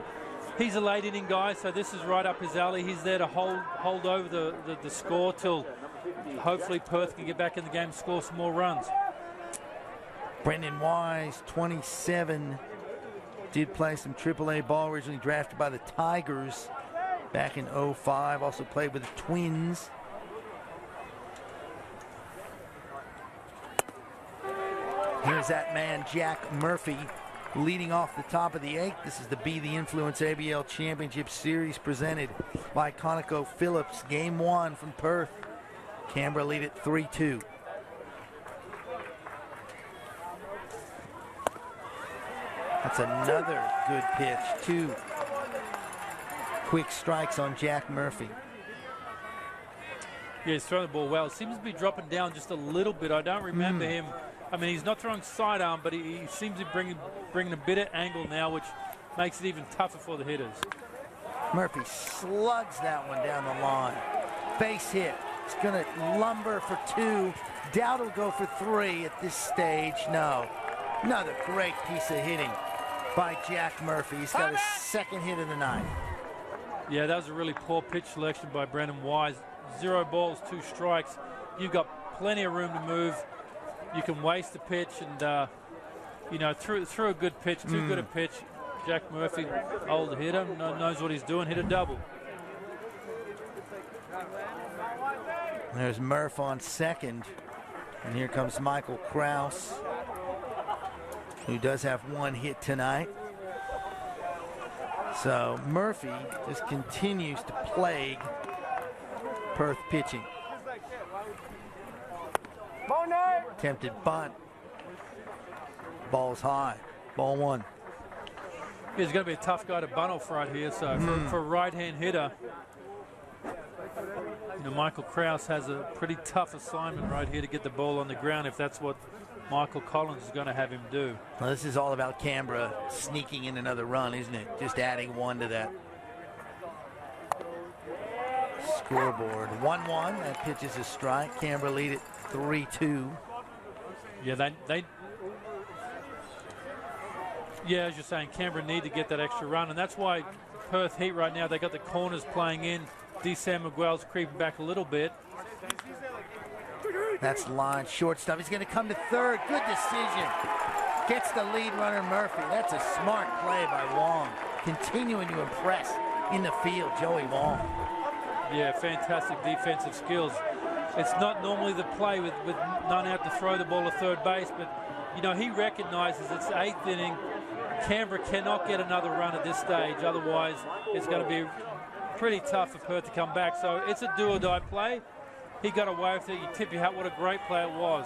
he's a late inning guy, so this is right up his alley. He's there to hold over the score till hopefully Perth can get back in the game and score some more runs. Brendan Wise, 27, did play some AAA ball, originally drafted by the Tigers back in 05. Also played with the Twins. Here's that man, Jack Murphy, leading off the top of the 8th. This is the Be the Influence ABL Championship Series presented by ConocoPhillips. Game 1 from Perth. Canberra lead it 3-2. That's another good pitch. 2 quick strikes on Jack Murphy. Yeah, he's throwing the ball well. Seems to be dropping down just a little bit. I don't remember him. I mean, he's not throwing sidearm, but he seems to be bringing a bit of angle now, which makes it even tougher for the hitters. Murphy slugs that one down the line. Base hit. He's going to lumber for 2. Doubt he'll go for 3 at this stage. No. Another great piece of hitting by Jack Murphy. He's got his 2nd hit of the night. Yeah, that was a really poor pitch selection by Brendan Wise. 0 balls, 2 strikes. You've got plenty of room to move. You can waste the pitch, and you know, through a good pitch, too good a pitch. Jack Murphy, old hitter, knows what he's doing. Hit a double. There's Murph on 2nd, and here comes Michael Krause, who does have 1 hit tonight. So Murphy just continues to plague Perth pitching. Attempted bunt. Ball's high. Ball 1. He's going to be a tough guy to bunt off right here. So for a right-hand hitter, Michael Krause has a pretty tough assignment right here to get the ball on the ground if that's what Michael Collins is going to have him do. Well, this is all about Canberra sneaking in another run, isn't it? Just adding one to that scoreboard. 1-1. That pitch is a strike. Canberra lead it 3-2. Yeah, yeah, as you're saying, Canberra need to get that extra run, and that's why Perth Heat right now, they got the corners playing in. D-Sam Miguel's creeping back a little bit. That's line shortstop. He's going to come to third. Good decision. Gets the lead runner, Murphy. That's a smart play by Wong. Continuing to impress in the field, Joey Wong. Yeah, fantastic defensive skills. It's not normally the play with none out to throw the ball to third base, but, you know, he recognizes it's the 8th inning. Canberra cannot get another run at this stage. Otherwise, it's going to be pretty tough for Perth to come back. So it's a do-or-die play. He got away with it. You tip your hat, what a great play it was.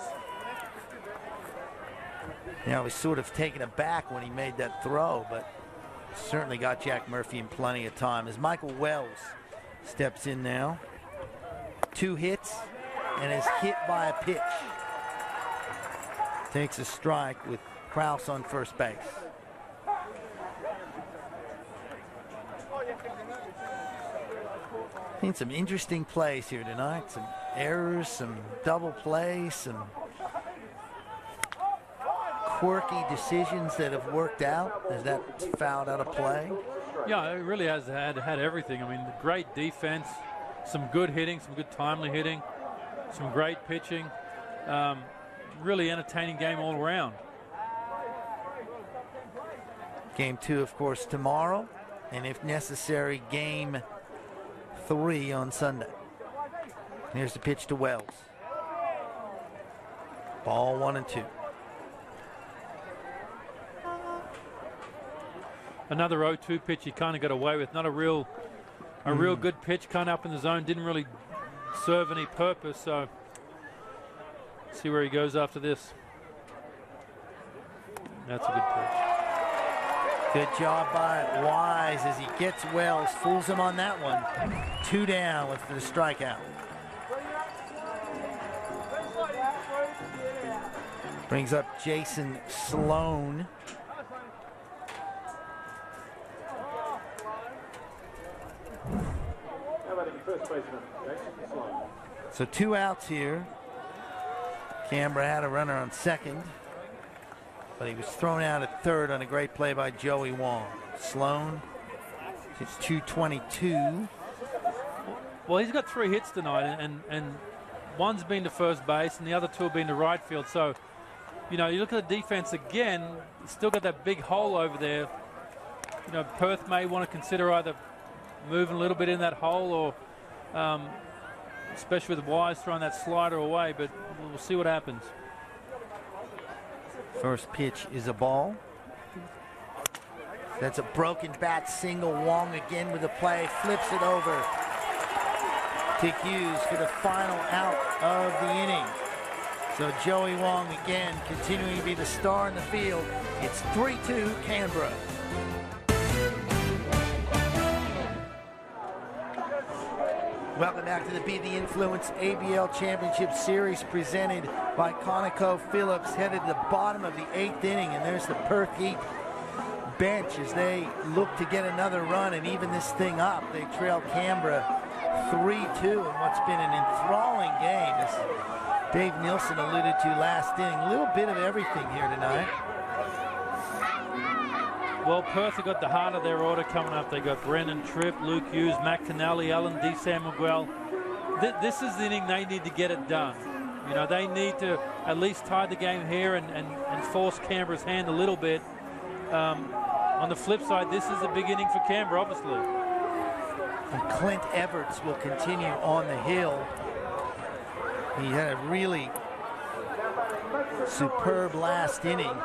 Yeah, I was sort of taken aback when he made that throw, but certainly got Jack Murphy in plenty of time. As Michael Wells steps in now. 2 hits and is hit by a pitch. Takes a strike with Krause on first base. Seen some interesting plays here tonight. Some errors, some double plays, some quirky decisions that have worked out as that fouled out of play. Yeah, it really has had everything. I mean, great defense, some good hitting, some good timely hitting, some great pitching. Really entertaining game all around. Game 2, of course, tomorrow, and if necessary, game 3 on Sunday. Here's the pitch to Wells. Ball 1-2. Another 0-2 pitch he kind of got away with. Not a real good pitch, kind of up in the zone. Didn't really serve any purpose. So see where he goes after this. That's a good pitch. Good job by Wise as he gets Wells, fools him on that one. 2 down with the strikeout. Brings up Jason Sloan. So 2 outs here. Canberra had a runner on second, but he was thrown out at third on a great play by Joey Wong. Sloan, it's 222. Well, he's got 3 hits tonight, and one's been to first base, and the other 2 have been to right field. So, you know, you look at the defense again, still got that big hole over there. You know, Perth may want to consider either moving a little bit in that hole or especially with Wise throwing that slider away, but we'll see what happens. First pitch is a ball. That's a broken bat single. Wong again with the play, flips it over to Hughes for the final out of the inning. So Joey Wong again continuing to be the star in the field. It's 3-2 Canberra. Welcome back to the Be the Influence ABL Championship Series presented by ConocoPhillips, headed to the bottom of the 8th inning, and there's the Perth Heat bench as they look to get another run and even this thing up. They trail Canberra 3-2 in what's been an enthralling game, as Dave Nielsen alluded to last inning. A little bit of everything here tonight. Well, Perth have got the heart of their order coming up. They got Brendan Tripp, Luke Hughes, Matt Kennelly, Alan D-Sam Miguel. This is the inning they need to get it done. You know, they need to at least tie the game here and force Canberra's hand a little bit. On the flip side, this is a big inning for Canberra, obviously. And Clint Everts will continue on the hill. He had a really superb last inning.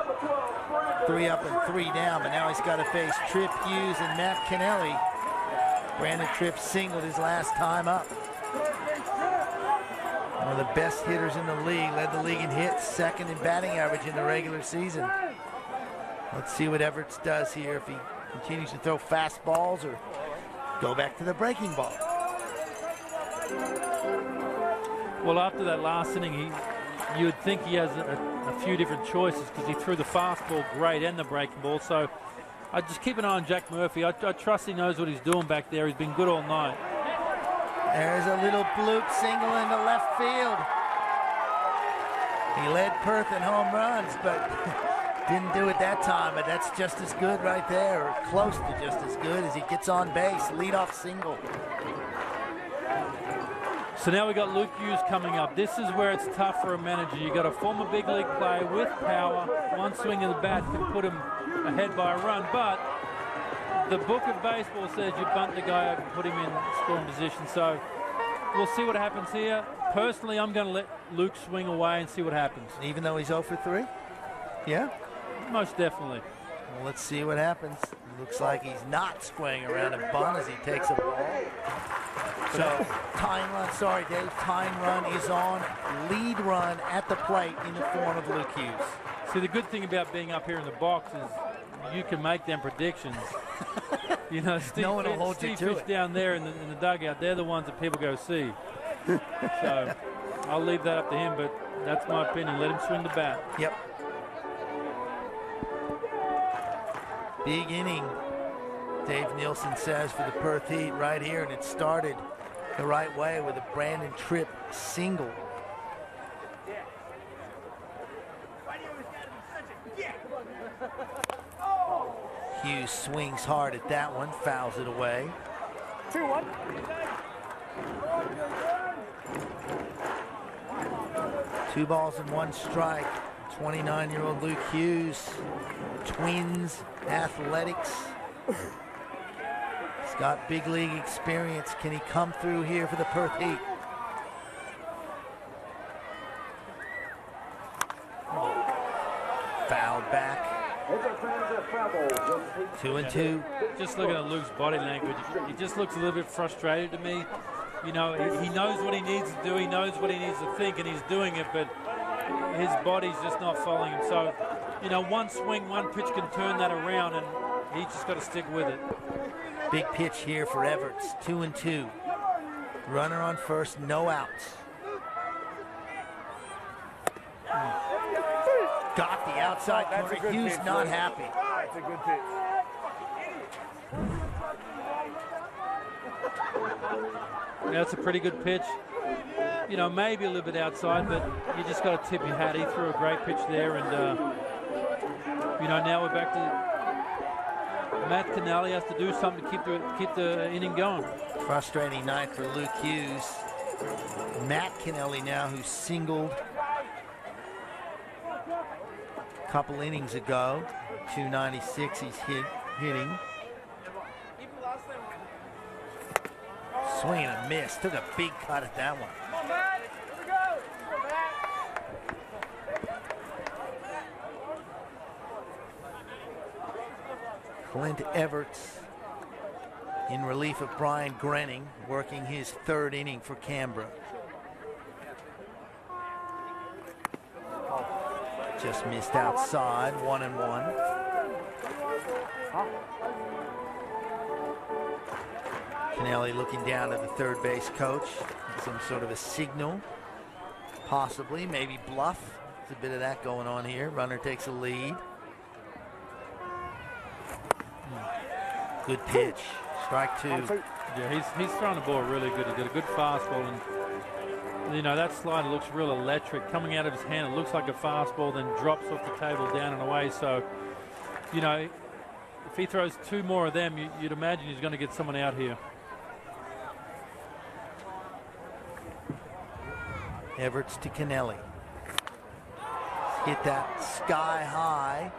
3 up and 3 down, but now he's got to face Tripp, Hughes, and Matt Kennelly. Brandon Tripp singled his last time up. One of the best hitters in the league, led the league in hits, second in batting average in the regular season. Let's see what Everts does here, if he continues to throw fastballs or go back to the breaking ball. Well, after that last inning, you would think he has a few different choices because he threw the fastball great and the breaking ball. So I just keep an eye on Jack Murphy. I trust he knows what he's doing back there. He's been good all night. There's a little bloop single into left field. He led Perth in home runs, but didn't do it that time. But that's just as good right there, or close to just as good as he gets on base. Leadoff single. So now we got Luke Hughes coming up. This is where it's tough for a manager. You got a former big league player with power. One swing of the bat can put him ahead by a run, but the book of baseball says you bunt the guy over and put him in scoring position. So we'll see what happens here. Personally, I'm going to let Luke swing away and see what happens. Even though he's 0 for 3? Yeah? Most definitely. Well, let's see what happens. Looks like he's not swinging around a bunt as he takes a ball. So tying run, sorry Dave, tying run is on. Lead run at the plate in the form of Luke Hughes. See, the good thing about being up here in the box is you can make them predictions. You know, Steve, no one will hold Steve you to Fish it. down there in the dugout, they're the ones that people go see. So I'll leave that up to him, but that's my opinion. Let him swing the bat. Yep. Big inning, Dave Nielsen says, for the Perth Heat right here, and it started the right way with a Brandon Tripp single. Hughes swings hard at that one, fouls it away. 2-1. Two balls and one strike. 29-year-old Luke Hughes, Twins athletics. He's got big league experience. Can he come through here for the Perth Heat? Fouled back. 2-2. Just looking at Luke's body language, he just looks a little bit frustrated to me. You know, he knows what he needs to do, he knows what he needs to think, and he's doing it, but his body's just not following him. So, you know, one swing, one pitch can turn that around, and he's just got to stick with it. Big pitch here for Everts, 2-2. Runner on first, no outs. Got the outside corner. Hughes not happy. That's a good pitch. That's a pretty good pitch. You know, maybe a little bit outside, but you just got to tip your hat. He threw a great pitch there, and you know, now we're back to Matt Kennelly has to do something to keep the inning going. Frustrating night for Luke Hughes. Matt Kennelly now, who singled a couple innings ago. 296 he's hitting. Swing and a miss. Took a big cut at that one. Clint Everts in relief of Brian Grenning, working his third inning for Canberra. Just missed outside, 1-1. Kennelly looking down at the third base coach. Some sort of a signal, possibly, maybe bluff. There's a bit of that going on here. Runner takes a lead. Good pitch. Strike two. Yeah, he's throwing the ball really good. He's got a good fastball, and you know that slider looks real electric. Coming out of his hand, it looks like a fastball, then drops off the table down and away. So, you know, if he throws two more of them, you'd imagine he's going to get someone out here. Everts to Kennelly. Hit that sky high.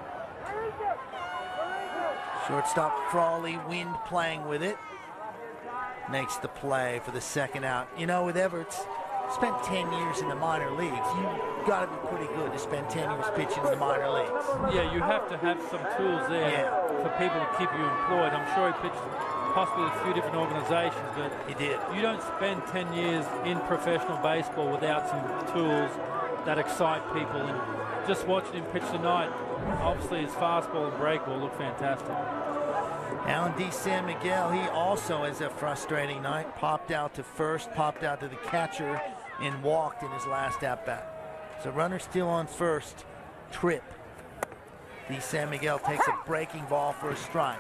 Shortstop Frawley, Wind playing with it. Makes the play for the second out. You know, with Everts, spent 10 years in the minor leagues. You've got to be pretty good to spend 10 years pitching in the minor leagues. Yeah, you have to have some tools there for people to keep you employed. I'm sure he pitched possibly a few different organizations, but he did. You don't spend 10 years in professional baseball without some tools that excite people. And just watching him pitch tonight, obviously his fastball and breakball look fantastic. Alan D. San Miguel, he also has a frustrating night. Popped out to first, popped out to the catcher and walked in his last at-bat. So runner still on first. Tripp. D. San Miguel takes a breaking ball for a strike.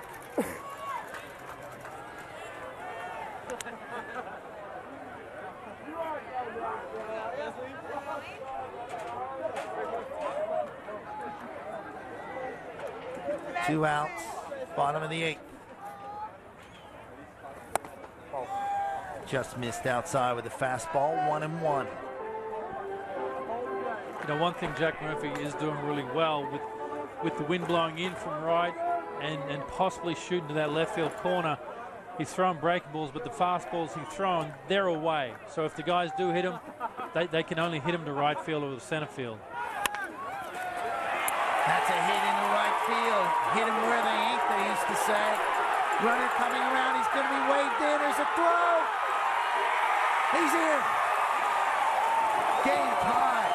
Two outs, bottom of the 8th. Just missed outside with a fastball, 1-1. You know, one thing Jack Murphy is doing really well with the wind blowing in from right and possibly shooting to that left field corner. He's throwing breaking balls, but the fastballs he's throwing, they're away. So if the guys do hit him, they can only hit him to right field or the center field. That's a hit into right field. Hit him where they ain't, they used to say. Runner coming around, he's going to be waved in. There's a throw. He's in. Game tied.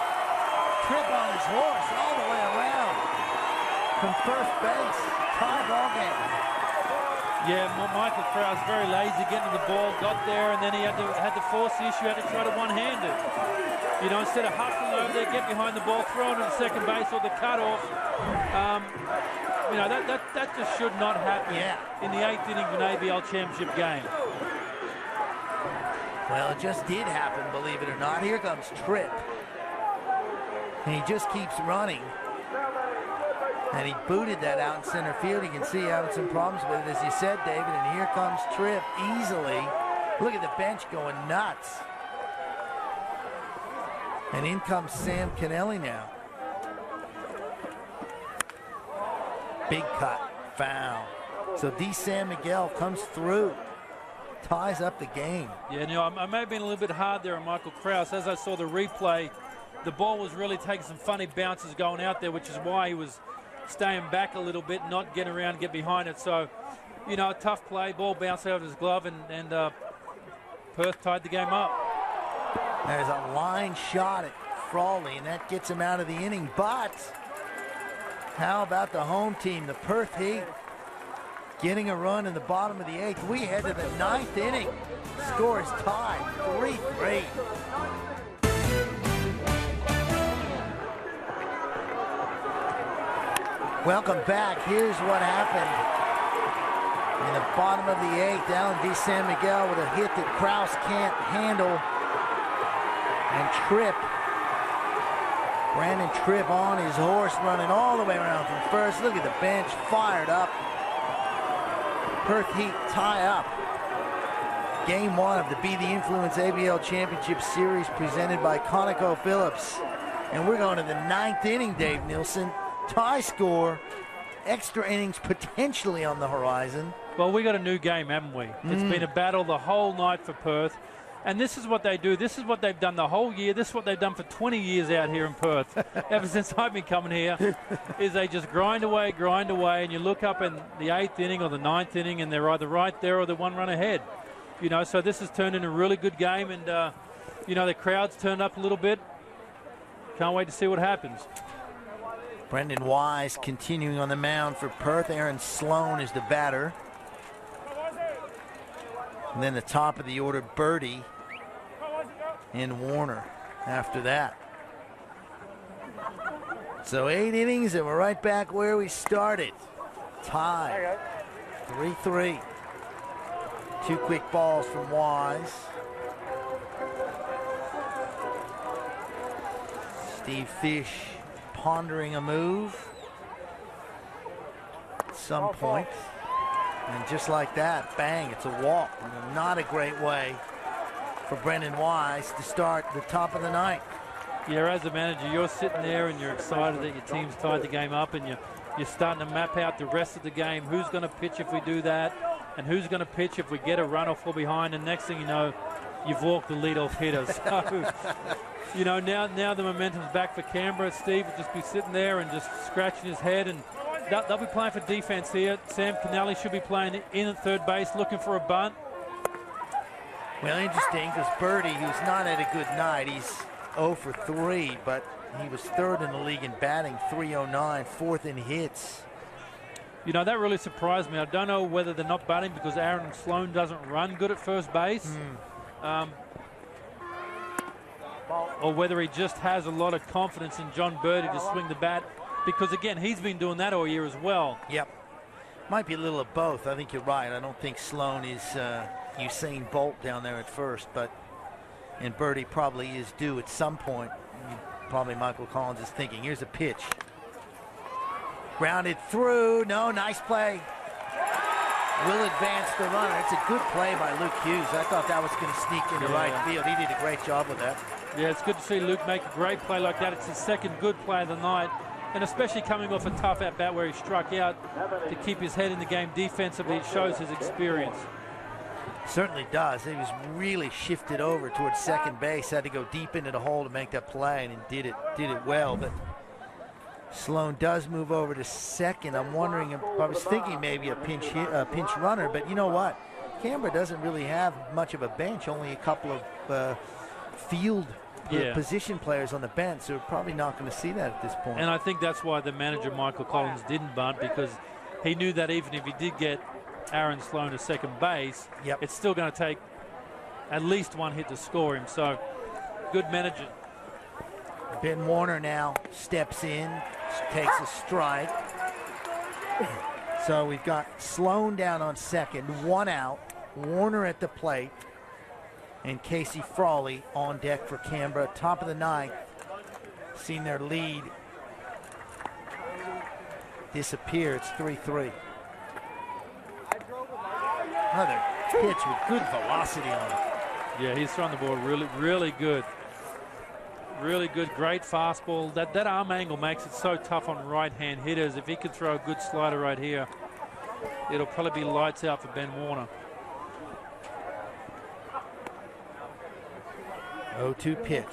Tripp on his horse all the way around. From first base. Tie ball game. Yeah, Michael Krause very lazy getting to the ball, got there, and then he had to force the issue, had to try to one-hand it. You know, instead of hustling over there, get behind the ball, throw it to the second base or the cutoff. You know, that just should not happen in the 8th inning of an ABL Championship game. Well, it just did happen, believe it or not. Here comes Tripp. And he just keeps running. And he booted that out in center field. You can see having some problems with it, as you said, David. And here comes Tripp easily. Look at the bench going nuts. And in comes Sam Kennelly now. Big cut, foul. So D. San Miguel comes through, ties up the game. Yeah, you know, I may have been a little bit hard there on Michael Krause. As I saw the replay, the ball was really taking some funny bounces going out there, which is why he was staying back a little bit, not getting around, get behind it. So, you know, a tough play, ball bounced out of his glove, and Perth tied the game up. There's a line shot at Frawley, and that gets him out of the inning. But how about the home team, the Perth Heat, getting a run in the bottom of the 8th? We head to the 9th inning. Score is tied, 3-3. Welcome back. Here's what happened. In the bottom of the 8th, Alan D. San Miguel with a hit that Krause can't handle. And Tripp, Brandon Tripp on his horse, running all the way around from first. Look at the bench, fired up. Perth Heat tie up. Game 1 of the Be The Influence ABL Championship Series presented by ConocoPhillips. And we're going to the 9th inning, Dave Nilsson. Tie score, extra innings potentially on the horizon. Well, we got a new game, haven't we? It's been a battle the whole night for Perth. And this is what they do. This is what they've done the whole year. This is what they've done for 20 years out here in Perth. Ever since I've been coming here, is they just grind away, and you look up in the 8th inning or the 9th inning, and they're either right there or they're one run ahead. You know, so this has turned into a really good game, and, you know, the crowd's turned up a little bit. Can't wait to see what happens. Brendan Wise continuing on the mound for Perth. Aaron Sloan is the batter. And then the top of the order, Birdie and Warner after that. So 8 innings, and we're right back where we started. Tied, 3-3. 2 quick balls from Wise. Steve Fish pondering a move at some point. And just like that, bang, it's a walk. Not a great way for Brendan Wise to start the top of the 9th. Yeah, as a manager, you're sitting there and you're excited that your team's tied the game up, and you're starting to map out the rest of the game. Who's going to pitch if we do that, and who's going to pitch if we get a run or fall behind, and next thing you know, you've walked the leadoff hitter. So, you know, now the momentum's back for Canberra. Steve will just be sitting there and just scratching his head, and they'll be playing for defense here. Sam Kennelly should be playing in at third base, looking for a bunt. Well, interesting, because Birdie, who's not had a good night, he's 0 for 3, but he was 3rd in the league in batting, 309, 4th in hits. You know, that really surprised me. I don't know whether they're not batting because Aaron Sloan doesn't run good at first base. or whether he just has a lot of confidence in John Birdie to swing the bat, because again, he's been doing that all year as well. Yep. Might be a little of both. I think you're right. I don't think Sloan is Usain Bolt down there at first, and Birdie probably is due at some point. Probably Michael Collins is thinking, here's a pitch. Grounded through. No, nice play. Will advance the runner. It's a good play by Luke Hughes. I thought that was going to sneak into right field. He did a great job with that. Yeah, it's good to see Luke make a great play like that. It's his second good play of the night, and especially coming off a tough at-bat where he struck out to keep his head in the game defensively. It shows his experience. Certainly does. He was really shifted over towards second base, had to go deep into the hole to make that play, and did it well. But Sloan does move over to second. I'm wondering, I was thinking maybe a pinch runner, but you know what? Canberra doesn't really have much of a bench, only a couple of field position players on the bench, so we're probably not going to see that at this point. And I think that's why the manager, Michael Collins, didn't bunt, because he knew that even if he did get Aaron Sloan to second base, it's still going to take at least one hit to score him. So good managing. Ben Warner now steps in, takes a strike. So we've got Sloan down on second, one out, Warner at the plate, and Casey Frawley on deck for Canberra. Top of the ninth, seen their lead disappear. It's 3-3. Another pitch with good velocity on it. Yeah, he's throwing the ball really, really good. Really good, great fastball. That arm angle makes it so tough on right-hand hitters. If he could throw a good slider right here, it'll probably be lights out for Ben Warner. 0-2 pitch.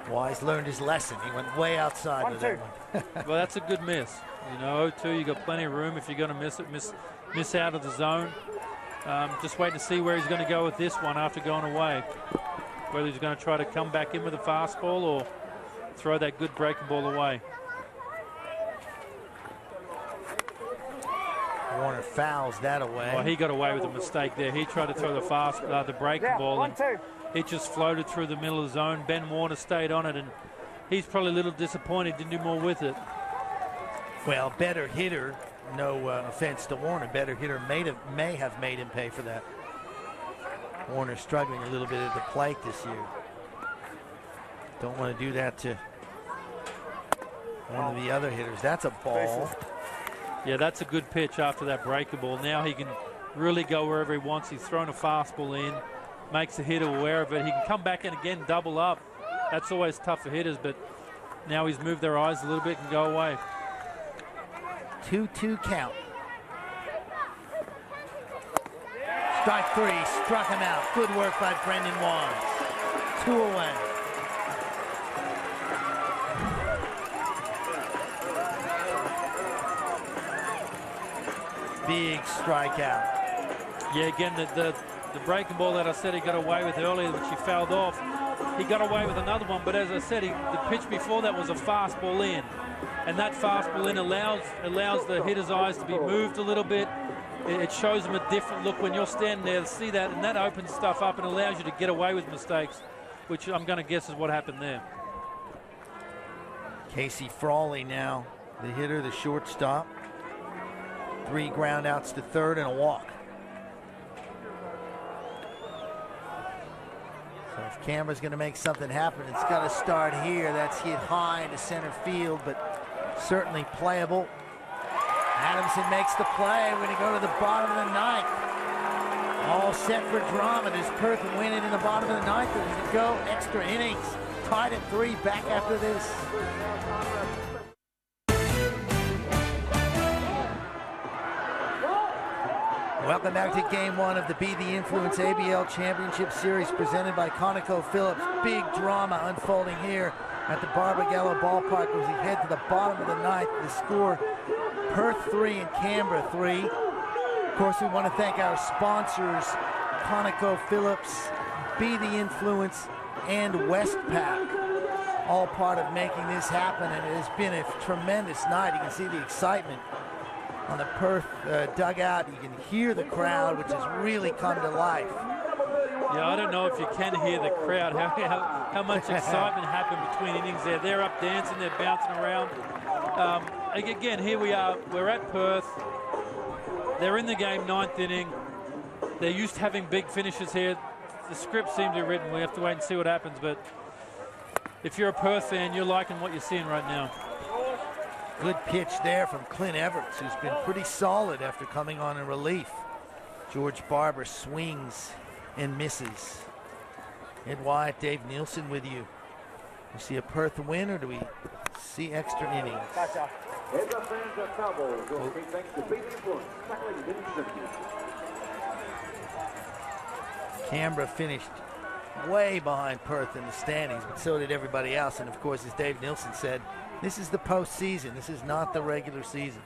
Wise learned his lesson. He went way outside with that one. Well, that's a good miss. You know, 0-2, you got plenty of room. If you're going to miss it, miss out of the zone. Just waiting to see where he's going to go with this one after going away. Whether he's going to try to come back in with a fastball or throw that good breaking ball away. Warner fouls that away. Well, he got away with a mistake there. He tried to throw the breaking ball, and it just floated through the middle of the zone. Ben Warner stayed on it, and he's probably a little disappointed, didn't do more with it. Well, better hitter, no offense to Warner, better hitter may have made him pay for that. Warner struggling a little bit at the plate this year. Don't want to do that to one of the other hitters. That's a ball. Yeah, that's a good pitch after that breaking ball. Now he can really go wherever he wants. He's thrown a fastball in, makes the hitter aware of it. He can come back in again, double up. That's always tough for hitters, but now he's moved their eyes a little bit and go away. 2-2 count. Strike three, struck him out. Good work by Brendan Wands. 2 away. Big strikeout. Yeah, again, the breaking ball that I said he got away with earlier, which he fouled off, he got away with another one, but as I said, the pitch before that was a fastball in. And that fastball in allows the hitter's eyes to be moved a little bit. It shows them a different look when you're standing there to see that, and that opens stuff up and allows you to get away with mistakes, which I'm going to guess is what happened there. Casey Frawley now, the hitter, the shortstop. 3 ground outs to third and a walk. So if Canberra's going to make something happen, it's got to start here. That's hit high into center field, but certainly playable. Adamson makes the play. We're going to go to the bottom of the ninth. All set for drama. Does Perth win it in the bottom of the ninth? Or does it go extra innings? Tied at 3, back after this. Welcome back to Game 1 of the Be The Influence ABL Championship Series presented by ConocoPhillips. Big drama unfolding here at the Barbagallo Ballpark as we head to the bottom of the ninth. The score, Perth 3 and Canberra 3. Of course, we want to thank our sponsors, ConocoPhillips, Be The Influence, and Westpac, all part of making this happen, and it has been a tremendous night. You can see the excitement on the Perth dugout. You can hear the crowd, which has really come to life. Yeah, I don't know if you can hear the crowd, how much excitement happened between innings there. They're up dancing, they're bouncing around. Again, here we are. We're at Perth. They're in the game, 9th inning. They're used to having big finishes here. The script seems to be written. We have to wait and see what happens. But if you're a Perth fan, you're liking what you're seeing right now. Good pitch there from Clint Everts, who's been pretty solid after coming on in relief. George Barber swings and misses. Ed Wyatt, Dave Nielsen with you. We see a Perth win, or do we see extra innings? Gotcha. Canberra finished way behind Perth in the standings, but so did everybody else. And of course, as Dave Nielsen said, this is the postseason. This is not the regular season.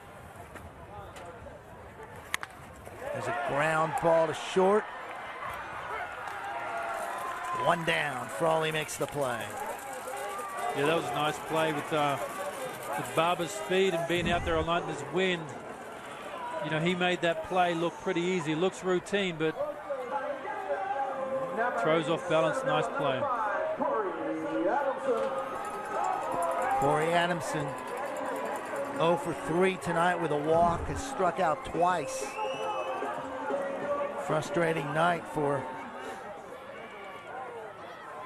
There's a ground ball to short. One down. Frawley makes the play. Yeah, that was a nice play with Barber's speed and being out there all night in this wind. You know, he made that play look pretty easy. Looks routine, but throws off balance. Nice play. Corey Adamson 0 for 3 tonight with a walk, has struck out twice. Frustrating night for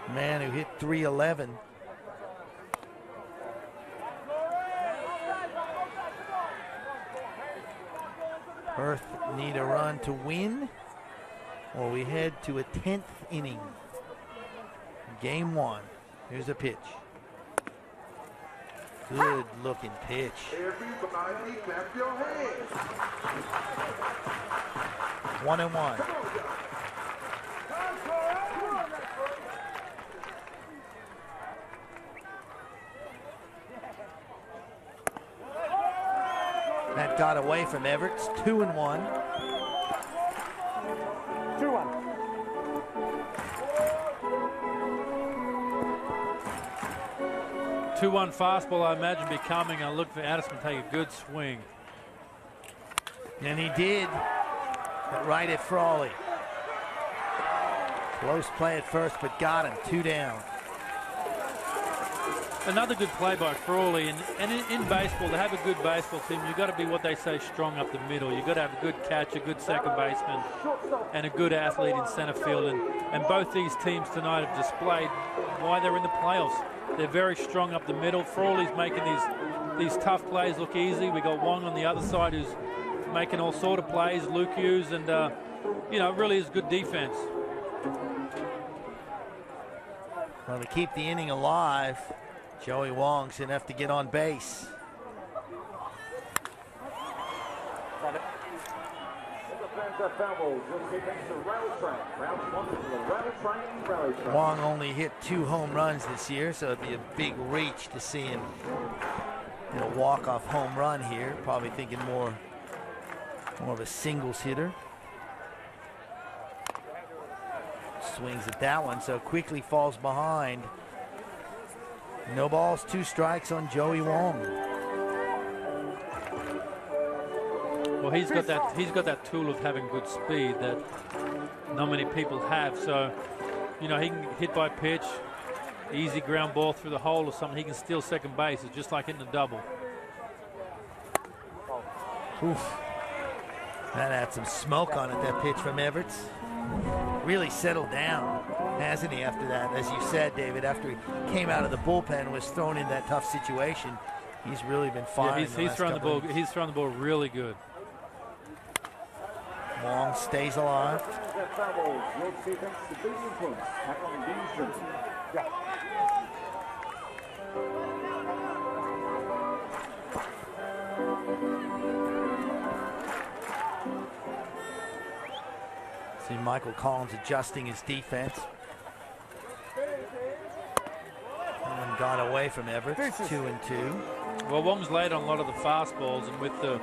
a man who hit .311. Perth need a run to win, or we head to a 10th inning. Game 1. Here's a pitch. Good looking pitch. Everybody clap your hands. 1-1. That got away from Everts. 2-1. 2-1. Two-one fastball, I imagine, be coming. I look for Addison to take a good swing. And he did. But right at Frawley. Close play at first, but got him. 2 down. Another good play by Frawley. And in baseball, to have a good baseball team, you've got to be what they say strong up the middle. You've got to have a good catcher, a good second baseman, and a good athlete in center field. And both these teams tonight have displayed why they're in the playoffs. They're very strong up the middle. Frawley's making these tough plays look easy. We got Wong on the other side who's making all sort of plays. Luke Hughes, and you know, really is good defense. Well, to keep the inning alive, Joey Wong's gonna have to get on base. Wong only hit 2 home runs this year, so it'd be a big reach to see him, you know, walk-off home run here. Probably thinking more of a singles hitter. Swings at that one, so quickly falls behind. No balls, 2 strikes on Joey Wong. Well, he's got that tool of having good speed that not many people have. So, you know, he can hit by pitch, easy ground ball through the hole or something. He can steal second base. It's just like hitting a double. Oof. That had some smoke on it, that pitch from Everts. Really settled down, hasn't he, after that? As you said, David, after he came out of the bullpen and was thrown in that tough situation, he's really been fine. Yeah, he's thrown the ball. He's thrown the ball really good. Wong stays alive. See Michael Collins adjusting his defense. And got away from Everett. 2-2. Well, Wong's late on a lot of the fastballs, and with the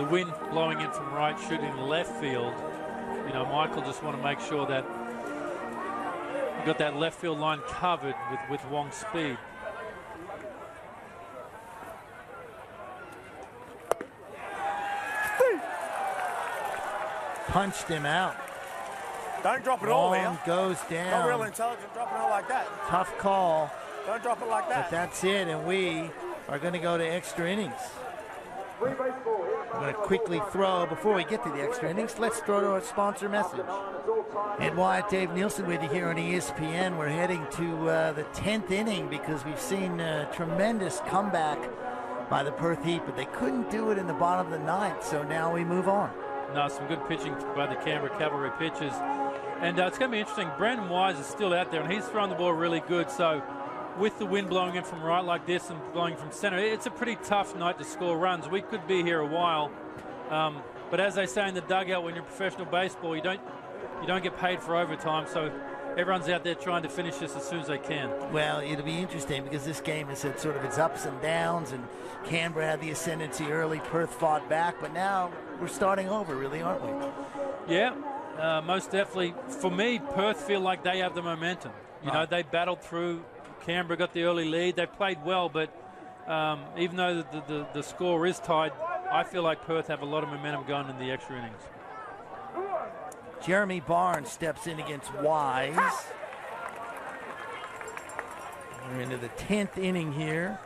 wind blowing in from right, shooting left field, you know, Michael just want to make sure that you got that left field line covered with Wong's speed. Punched him out. Don't drop it all here. Goes down. Not real intelligent dropping it like that. Tough call. Don't drop it like that. But that's it, and we are going to go to extra innings. We're going to quickly throw, before we get to the extra innings, let's throw to our sponsor message. Ed Wyatt, Dave Nielsen with you here on ESPN. We're heading to the 10th inning because we've seen a tremendous comeback by the Perth Heat, but they couldn't do it in the bottom of the ninth, so now we move on. No, some good pitching by the Canberra Cavalry pitchers. And it's going to be interesting. Brandon Wise is still out there, and he's throwing the ball really good. So with the wind blowing in from right like this and blowing from center, it's a pretty tough night to score runs. We could be here a while. But as they say in the dugout, when you're professional baseball, you don't get paid for overtime. So everyone's out there trying to finish this as soon as they can. Well, it'll be interesting because this game has had sort of its ups and downs, and Canberra had the ascendancy early. Perth fought back, but now we're starting over, really, aren't we? Yeah, most definitely. For me, Perth feel like they have the momentum. You know, they battled through. Canberra got the early lead. They played well, but even though the score is tied, I feel like Perth have a lot of momentum going in the extra innings. Jeremy Barnes steps in against Wise. We're into the 10th inning here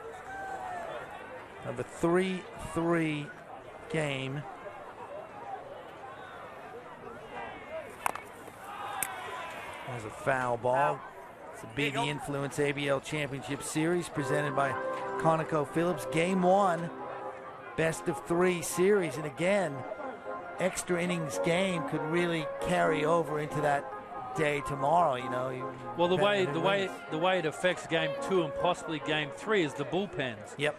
of a 3-3 game. There's a foul ball. It's a Big Influence ABL Championship Series presented by ConocoPhillips. Game 1, best of 3 series, and again, extra innings game could really carry over into that day tomorrow. You know. Well, the way it affects Game 2 and possibly Game 3 is the bullpens. Yep.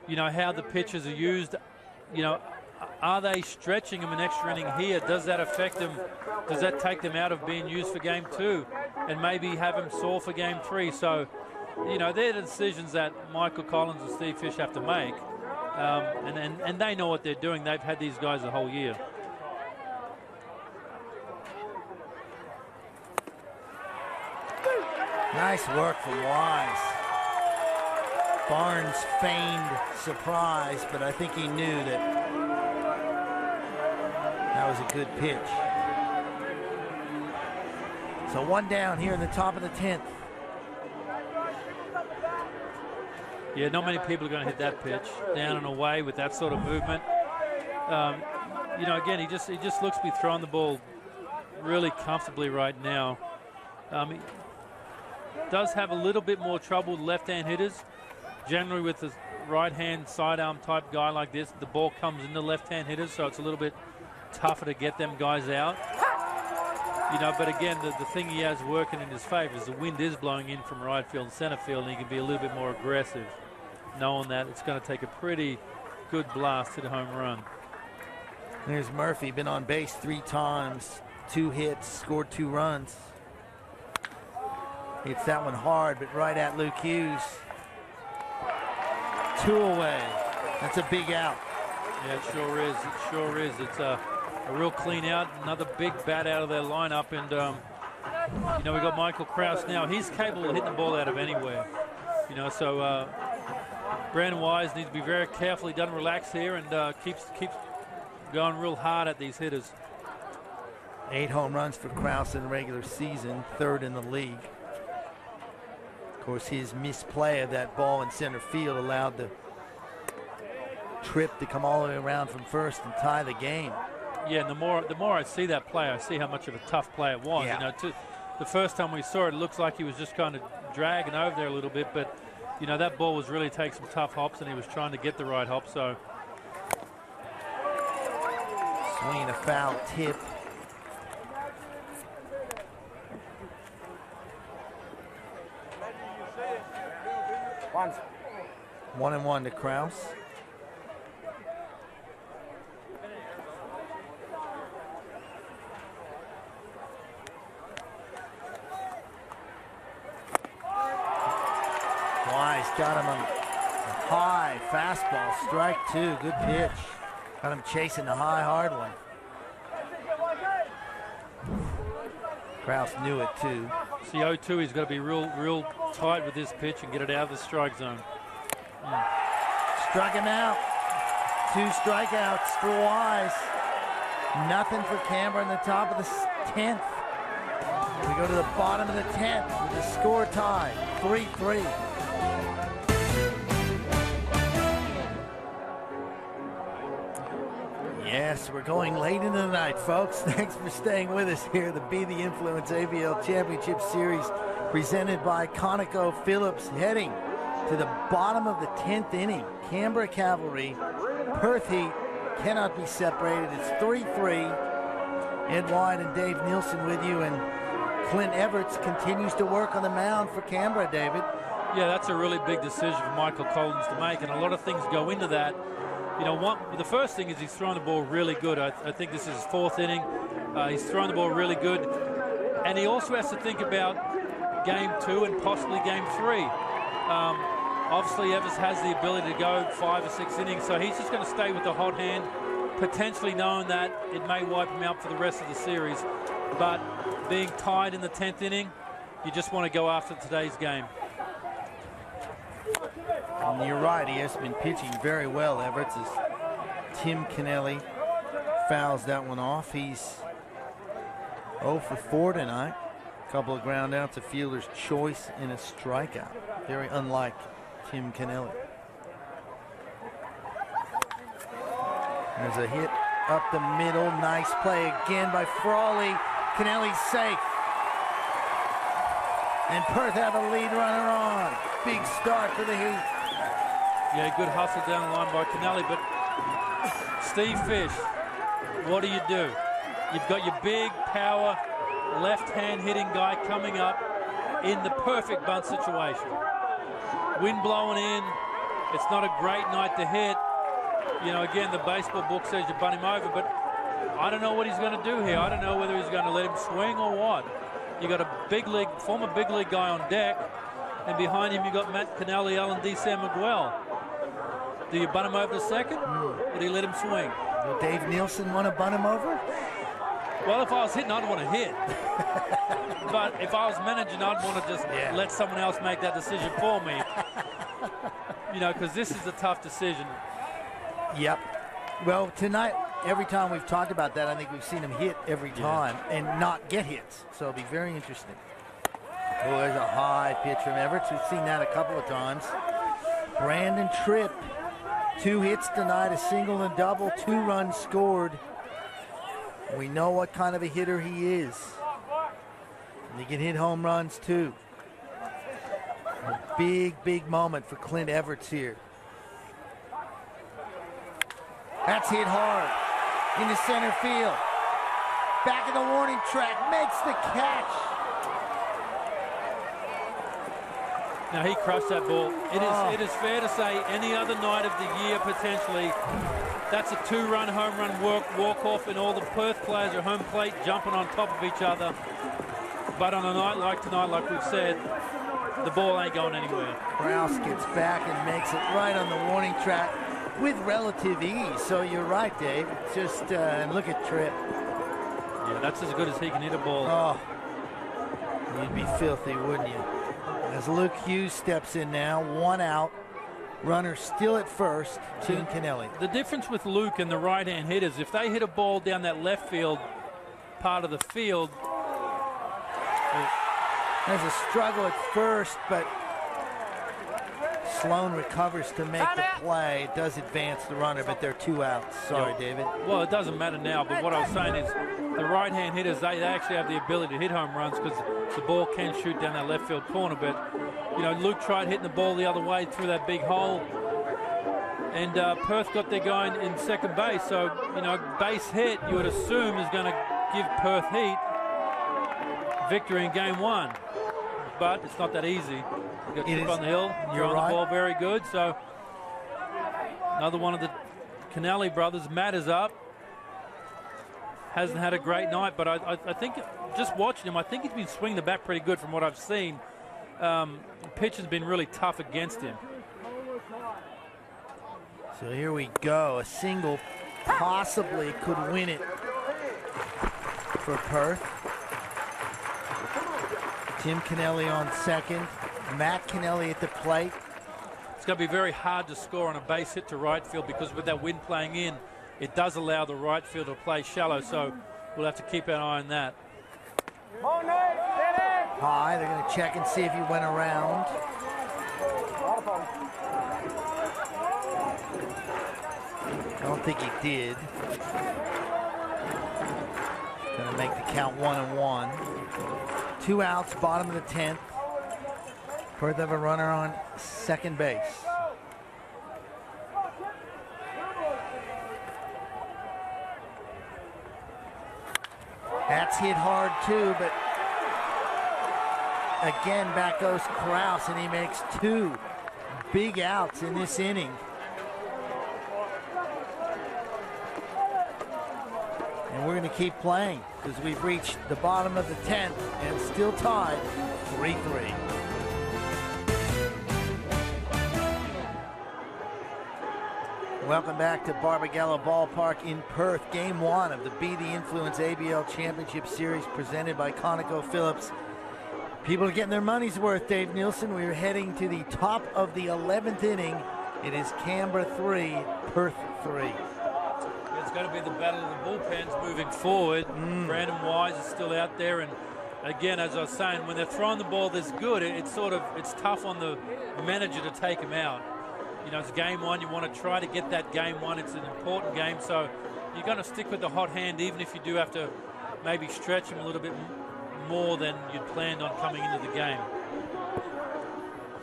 You know how the pitchers are used. You know, are they stretching them an extra inning here? Does that affect them? Does that take them out of being used for Game 2 and maybe have them sore for Game 3? So, you know, they're the decisions that Michael Collins and Steve Fish have to make, and they know what they're doing. They've had these guys the whole year. Nice work from Wise. Barnes feigned surprise, but I think he knew that was a good pitch. So one down here in the top of the 10th. Yeah, not many people are going to hit that pitch down and away with that sort of movement. You know, again, he just looks to be throwing the ball really comfortably right now. He does have a little bit more trouble with left-hand hitters. Generally with a right-hand sidearm type guy like this, the ball comes into left-hand hitters, so it's a little bit tougher to get them guys out. You know, but again, the thing he has working in his favor is the wind is blowing in from right field and center field, and he can be a little bit more aggressive, knowing that it's going to take a pretty good blast to the home run. There's Murphy, been on base 3 times, 2 hits, scored 2 runs. Hits that one hard, but right at Luke Hughes. 2 away. That's a big out. Yeah, it sure is. It sure is. It's a real clean out. Another big bat out of their lineup. And, you know, we got Michael Krause now. He's capable of hitting the ball out of anywhere. You know, so Brandon Wise needs to be very careful. He doesn't relax here and keeps going real hard at these hitters. 8 home runs for Krause in the regular season, 3rd in the league. Of course, his misplay of that ball in center field allowed the trip to come all the way around from first and tie the game. Yeah, and the more I see that play, I see how much of a tough play it was. Yeah. You know, the first time we saw it, it looks like he was just kind of dragging over there a little bit, but you know that ball was really taking some tough hops, and he was trying to get the right hop. So swinging a foul tip. One and one to Krause. Wise got him a high fastball, strike 2, good pitch. Got him chasing the high, hard one. Krause knew it too. See, 0-2, he's got to be real tight with this pitch and get it out of the strike zone. Struck him out. 2 strikeouts for Wise. Nothing for Canberra in the top of the 10th. We go to the bottom of the 10th with the score tied, 3-3. Yes, we're going late into the night, folks. Thanks for staying with us here. The Be the Influence ABL Championship Series presented by ConocoPhillips, heading to the bottom of the 10th inning. Canberra Cavalry, Perth Heat cannot be separated. It's 3-3. Ed White and Dave Nielsen with you, and Clint Everts continues to work on the mound for Canberra, David. Yeah, that's a really big decision for Michael Collins to make, and a lot of things go into that. You know, the first thing is he's throwing the ball really good. I think this is his 4th inning. He's throwing the ball really good. And he also has to think about game 2 and possibly game 3. Obviously, Evers has the ability to go 5 or 6 innings, so he's just going to stay with the hot hand, potentially knowing that it may wipe him out for the rest of the series. But being tied in the 10th inning, you just want to go after today's game. And you're right, he has been pitching very well, Everts, as Tim Kennelly fouls that one off. He's 0 for 4 tonight. A couple of ground outs, a fielder's choice, and a strikeout. Very unlike Tim Kennelly. There's a hit up the middle. Nice play again by Frawley. Kennelly's safe. And Perth have a lead runner on. Big start for the Heat. Yeah, good hustle down the line by Kennelly, but Steve Fish, what do? You've got your big power left-hand hitting guy coming up in the perfect bunt situation. Wind blowing in. It's not a great night to hit. You know, again, the baseball book says you bunt him over, but I don't know what he's going to do here. I don't know whether he's going to let him swing or what. You got a former big league guy on deck, and behind him you got Matt Kennelly, Alan D. Sam Miguel. Do you bunt him over to second, or do you let him swing? Will Dave Nielsen want to bunt him over? Well, if I was hitting, I'd want to hit. But if I was managing, I'd want to just let someone else make that decision for me. You know, because this is a tough decision. Yep. Well, tonight, every time we've talked about that, I think we've seen him hit every time and not get hits. So it'll be very interesting. Oh, there's a high pitch from Everts. We've seen that a couple of times. Brandon Tripp, 2 hits tonight, a single and double, 2 runs scored. We know what kind of a hitter he is. He can hit home runs too. A big, big moment for Clint Everts here. That's hit hard into center field. Back in the warning track, makes the catch. Now he crushed that ball. It is fair to say any other night of the year potentially, that's a 2-run home run walk-off, and all the Perth players are home plate jumping on top of each other. But on a night like tonight, like we've said, the ball ain't going anywhere. Rouse gets back and makes it right on the warning track with relative ease. So you're right, Dave. Just look at Tripp. Yeah, that's as good as he can hit a ball. Oh, you'd be filthy, wouldn't you? As Luke Hughes steps in now, 1 out. Runner still at first, Tim Kennelly. The difference with Luke and the right-hand hitters, if they hit a ball down that left field part of the field. There's a struggle at first, but Sloan recovers to make the play. It does advance the runner, but they're 2 outs. Sorry, David. Well, it doesn't matter now, but what I was saying is the right-hand hitters, they actually have the ability to hit home runs because the ball can shoot down that left field corner. But, you know, Luke tried hitting the ball the other way through that big hole, and Perth got there going in second base. So, you know, base hit, you would assume, is going to give Perth Heat victory in game 1. But it's not that easy. You got Chip on the hill, throwing the ball very good. So another one of the Kennelly brothers, Matt, is up. Hasn't had a great night, but I think just watching him, I think he's been swinging the bat pretty good from what I've seen. The pitch has been really tough against him. So here we go. A single possibly could win it for Perth. Tim Kennelly on second. Matt Kennelly at the plate. It's going to be very hard to score on a base hit to right field because with that wind playing in, it does allow the right field to play shallow. So we'll have to keep an eye on that. high. They're going to check and see if he went around. I don't think he did. Going to make the count 1-1. 2 outs, bottom of the 10th. Perth have a runner on second base. That's hit hard too, but again, back goes Krause, and he makes 2 big outs in this inning. And we're going to keep playing because we've reached the bottom of the 10th and still tied 3-3. Welcome back to Barbagallo Ballpark in Perth. Game 1 of the Be The Influence ABL Championship Series presented by ConocoPhillips. People are getting their money's worth, Dave Nielsen. We're heading to the top of the 11th inning. It is Canberra 3, Perth 3. It's going to be the battle of the bullpens moving forward. Brandon Wise is still out there, and again, as I was saying, when they're throwing the ball this good, it's tough on the manager to take him out. You know, it's game 1. You want to try to get that game 1. It's an important game, so you're going to stick with the hot hand, even if you do have to maybe stretch him a little bit more than you'd planned on coming into the game.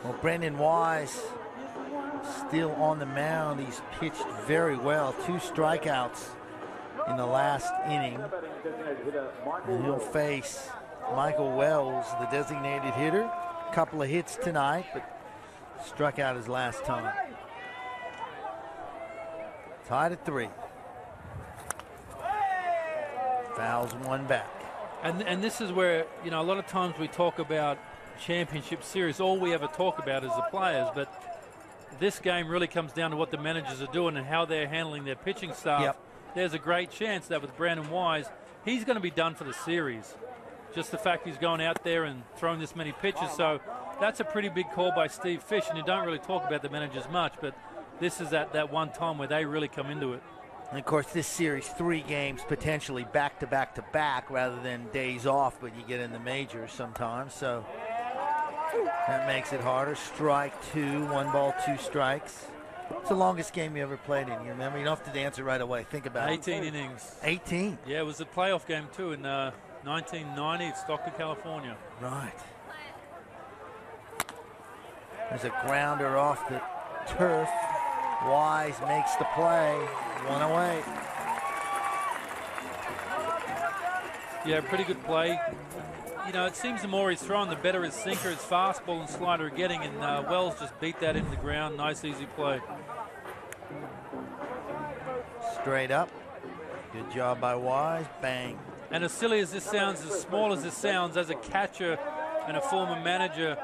Well, Brandon Wise still on the mound. He's pitched very well. 2 strikeouts in the last inning. And he'll face Michael Wells, the designated hitter. A couple of hits tonight, but struck out his last time. Tied at 3. Fouls 1 back. And this is where, you know, a lot of times we talk about championship series. All we ever talk about is the players, but this game really comes down to what the managers are doing and how they're handling their pitching staff. Yep. There's a great chance that with Brandon Wise, he's going to be done for the series. Just the fact he's going out there and throwing this many pitches. So that's a pretty big call by Steve Fish, and you don't really talk about the managers much, but this is that one time where they really come into it. And of course, this series, 3 games potentially back to back to back rather than days off, but you get in the majors sometimes, so that makes it harder. Strike 2, 1 ball, 2 strikes. It's the longest game you ever played in. You remember? You don't have to answer right away. Think about 18 innings. 18? Yeah, it was a playoff game too in 1990 at Stockton, California. Right. There's a grounder off the turf. Wise makes the play. 1 away. Yeah, pretty good play. You know, it seems the more he's throwing, the better his sinker, his fastball and slider are getting, and Wells just beat that into the ground. Nice, easy play. Straight up. Good job by Wise. Bang. And as silly as this sounds, as small as this sounds, as a catcher and a former manager,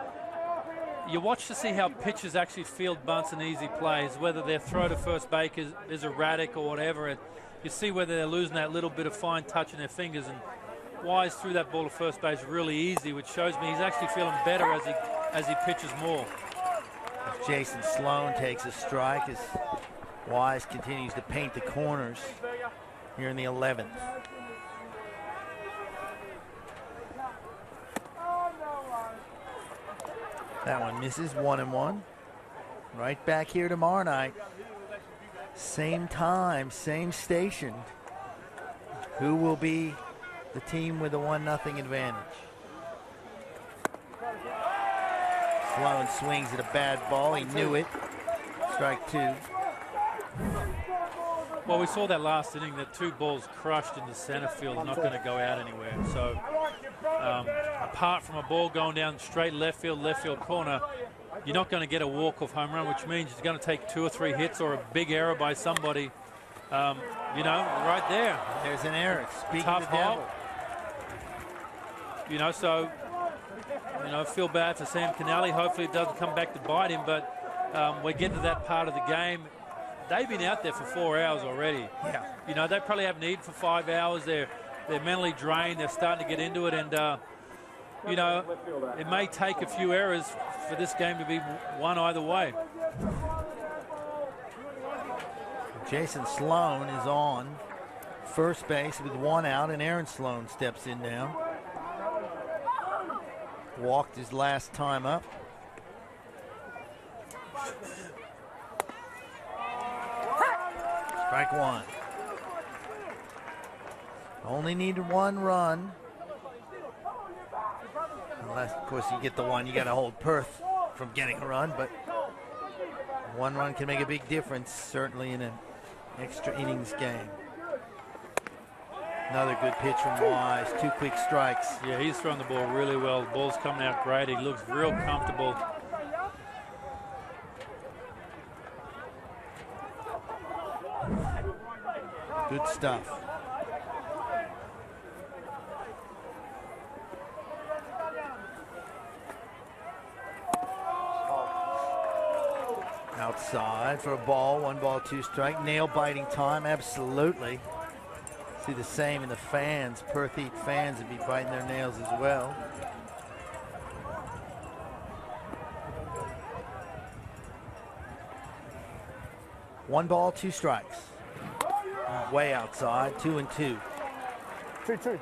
you watch to see how pitchers actually field bunts and easy plays, whether their throw to first base is erratic or whatever. And you see whether they're losing that little bit of fine touch in their fingers. And Wise threw that ball to first base really easy, which shows me he's actually feeling better as he pitches more. Jason Sloan takes a strike as Wise continues to paint the corners here in the 11th. That one misses. 1-1. Right back here tomorrow night. Same time, same station. Who will be the team with a 1-0 advantage? Sloan swings at a bad ball. He knew it. Strike 2. Well, we saw that last inning, that 2 balls crushed into center field, not going to go out anywhere. So apart from a ball going down straight left field corner, you're not going to get a walk-off home run, which means it's going to take 2 or 3 hits or a big error by somebody. You know, right there. There's an error. Tough hole. You know, so, you know, feel bad for Sam Canale. Hopefully it doesn't come back to bite him, but we're getting to that part of the game. They've been out there for 4 hours already. Yeah. You know, they probably haven't eaten for 5 hours. They're mentally drained. They're starting to get into it, and you know, it may take a few errors for this game to be won either way. Jason Sloan is on first base with 1 out, and Aaron Sloan steps in now. walked his last time up. Strike one. Only need one run. Unless, of course, you get the one. You got to hold Perth from getting a run, but one run can make a big difference, certainly in an extra innings game. Another good pitch from Wise. 2 quick strikes. Yeah, he's throwing the ball really well. The ball's coming out great. He looks real comfortable. Good stuff. Outside for a ball. 1 ball, 2 strike. Nail biting time. Absolutely. See the same in the fans. Perth Heat fans would be biting their nails as well. One ball, 2 strikes. Way outside. 2-2. 2-2.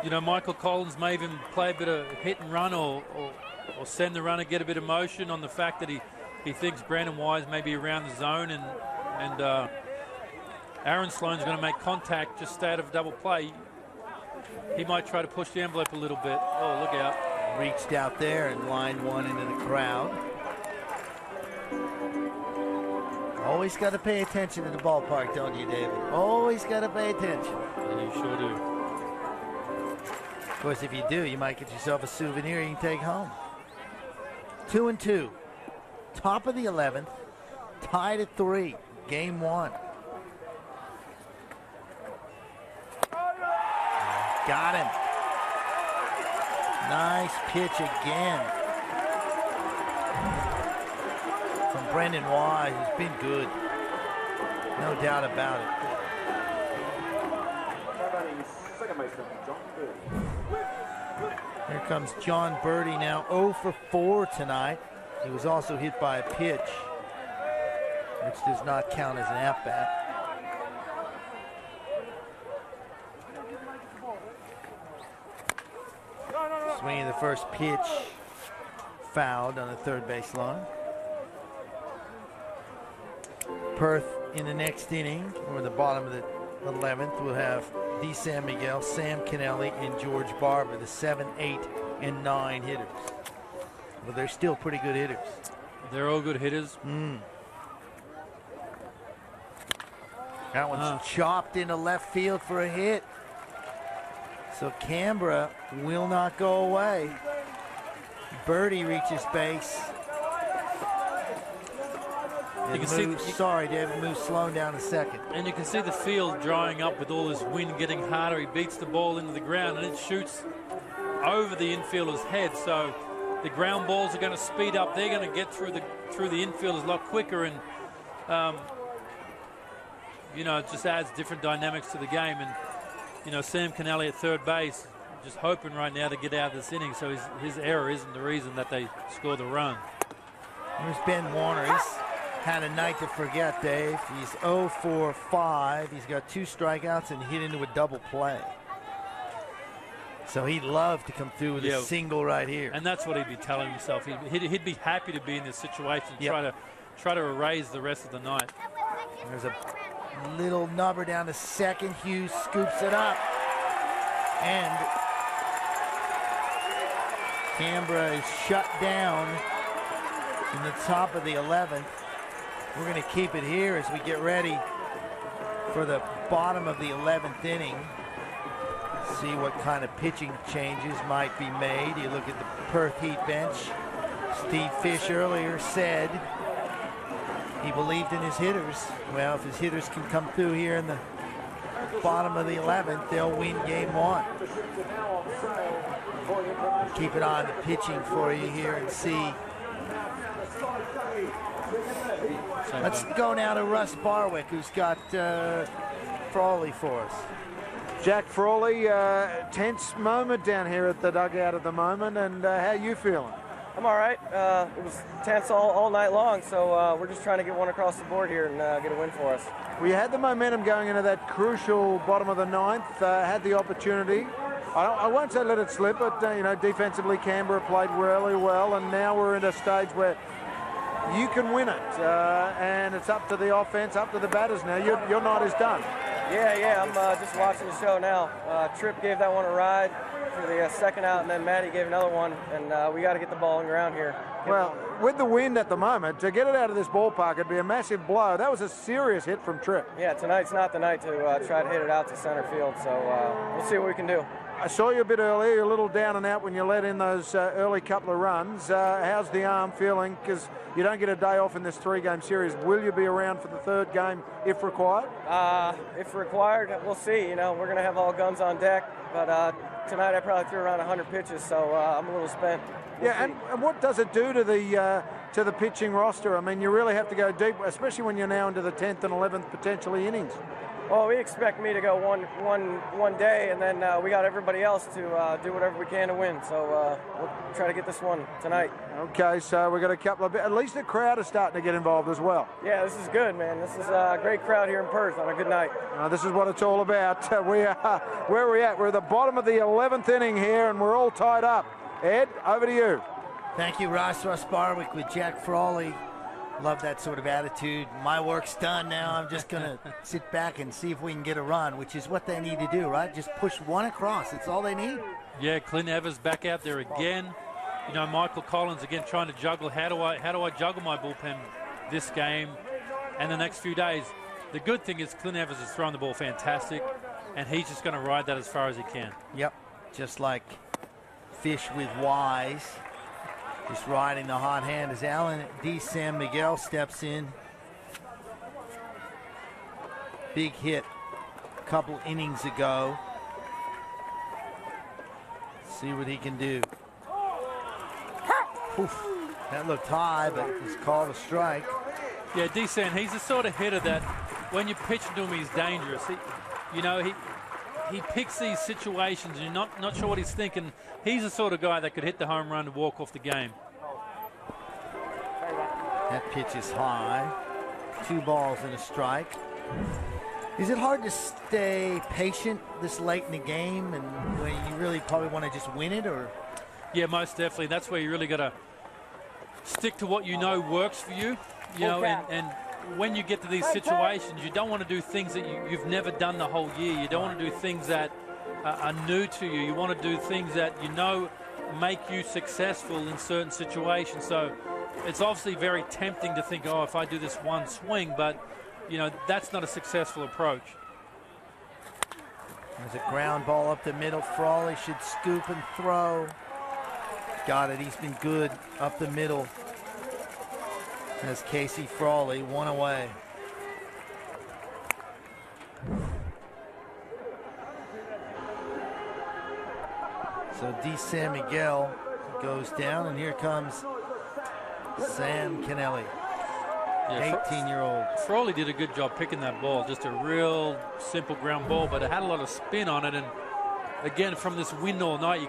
You know, Michael Collins may even play a bit of hit and run or send the runner, get a bit of motion on the fact that he thinks Brandon Wise may be around the zone, and Aaron Sloan's going to make contact just out of double play. He might try to push the envelope a little bit. Oh, look out. Reached out there and lined one into the crowd. Always got to pay attention to the ballpark, don't you, David? Always got to pay attention. Yeah, you sure do. Of course, if you do, you might get yourself a souvenir you can take home. 2-2. Top of the 11th. Tied at 3. Game 1. Got him. Nice pitch again from Brendan Wise, who's been good. No doubt about it. Here comes John Birdie now 0 for 4 tonight. He was also hit by a pitch, which does not count as an at-bat. Swinging the first pitch, fouled on the third base line. Perth in the next inning, or in the bottom of the 11th, will have D. San Miguel, Sam Kennelly, and George Barber, the 7, 8, and 9 hitters. But they're still pretty good hitters. They're all good hitters. That one's chopped into left field for a hit. So Canberra will not go away. Birdie reaches base. Sorry, David moves slowing down a second. And you can see the field drying up with all this wind getting harder. He beats the ball into the ground and it shoots over the infielder's head. So the ground balls are going to speed up. They're going to get through the infielders a lot quicker, and you know, it just adds different dynamics to the game. And you know, Sam Kennelly at third base, just hoping right now to get out of this inning, so his error isn't the reason that they score the run. There's Ben Warner. He's had a night to forget, Dave. He's 0 for 5. He's got 2 strikeouts and hit into a double play. So he'd love to come through with a single right here. And that's what he'd be telling himself. He'd be happy to be in this situation, try to erase the rest of the night. There's a little nubber down to second. Hughes scoops it up. And Canberra is shut down in the top of the 11th. We're going to keep it here as we get ready for the bottom of the 11th inning. See what kind of pitching changes might be made. You look at the Perth Heat bench. Steve Fish earlier said he believed in his hitters. Well, if his hitters can come through here in the bottom of the 11th, they'll win game 1. Keep an eye on the pitching for you here and see. Let's go now to Russ Barwick, who's got Frawley for us. Jack Frawley, tense moment down here at the dugout at the moment, and how you feeling? I'm all right. It was tense all night long, so we're just trying to get one across the board here and get a win for us. We had the momentum going into that crucial bottom of the 9th, had the opportunity, I won't say let it slip, but you know, defensively Canberra played really well, and now we're in a stage where you can win it, and it's up to the offense, up to the batters now. Your night is done. Yeah, I'm just watching the show now. Tripp gave that one a ride for the second out, and then Matty gave another one, and we got to get the ball on the ground here. Well, with the wind at the moment, to get it out of this ballpark, it'd be a massive blow. That was a serious hit from Tripp. Yeah, tonight's not the night to try to hit it out to center field, so we'll see what we can do. I saw you a bit earlier. You're a little down and out when you let in those early couple of runs. How's the arm feeling? Because you don't get a day off in this 3-game series. Will you be around for the 3rd game if required? If required, we'll see. You know, we're going to have all guns on deck. But tonight I probably threw around 100 pitches, so I'm a little spent. And what does it do to the pitching roster? I mean, you really have to go deep, especially when you're now into the 10th and 11th potentially innings. Well, we expect me to go one day, and then we got everybody else to do whatever we can to win. So we'll try to get this one tonight. Okay, so we've got a couple of... At least the crowd is starting to get involved as well. Yeah, this is good, man. This is a great crowd here in Perth on a good night. This is what it's all about. We are where we're at. We're at the bottom of the 11th inning here, and we're all tied up. Ed, over to you. Thank you, Ross Barwick with Jack Frawley. Love that sort of attitude. My work's done now. I'm just going to sit back and see if we can get a run, which is what they need to do, right? Just push one across. That's all they need. Yeah, Clint Evers back out there again. You know, Michael Collins again trying to juggle. How do I juggle my bullpen this game and the next few days? The good thing is Clint Evers is throwing the ball fantastic, and he's just going to ride that as far as he can. Yep, just like Fish with Wise. Just riding the hot hand as Alan D. San Miguel steps in. Big hit a couple innings ago. See what he can do. Oof. That looked high, but it's called a strike. Yeah, D. San, he's the sort of hitter that when you pitch to him, he's dangerous. He picks these situations and you're not sure what he's thinking. He's the sort of guy that could hit the home run to walk off the game. That pitch is high. 2 balls and a strike. Is it hard to stay patient this late in the game and when you really probably want to just win it? Or? Yeah, most definitely. That's where you really got to stick to what you know works for you. You know, and when you get to these situations, you don't want to do things that you've never done the whole year. You don't want to do things that are new to you. You want to do things that you know make you successful in certain situations. So it's obviously very tempting to think, oh, if I do this one swing, but, you know, that's not a successful approach. There's a ground ball up the middle. Frawley should scoop and throw. Got it. He's been good up the middle. As Casey Frawley, 1 away. So D. San Miguel goes down, and here comes Sam Kennelly, 18-year-old. Frawley did a good job picking that ball. Just a real simple ground ball, but it had a lot of spin on it. And again, from this wind all night, you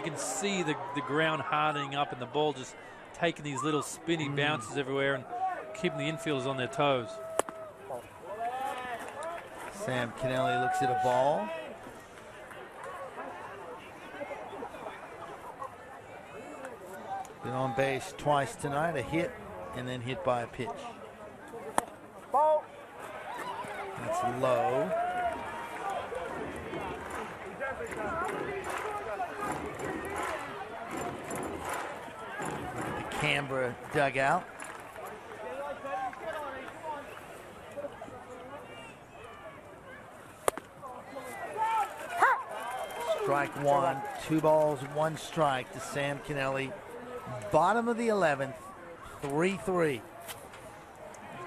can see the ground hardening up and the ball just taking these little spinny bounces everywhere and keeping the infielders on their toes. Sam Kennelly looks at a ball. Been on base twice tonight, a hit and then hit by a pitch. Ball. That's low. The Canberra dugout. Strike 1, 2 balls, 1 strike to Sam Kennelly. Bottom of the 11th, 3-3.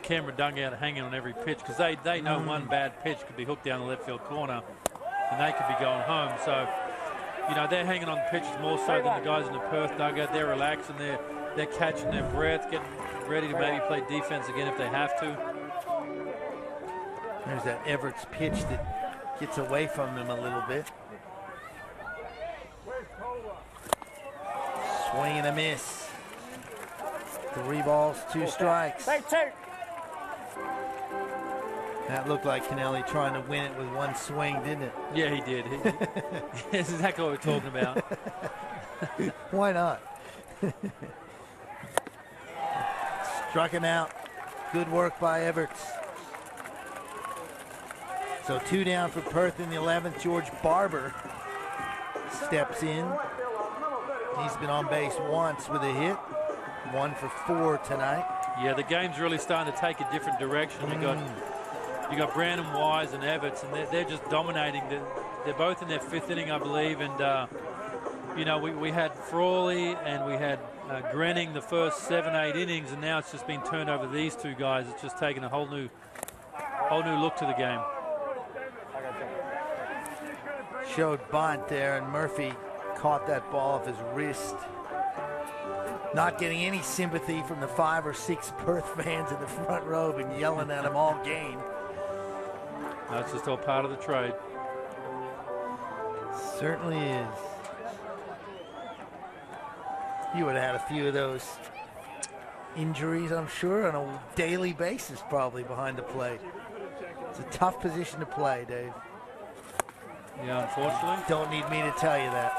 Canberra dugout hanging on every pitch because they know one bad pitch could be hooked down the left field corner and they could be going home. So, you know, they're hanging on pitches more so than the guys in the Perth dugout. They're relaxing, they're catching their breath, getting ready to maybe play defense again if they have to. There's that Everett's pitch that gets away from them a little bit. Swing and a miss. 3 balls, 2 strikes. That looked like Kennelly trying to win it with one swing, didn't it? Yeah, he did. That's exactly what we're talking about. Why not? Struck him out. Good work by Everts. So 2 down for Perth in the 11th. George Barber steps in. He's been on base once with a hit. 1 for 4 tonight. Yeah, the game's really starting to take a different direction. You got Brandon Wise and Everts, and they're just dominating. They're both in their 5th inning, I believe. And you know, we had Frawley and we had Grenning the first 7-8 innings, and now it's just been turned over these 2 guys. It's just taken a whole new look to the game. Showed bunt there, and Murphy caught that ball off his wrist. Not getting any sympathy from the 5 or 6 Perth fans in the front row, been yelling at him all game. That's just all part of the trade. Certainly is. You would have had a few of those injuries, I'm sure, on a daily basis probably behind the plate. It's a tough position to play, Dave. Yeah, unfortunately. Don't need me to tell you that.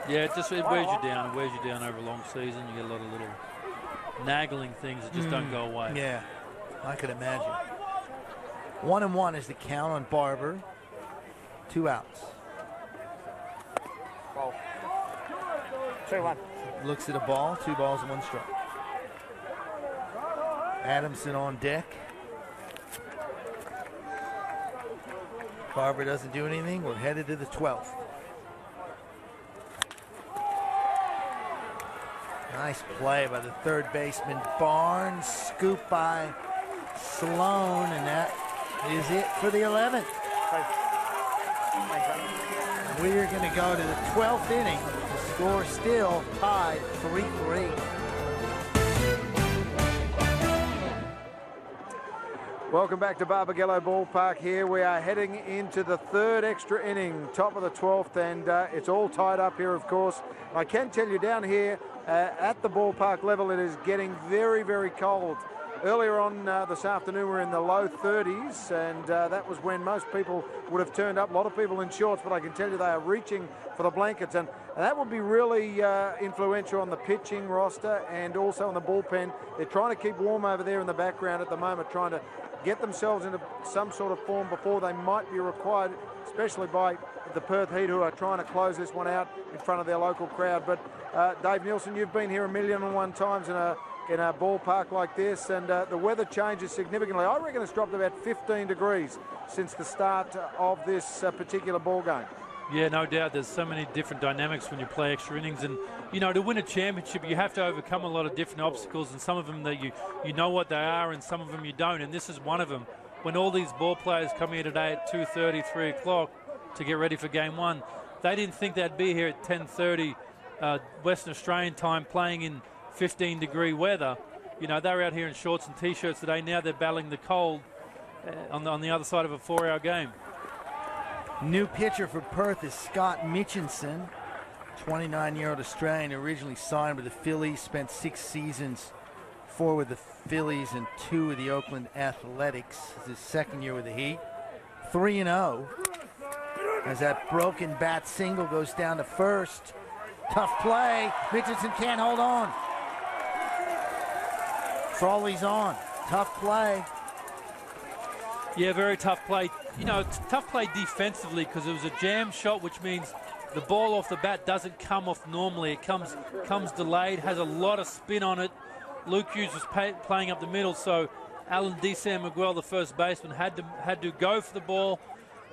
Yeah, it wears you down. It wears you down over a long season. You get a lot of little nagging things that just don't go away. Yeah, I could imagine. 1-1 is the count on Barber. 2 outs. 2-1. Looks at a ball. 2 balls and 1 strike. Adamson on deck. Barber doesn't do anything. We're headed to the 12th. Nice play by the 3rd baseman Barnes. Scoop by Sloan, and that is it for the 11th. We're going to go to the 12th inning. The score still tied 3-3. Welcome back to Barbagallo Ballpark here. We are heading into the 3rd extra inning, top of the 12th, and it's all tied up here, of course. I can tell you down here at the ballpark level, it is getting very, very cold. Earlier on this afternoon, we were in the low 30s, and that was when most people would have turned up. A lot of people in shorts, but I can tell you they are reaching for the blankets, and that would be really influential on the pitching roster and also on the bullpen. They're trying to keep warm over there in the background at the moment, trying to get themselves into some sort of form before they might be required, especially by the Perth Heat, who are trying to close this one out in front of their local crowd. But Dave Nielsen, you've been here 1,000,001 times in a ballpark like this, and the weather changes significantly. I reckon it's dropped about 15 degrees since the start of this particular ball game. Yeah, no doubt. There's so many different dynamics when you play extra innings, and you know, to win a championship, you have to overcome a lot of different obstacles, and some of them that you know what they are, and some of them you don't. And this is one of them. When all these ball players come here today at 2:30, 3 o'clock to get ready for Game 1, they didn't think they'd be here at 10:30 Western Australian time, playing in 15-degree weather. You know, they were out here in shorts and T-shirts today. Now they're battling the cold on the other side of a 4-hour game. New pitcher for Perth is Scott Mitchinson, 29-year-old Australian, originally signed with the Phillies, spent 6 seasons, 4 with the Phillies and 2 with the Oakland Athletics. This is his 2nd year with the Heat. 3-0 as that broken bat single goes down to first. Tough play. Mitchinson can't hold on. Frawley's on. Tough play. Yeah, very tough play. You know, it's tough play defensively because it was a jam shot, which means the ball off the bat doesn't come off normally. It comes delayed, has a lot of spin on it. Luke Hughes was playing up the middle, so Alan D. Sam Miguel, the first baseman, had to go for the ball,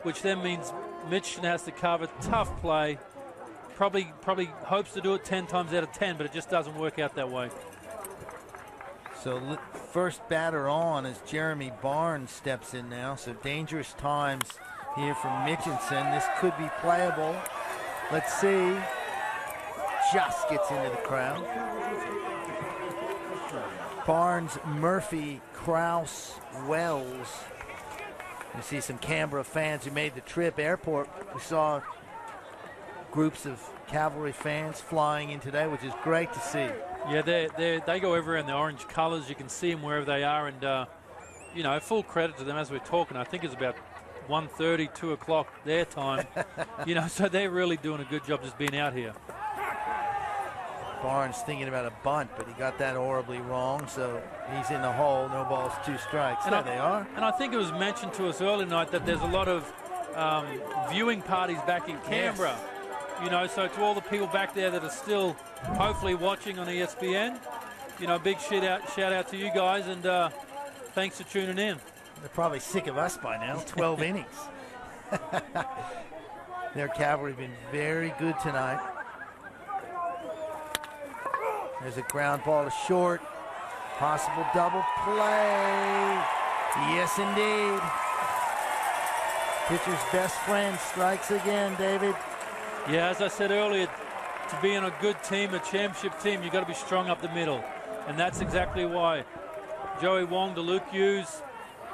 which then means Mitch has to cover. Tough play. Probably hopes to do it 10 times out of 10, but it just doesn't work out that way. So first batter on as Jeremy Barnes steps in now. So dangerous times here from Mitchinson. This could be playable. Let's see. Just gets into the crowd. Barnes, Murphy, Krause, Wells. You see some Canberra fans who made the trip. Airport, we saw groups of Cavalry fans flying in today, which is great to see. Yeah, they go everywhere in the orange colors. You can see them wherever they are, and you know, full credit to them as we're talking. I think it's about 1:30, 2 o'clock their time. You know, so they're really doing a good job just being out here. Barnes thinking about a bunt, but he got that horribly wrong, so he's in the hole. No balls, 2 strikes. And there they are. And I think it was mentioned to us early night that there's a lot of viewing parties back in Canberra. Yes. You know, so to all the people back there that are still hopefully watching on ESPN, you know, big shout out to you guys, and thanks for tuning in. They're probably sick of us by now. 12 innings. Their cavalry have been very good tonight. There's a ground ball to short. Possible double play. Yes, indeed. Pitcher's best friend strikes again, David. Yeah, as I said earlier, to be in a good team, a championship team, you've got to be strong up the middle. And that's exactly why Joey Wong to Luke Hughes,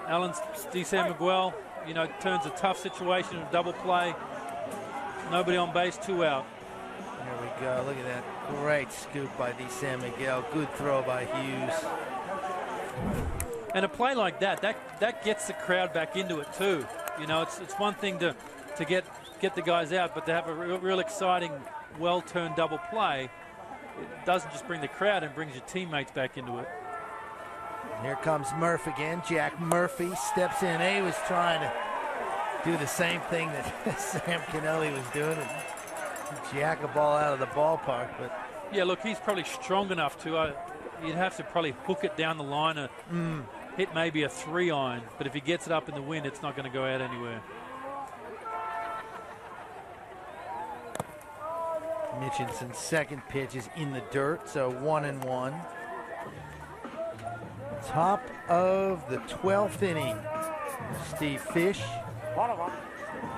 Alan D.Sam Miguel, you know, turns a tough situation into double play. Nobody on base, 2 out. There we go. Look at that. Great scoop by D.Sam Miguel. Good throw by Hughes. And a play like that gets the crowd back into it too. You know, it's one thing to get the guys out, but to have a real exciting, well-turned double play, it doesn't just bring the crowd, it brings your teammates back into it. Here comes Murph again. Jack Murphy steps in. He was trying to do the same thing that Sam Kennelly was doing. Jack a ball out of the ballpark, but yeah, look, he's probably strong enough to. You'd have to probably hook it down the line or hit maybe a 3-iron, but if he gets it up in the wind, it's not going to go out anywhere. Mitchinson's second pitch is in the dirt, so 1-1. Top of the 12th inning. Steve Fish,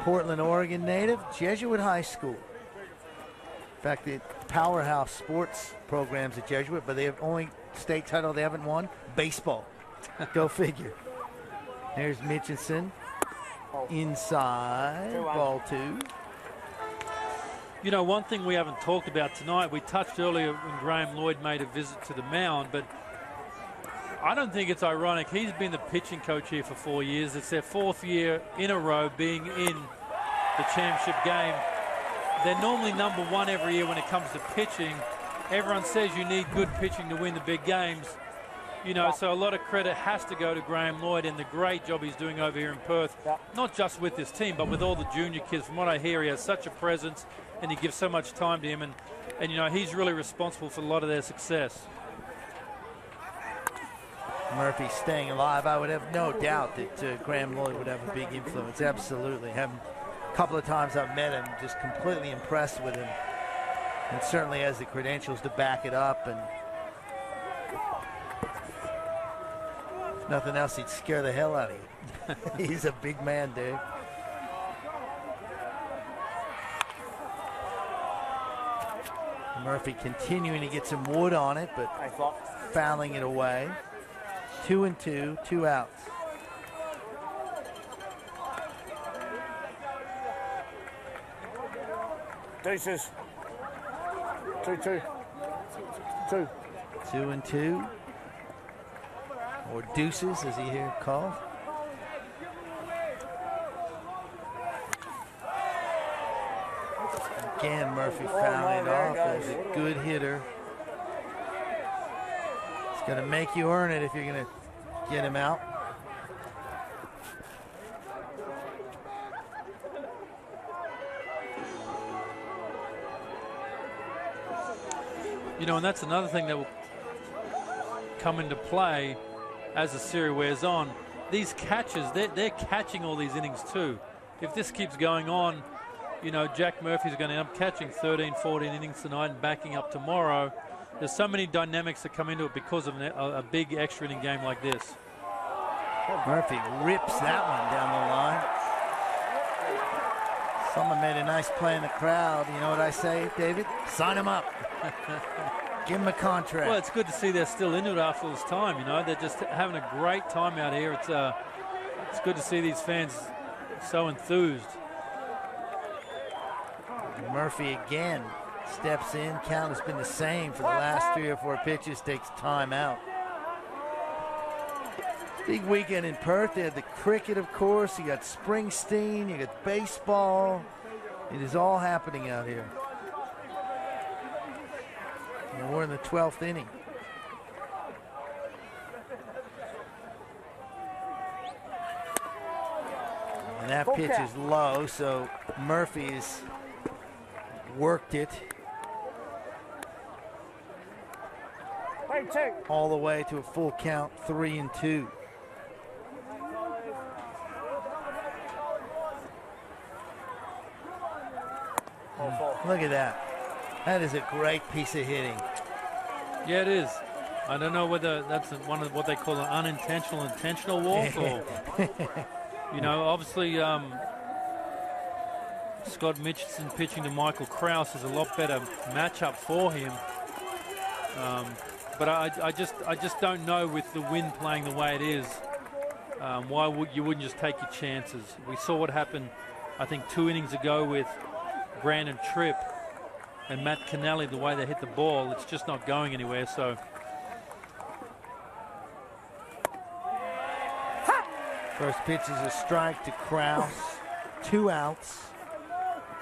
Portland, Oregon native, Jesuit High School. In fact, the powerhouse sports programs at Jesuit, but they have only state title they haven't won, baseball. Go figure. There's Mitchinson. Inside, ball 2. You know, one thing we haven't talked about tonight, we touched earlier when Graham Lloyd made a visit to the mound, but I don't think it's ironic. He's been the pitching coach here for 4 years. It's their 4th year in a row being in the championship game. They're normally number 1 every year when it comes to pitching. Everyone says you need good pitching to win the big games. You know, so a lot of credit has to go to Graham Lloyd and the great job he's doing over here in Perth, not just with this team, but with all the junior kids. From what I hear, he has such a presence and he gives so much time to him. And you know, he's really responsible for a lot of their success. Murphy staying alive. I would have no doubt that Graham Lloyd would have a big influence. Absolutely. A couple of times I've met him, just completely impressed with him. And certainly has the credentials to back it up. And if nothing else, he'd scare the hell out of you. He's a big man, Dave. Murphy continuing to get some wood on it, but fouling it away. 2-2, 2 outs. Deuces. 2-2. 2. 2-2. Or deuces, as he here called. Again, Murphy fouling it off as a good hitter. It's going to make you earn it if you're going to get him out. You know, and that's another thing that will come into play as the series wears on. These catches, they're catching all these innings too. If this keeps going on, you know, Jack Murphy's going to end up catching 13, 14 innings tonight and backing up tomorrow. There's so many dynamics that come into it because of a big extra inning game like this. Murphy rips that one down the line. Someone made a nice play in the crowd. You know what I say, David? Sign him up. Give him a contract. Well, it's good to see they're still into it after this time. You know, they're just having a great time out here. It's good to see these fans so enthused. Murphy again steps in. Count has been the same for the last 3 or 4 pitches. Takes time out. Big weekend in Perth. They had the cricket, of course. You got Springsteen. You got baseball. It is all happening out here. And we're in the 12th inning. And that pitch is low, so Murphy's worked it all the way to a full count, 3-2. Look at that. That is a great piece of hitting. Yeah, it is. I don't know whether that's one of what they call an unintentional intentional walk or, you know, obviously Scott Mitchison pitching to Michael Krause is a lot better matchup for him. But I just don't know with the wind playing the way it is, why you wouldn't just take your chances. We saw what happened, I think, 2 innings ago with Brandon Tripp and Matt Kennelly, the way they hit the ball. It's just not going anywhere, so. First pitch is a strike to Krause. 2 outs.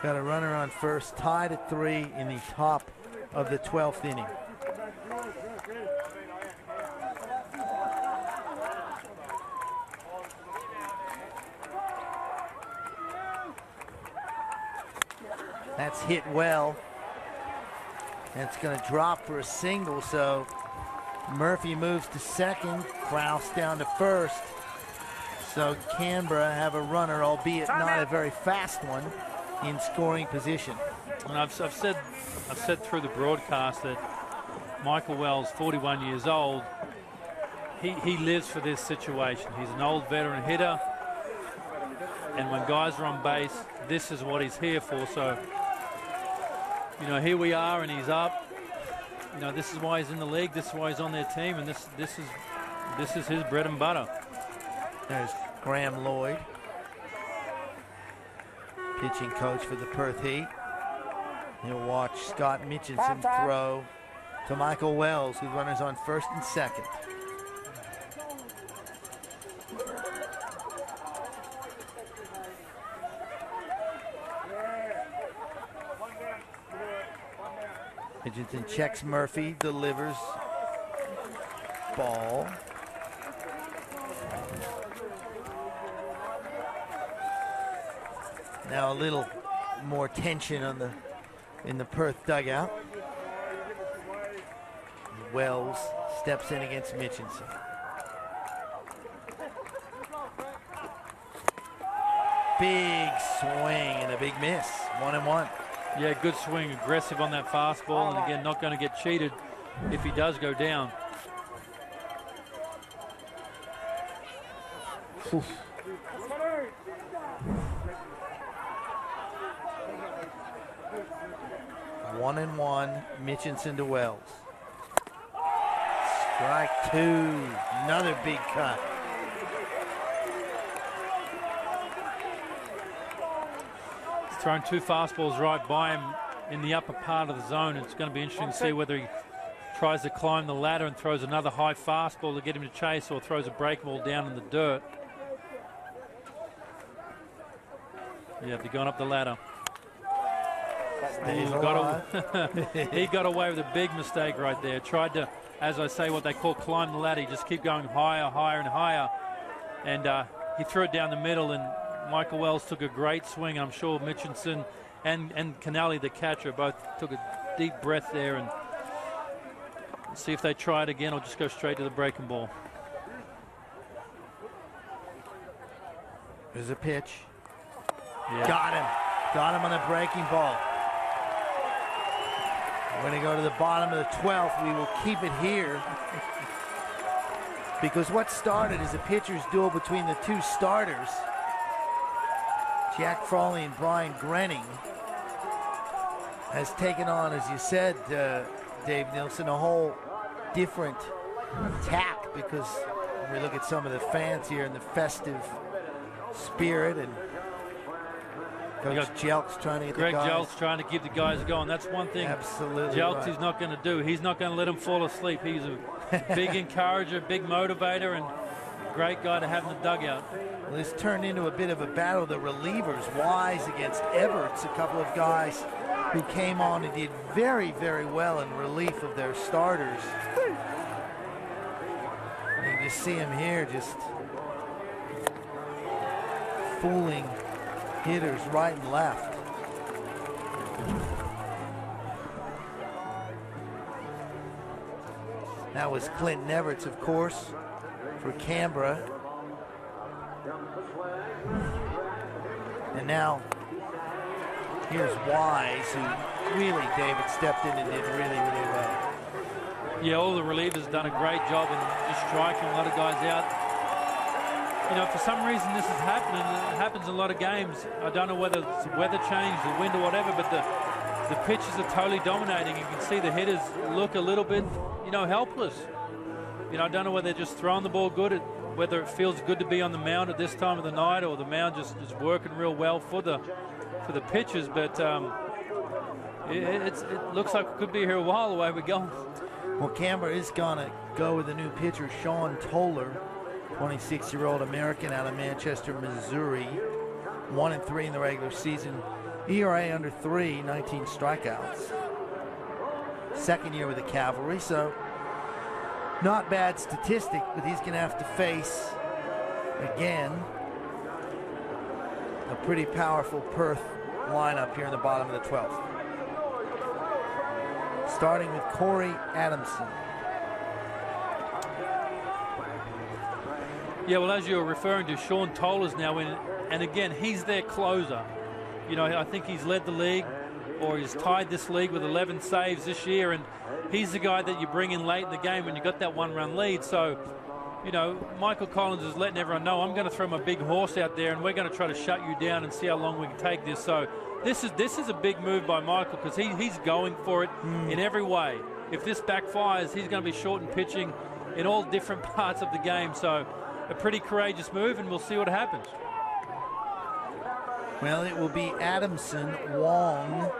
Got a runner on first, tied at 3 in the top of the 12th inning. That's hit well. That's going to drop for a single, so Murphy moves to second, Krause down to first. So Canberra have a runner, albeit not a very fast one, in scoring position. And I've said through the broadcast that Michael Wells, 41 years old, he lives for this situation. He's an old veteran hitter, and when guys are on base, this is what he's here for. So, you know, here we are, and he's up. You know, this is why he's in the league. This is why he's on their team, and this is his bread and butter. There's Graham Lloyd, pitching coach for the Perth Heat. He'll watch Scott Mitchison throw to Michael Wells, who runners on first and second. Mitchison checks Murphy, delivers. Ball. Now a little more tension in the Perth dugout. Wells steps in against Mitchison. Big swing and a big miss. 1-1. Yeah, good swing, aggressive on that fastball, and again, not going to get cheated if he does go down. Oof. One and one, Mitchison to Wells. Strike 2, another big cut. He's throwing 2 fastballs right by him in the upper part of the zone. It's going to be interesting to see whether he tries to climb the ladder and throws another high fastball to get him to chase, or throws a break ball down in the dirt. Yeah, they're going up the ladder. He got away with a big mistake right there. Tried to, as I say, what they call climb the ladder. You just keep going higher, higher, and higher. And he threw it down the middle, and Michael Wells took a great swing. I'm sure Mitchison and Kennelly, the catcher, both took a deep breath there, and see if they try it again or just go straight to the breaking ball. There's a pitch. Yeah. Got him on a breaking ball. We're going to go to the bottom of the 12th. We will keep it here because what started is a pitcher's duel between the 2 starters, Jack Frawley and Brian Grenning, has taken on, as you said, Dave Nilsson, a whole different tack, because when we look at some of the fans here and the festive spirit, and Coach Jelks trying to get Greg the guys. Jelks trying to keep the guys going. That's one thing Absolutely Jelks right. is not going to do. He's not going to let them fall asleep. He's a big encourager, big motivator, and great guy to have in the dugout. Well, this turned into a bit of a battle. The relievers, Wise against Everts, a couple of guys who came on and did very, very well in relief of their starters. You can just see him here just fooling hitters right and left. That was Clinton Everts, of course, for Canberra. And now here's Wise, who really, David, stepped in and did really, really well. Yeah, all the relievers done a great job in just striking a lot of guys out. You know, for some reason this is happening. It happens in a lot of games. I don't know whether it's the weather change, the wind or whatever, but the pitches are totally dominating. You can see the hitters look a little bit, you know, helpless. You know, I don't know whether they're just throwing the ball good, whether it feels good to be on the mound at this time of the night, or the mound just is working real well for the pitchers. But it looks like it could be here a while the way we're going. Well, Canberra is going to go with a new pitcher, Sean Toller, 26-year-old American out of Manchester, Missouri. 1-3 in the regular season. ERA under 3, 19 strikeouts. Second year with the Cavalry, so not bad statistic, but he's going to have to face, again, a pretty powerful Perth lineup here in the bottom of the 12th. Starting with Corey Adamson. Yeah, well, as you were referring to, Sean Toller's now in, and again, he's their closer. You know, I think he's led the league, or he's tied this league with 11 saves this year, and he's the guy that you bring in late in the game when you got that one-run lead. So, you know, Michael Collins is letting everyone know, I'm going to throw my big horse out there, and we're going to try to shut you down and see how long we can take this. So this is a big move by Michael, because he's going for it in every way. If this backfires, he's going to be short and pitching in all different parts of the game. So a pretty courageous move, and we'll see what happens. Well, it will be Adamson, Wong,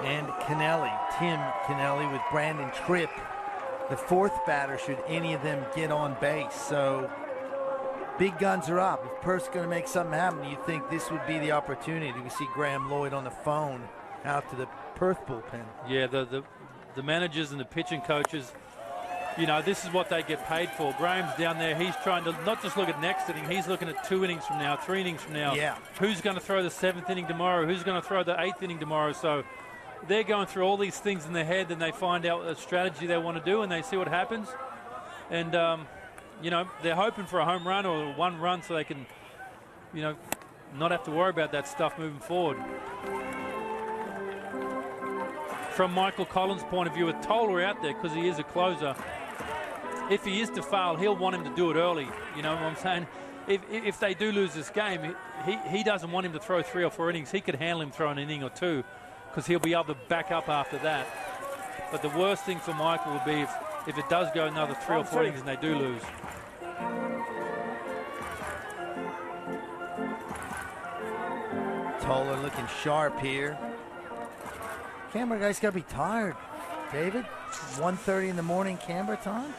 and Kennelly. Tim Kennelly with Brandon Tripp, the fourth batter, should any of them get on base. So big guns are up. If Perth's going to make something happen, you think this would be the opportunity. We see Graham Lloyd on the phone out to the Perth bullpen. Yeah, the managers and the pitching coaches, you know, this is what they get paid for. Graham's down there. He's trying to not just look at next inning. He's looking at 2 innings from now, 3 innings from now. Yeah. Who's going to throw the 7th inning tomorrow? Who's going to throw the 8th inning tomorrow? So they're going through all these things in their head, and they find out a strategy they want to do, and they see what happens. And, you know, they're hoping for a home run or 1 run so they can, you know, not have to worry about that stuff moving forward. From Michael Collins' point of view, with Toller out there, because he is a closer, if he is to fail, he'll want him to do it early. You know what I'm saying? If they do lose this game, he doesn't want him to throw 3 or 4 innings. He could handle him throwing an inning or 2, because he'll be able to back up after that. But the worst thing for Michael would be if it does go another 3 or 4 innings and they do lose. Toller looking sharp here. Canberra guys got to be tired, David. 1:30 in the morning Canberra time?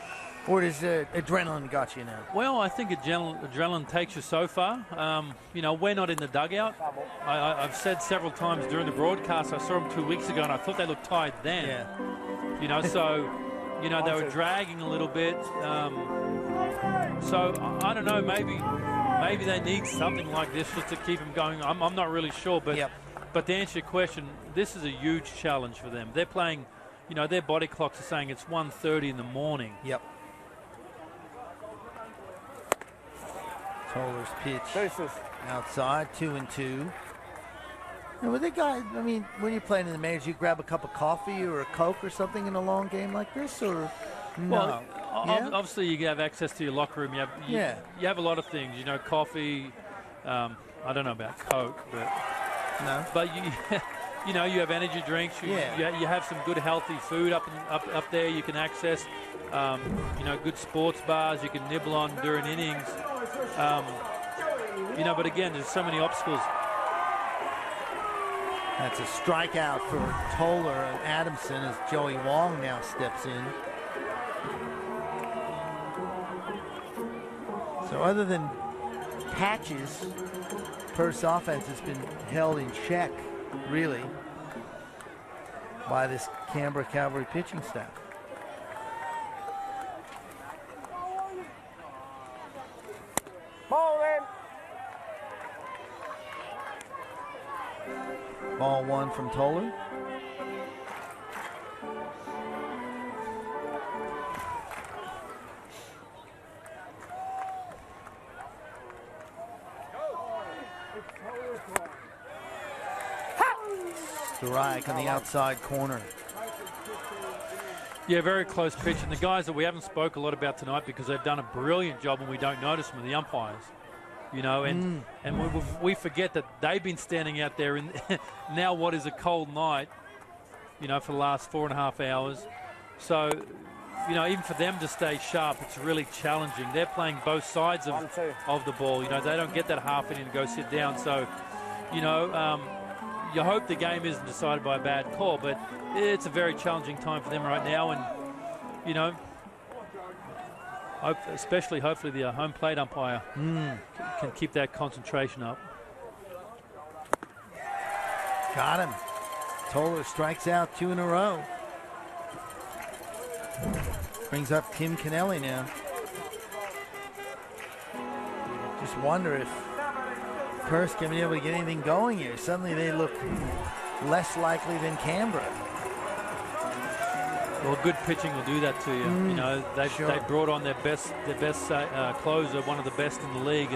Or does adrenaline got you now? Well, I think adrenaline takes you so far. You know, we're not in the dugout. I've said several times during the broadcast, I saw them 2 weeks ago, and I thought they looked tired then. Yeah. You know, so, you know, they were dragging a little bit. So, I don't know, maybe they need something like this just to keep them going. I'm not really sure, but, but to answer your question, this is a huge challenge for them. They're playing, you know, their body clocks are saying it's 1:30 in the morning. Yep. Toller's pitch outside, 2-2. And with the guy, I mean, when you're playing in the majors, you grab a cup of coffee or a Coke or something in a long game like this, or no? Well, obviously you have access to your locker room. You have a lot of things, you know, coffee. I don't know about Coke, but no. But you know, you have energy drinks. You have some good healthy food up there. You can access. You know, good sports bars you can nibble on during innings. You know, but again, there's so many obstacles. That's a strikeout for Toller and Adamson as Joey Wong now steps in. So other than patches, Perth's offense has been held in check, really, by this Canberra Cavalry pitching staff. Ball one from Toller. Strike on the outside corner. Yeah, very close pitch. And the guys that we haven't spoke a lot about tonight because they've done a brilliant job and we don't notice them are the umpires. You know, and we forget that they've been standing out there in now what is a cold night, you know, for the last 4.5 hours. So, you know, even for them to stay sharp, it's really challenging. They're playing both sides of the ball. You know, they don't get that half inning to go sit down. So, you know, you hope the game isn't decided by a bad call, but it's a very challenging time for them right now. And, you know, especially hopefully the home plate umpire can keep that concentration up. Got him. Toller strikes out 2 in a row. Brings up Tim Kennelly now. Just wonder if Perth's going to be able to get anything going here. Suddenly they look less likely than Canberra. Well, good pitching will do that to you. You know, they brought on their best closer, one of the best in the league,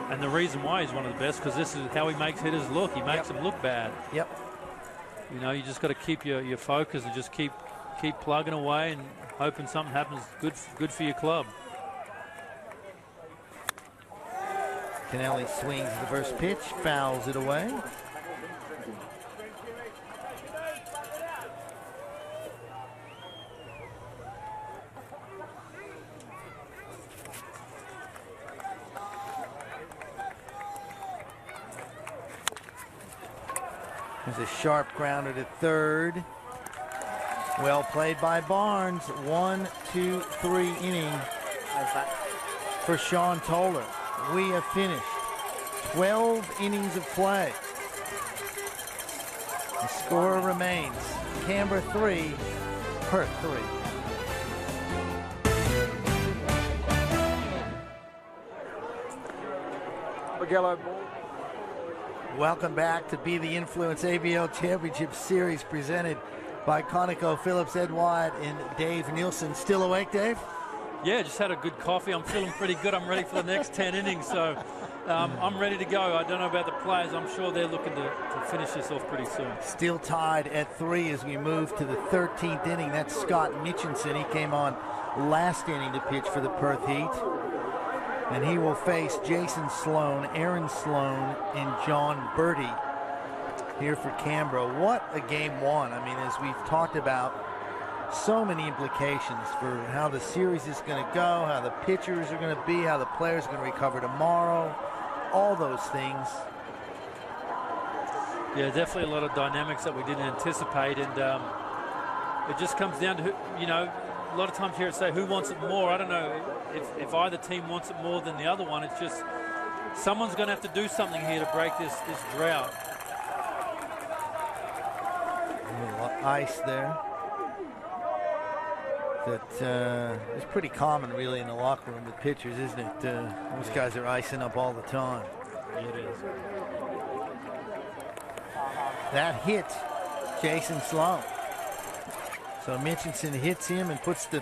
and the reason why he's one of the best because this is how he makes hitters look. He makes them look bad. Yep. You know, you just got to keep your focus and just keep plugging away and hoping something happens good for your club. Kennelly swings the first pitch, fouls it away. There's a sharp grounder to third. Well played by Barnes. 1, 2, 3 inning for Sean Toller. We have finished 12 innings of play. The score remains Canberra 3, Perth 3. Magello. Welcome back to Be the Influence ABL Championship Series presented by Conoco, Phillips, Ed White, and Dave Nielsen. Still awake, Dave? Yeah, just had a good coffee. I'm feeling pretty good. I'm ready for the next 10 innings, so I'm ready to go. I don't know about the players. I'm sure they're looking to finish this off pretty soon. Still tied at 3 as we move to the 13th inning. That's Scott Mitchinson. He came on last inning to pitch for the Perth Heat. And he will face Jason Sloan, Aaron Sloan, and John Bertie here for Canberra. What a game one. I mean, as we've talked about, so many implications for how the series is going to go, how the pitchers are going to be, how the players are going to recover tomorrow, all those things. Yeah, definitely a lot of dynamics that we didn't anticipate, and it just comes down to who, you know, a lot of times here it say who wants it more. I don't know if either team wants it more than the other one. It's just someone's going to have to do something here to break this drought. A little ice there. That is pretty common, really, in the locker room with pitchers, isn't it? Those guys are icing up all the time. It is. That hit Jason Sloan. So Mitchinson hits him and puts the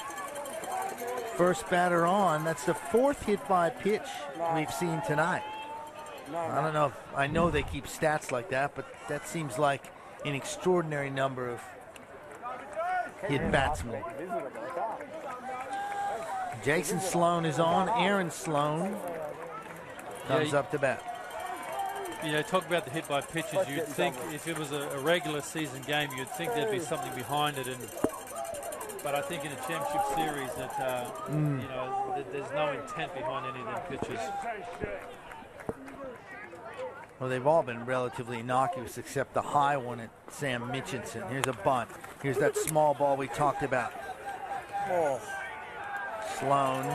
first batter on. That's the 4th hit by pitch we've seen tonight. I don't know if I know they keep stats like that, but that seems like an extraordinary number of hit batsmen. Jason Sloan is on. Aaron Sloan comes up to bat. You know, talk about the hit by pitches. You'd think if it was a regular season game, you'd think there'd be something behind it. But I think in a championship series that, you know, there's no intent behind any of them pitches. Well, they've all been relatively innocuous except the high one at Sam Mitchinson. Here's a bunt. Here's that small ball we talked about. Sloan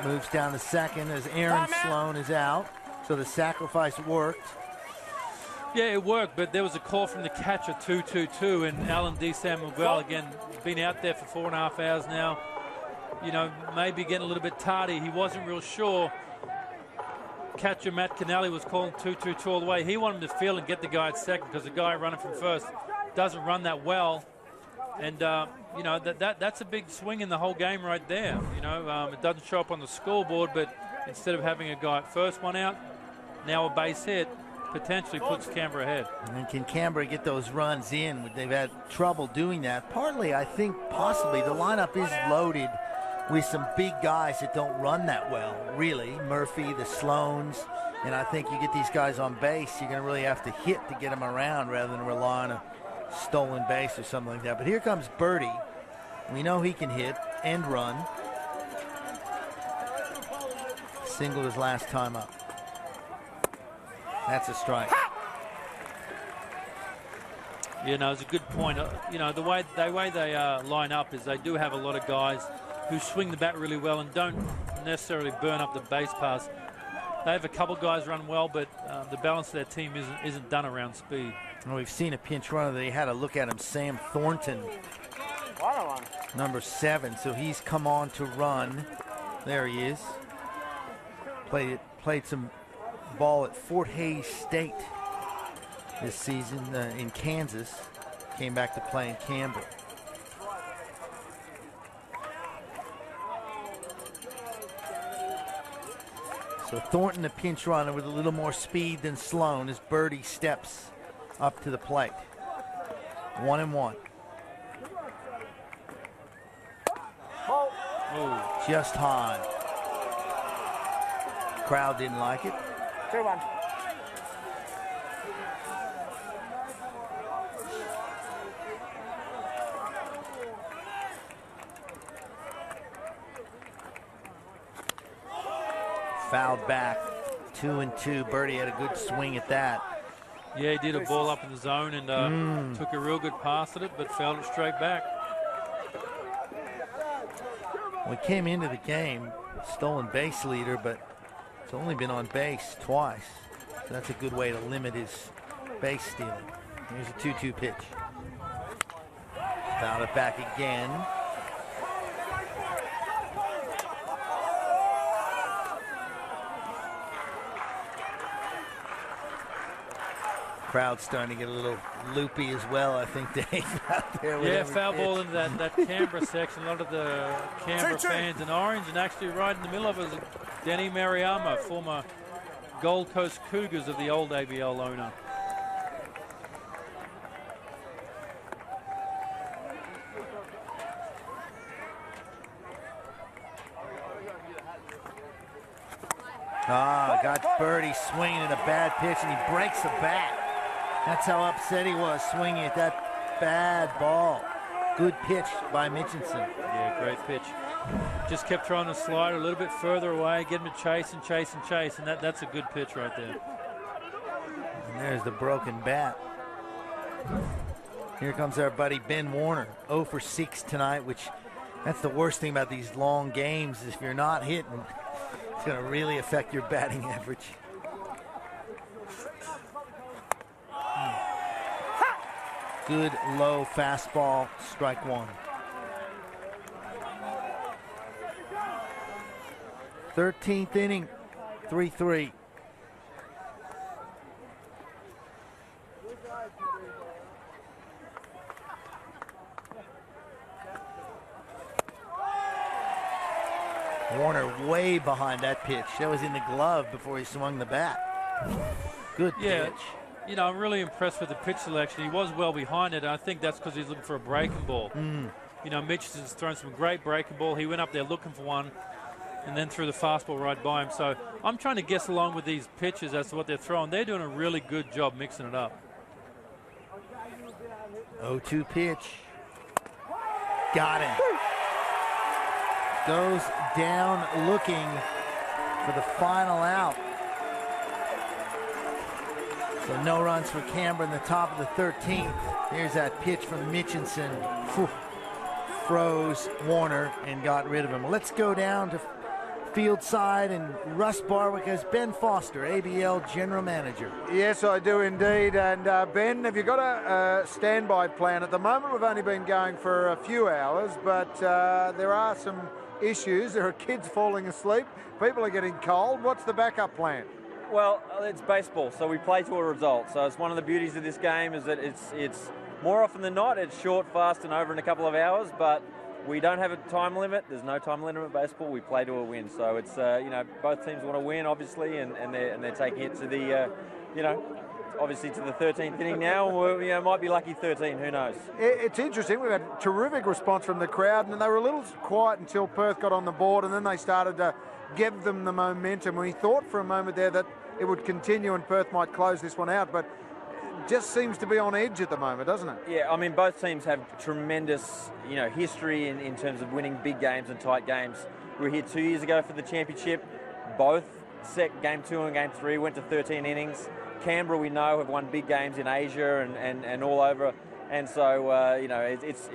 Moves down to second as Aaron Sloan is out. So the sacrifice worked. Yeah, it worked, but there was a call from the catcher, 2-2-2, and Alan D. San Miguel, again, been out there for 4.5 hours now. You know, maybe getting a little bit tardy. He wasn't real sure. Catcher Matt Kennelly was calling 2-2-2 all the way. He wanted him to field and get the guy at second because the guy running from first doesn't run that well. And, you know, that's a big swing in the whole game right there. You know, it doesn't show up on the scoreboard, but instead of having a guy at first, one out, now a base hit, potentially puts Canberra ahead. And can Canberra get those runs in? They've had trouble doing that. Partly, I think, possibly, the lineup is loaded with some big guys that don't run that well, really. Murphy, the Sloans, and I think you get these guys on base, you're going to really have to hit to get them around rather than rely on a stolen base or something like that. But here comes Birdie. We know he can hit and run. Singled his last time up. That's a strike. You know, it's a good point. You know, the way they line up is they do have a lot of guys who swing the bat really well and don't necessarily burn up the base pass. They have a couple guys run well, but the balance of their team isn't done around speed. Well, we've seen a pinch runner. They had a look at him, Sam Thornton, number 7. So he's come on to run. There he is. Played some ball at Fort Hays State this season in Kansas. Came back to play in Canberra. So Thornton, a pinch runner with a little more speed than Sloan as Birdie steps up to the plate. 1-1. Oh, just high. Crowd didn't like it. 2-1. Fouled back. 2-2. Birdie had a good swing at that. Yeah, he did a ball up in the zone and took a real good pass at it, but fouled it straight back. We came into the game stolen base leader, but it's only been on base twice. So that's a good way to limit his base stealing. Here's a 2-2 pitch. Fouled it back again. Crowd's starting to get a little loopy as well, I think, Dave, out there. Yeah, foul ball into that Canberra section. A lot of the Canberra fans in orange, and actually right in the middle of it is Denny Mariama, former Gold Coast Cougars of the old ABL owner. Got Birdie swinging at a bad pitch, and he breaks the bat. That's how upset he was swinging at that bad ball. Good pitch by Mitchinson. Yeah, great pitch. Just kept trying to slide a little bit further away, get him to chase and chase and chase, and that's a good pitch right there. And there's the broken bat. Here comes our buddy Ben Warner, 0 for 6 tonight, which that's the worst thing about these long games is if you're not hitting, it's going to really affect your batting average. Good low fastball, strike 1. 13th inning, 3-3. Warner way behind that pitch. That was in the glove before he swung the bat. Good pitch. You know, I'm really impressed with the pitch selection. He was well behind it. I think that's because he's looking for a breaking ball. You know, Mitchison's thrown some great breaking ball. He went up there looking for one and then threw the fastball right by him. So I'm trying to guess along with these pitches as to what they're throwing. They're doing a really good job mixing it up. 0-2 pitch. Got him. Goes down looking for the final out. So no runs for Canberra in the top of the 13th. Here's that pitch from Mitchinson. Froze Warner and got rid of him. Let's go down to field side, and Russ Barwick as Ben Foster, ABL General Manager. Yes, I do indeed. And Ben, have you got a standby plan? At the moment, we've only been going for a few hours, but there are some issues. There are kids falling asleep. People are getting cold. What's the backup plan? Well, it's baseball, so we play to a result. So it's one of the beauties of this game is that it's more often than not, it's short, fast, and over in a couple of hours, but we don't have a time limit. There's no time limit in baseball. We play to a win. So it's, both teams want to win, obviously, and they're taking it to the, obviously to the 13th inning now. Might be lucky 13, who knows? It's interesting. We've had terrific response from the crowd, and they were a little quiet until Perth got on the board, and then they started to give them the momentum. We thought for a moment there that it would continue and Perth might close this one out, but it just seems to be on edge at the moment, doesn't it? Yeah, I mean, both teams have tremendous, history in terms of winning big games and tight games. We were here 2 years ago for the championship. Both game 2 and game 3 went to 13 innings. Canberra, we know, have won big games in Asia and all over. And so, it's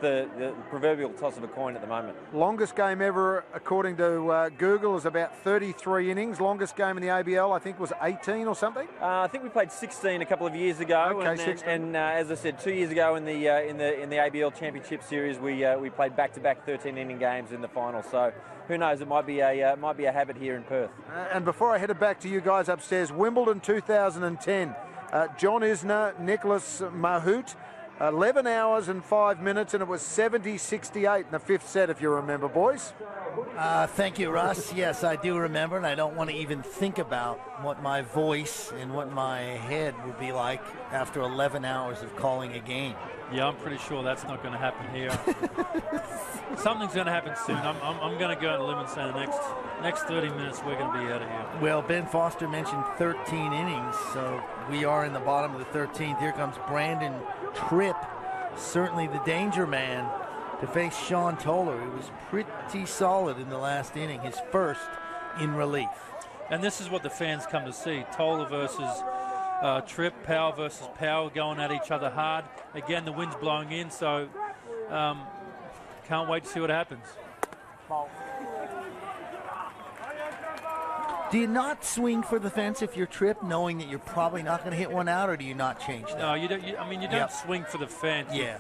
the proverbial toss of a coin at the moment. Longest game ever, according to Google, is about 33 innings. Longest game in the ABL, I think, was 18 or something? I think we played 16 a couple of years ago. Okay, 16. And as I said, 2 years ago in the ABL Championship Series, we played back-to-back 13-inning games in the final. So who knows? It might be a habit here in Perth. And before I head back to you guys upstairs, Wimbledon 2010. John Isner, Nicholas Mahut. 11 hours and 5 minutes, and it was 70-68 in the 5th set, if you remember, boys. Thank you, Russ. Yes, I do remember, and I don't want to even think about what my voice and what my head would be like after 11 hours of calling a game. Yeah, I'm pretty sure that's not going to happen here. Something's going to happen soon. I'm going to go on a limb and say the next 30 minutes we're going to be out of here. Well, Ben Foster mentioned 13 innings, so we are in the bottom of the 13th. Here comes Brandon Tripp, certainly the danger man, to face Sean Toller. He was pretty solid in the last inning, his first in relief. And this is what the fans come to see. Toller versus Tripp, power versus power, going at each other hard. Again, the wind's blowing in, so can't wait to see what happens. Do you not swing for the fence if you're Tripp, knowing that you're probably not going to hit one out, or do you not change that? No, you don't. You don't swing for the fence. Yeah.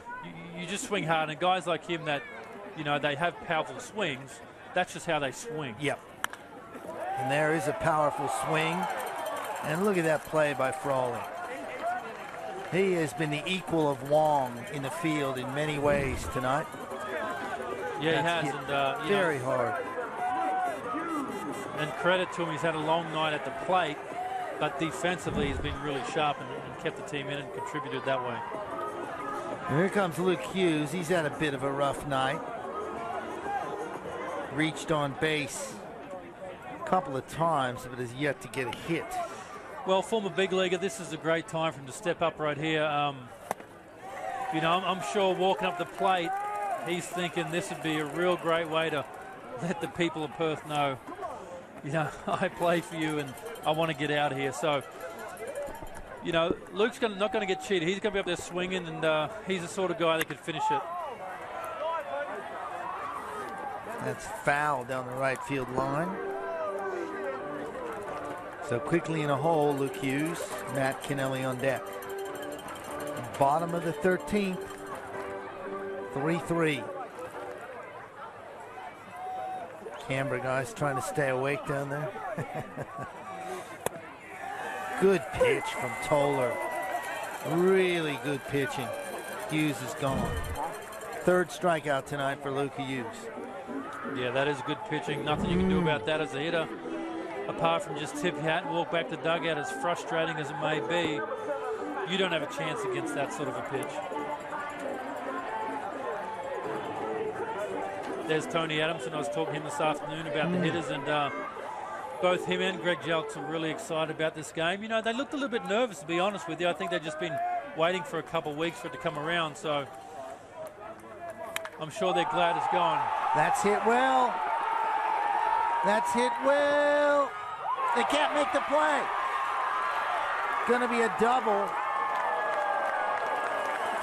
You just swing hard, and guys like him that, they have powerful swings. That's just how they swing. Yep. And there is a powerful swing, and look at that play by Frawley. He has been the equal of Wong in the field in many ways tonight. Yeah, he has, and very hard. And credit to him, he's had a long night at the plate, but defensively he's been really sharp and kept the team in and contributed that way. And here comes Luke Hughes. He's had a bit of a rough night. Reached on base a couple of times, but has yet to get a hit. Well, former big leaguer, this is a great time for him to step up right here. I'm sure walking up the plate, he's thinking this would be a real great way to let the people of Perth know, I play for you and I want to get out of here. So, Luke's not going to get cheated. He's going to be up there swinging, and he's the sort of guy that could finish it. That's foul down the right field line. So quickly in a hole, Luke Hughes, Matt Kennelly on deck. Bottom of the 13th, 3-3. Canberra guys trying to stay awake down there. Good pitch from Toller. Really good pitching. Hughes is gone. Third strikeout tonight for Luke Hughes. Yeah, that is good pitching. Nothing you can do about that as a hitter, apart from just tip your hat and walk back to dugout. As frustrating as it may be, you don't have a chance against that sort of a pitch. There's Tony Adamson. I was talking to him this afternoon about the hitters, and both him and Greg Jelks are really excited about this game. They looked a little bit nervous, to be honest with you. I think they've just been waiting for a couple of weeks for it to come around, so I'm sure they're glad it's gone. That's hit well. That's hit well. They can't make the play. Going to be a double.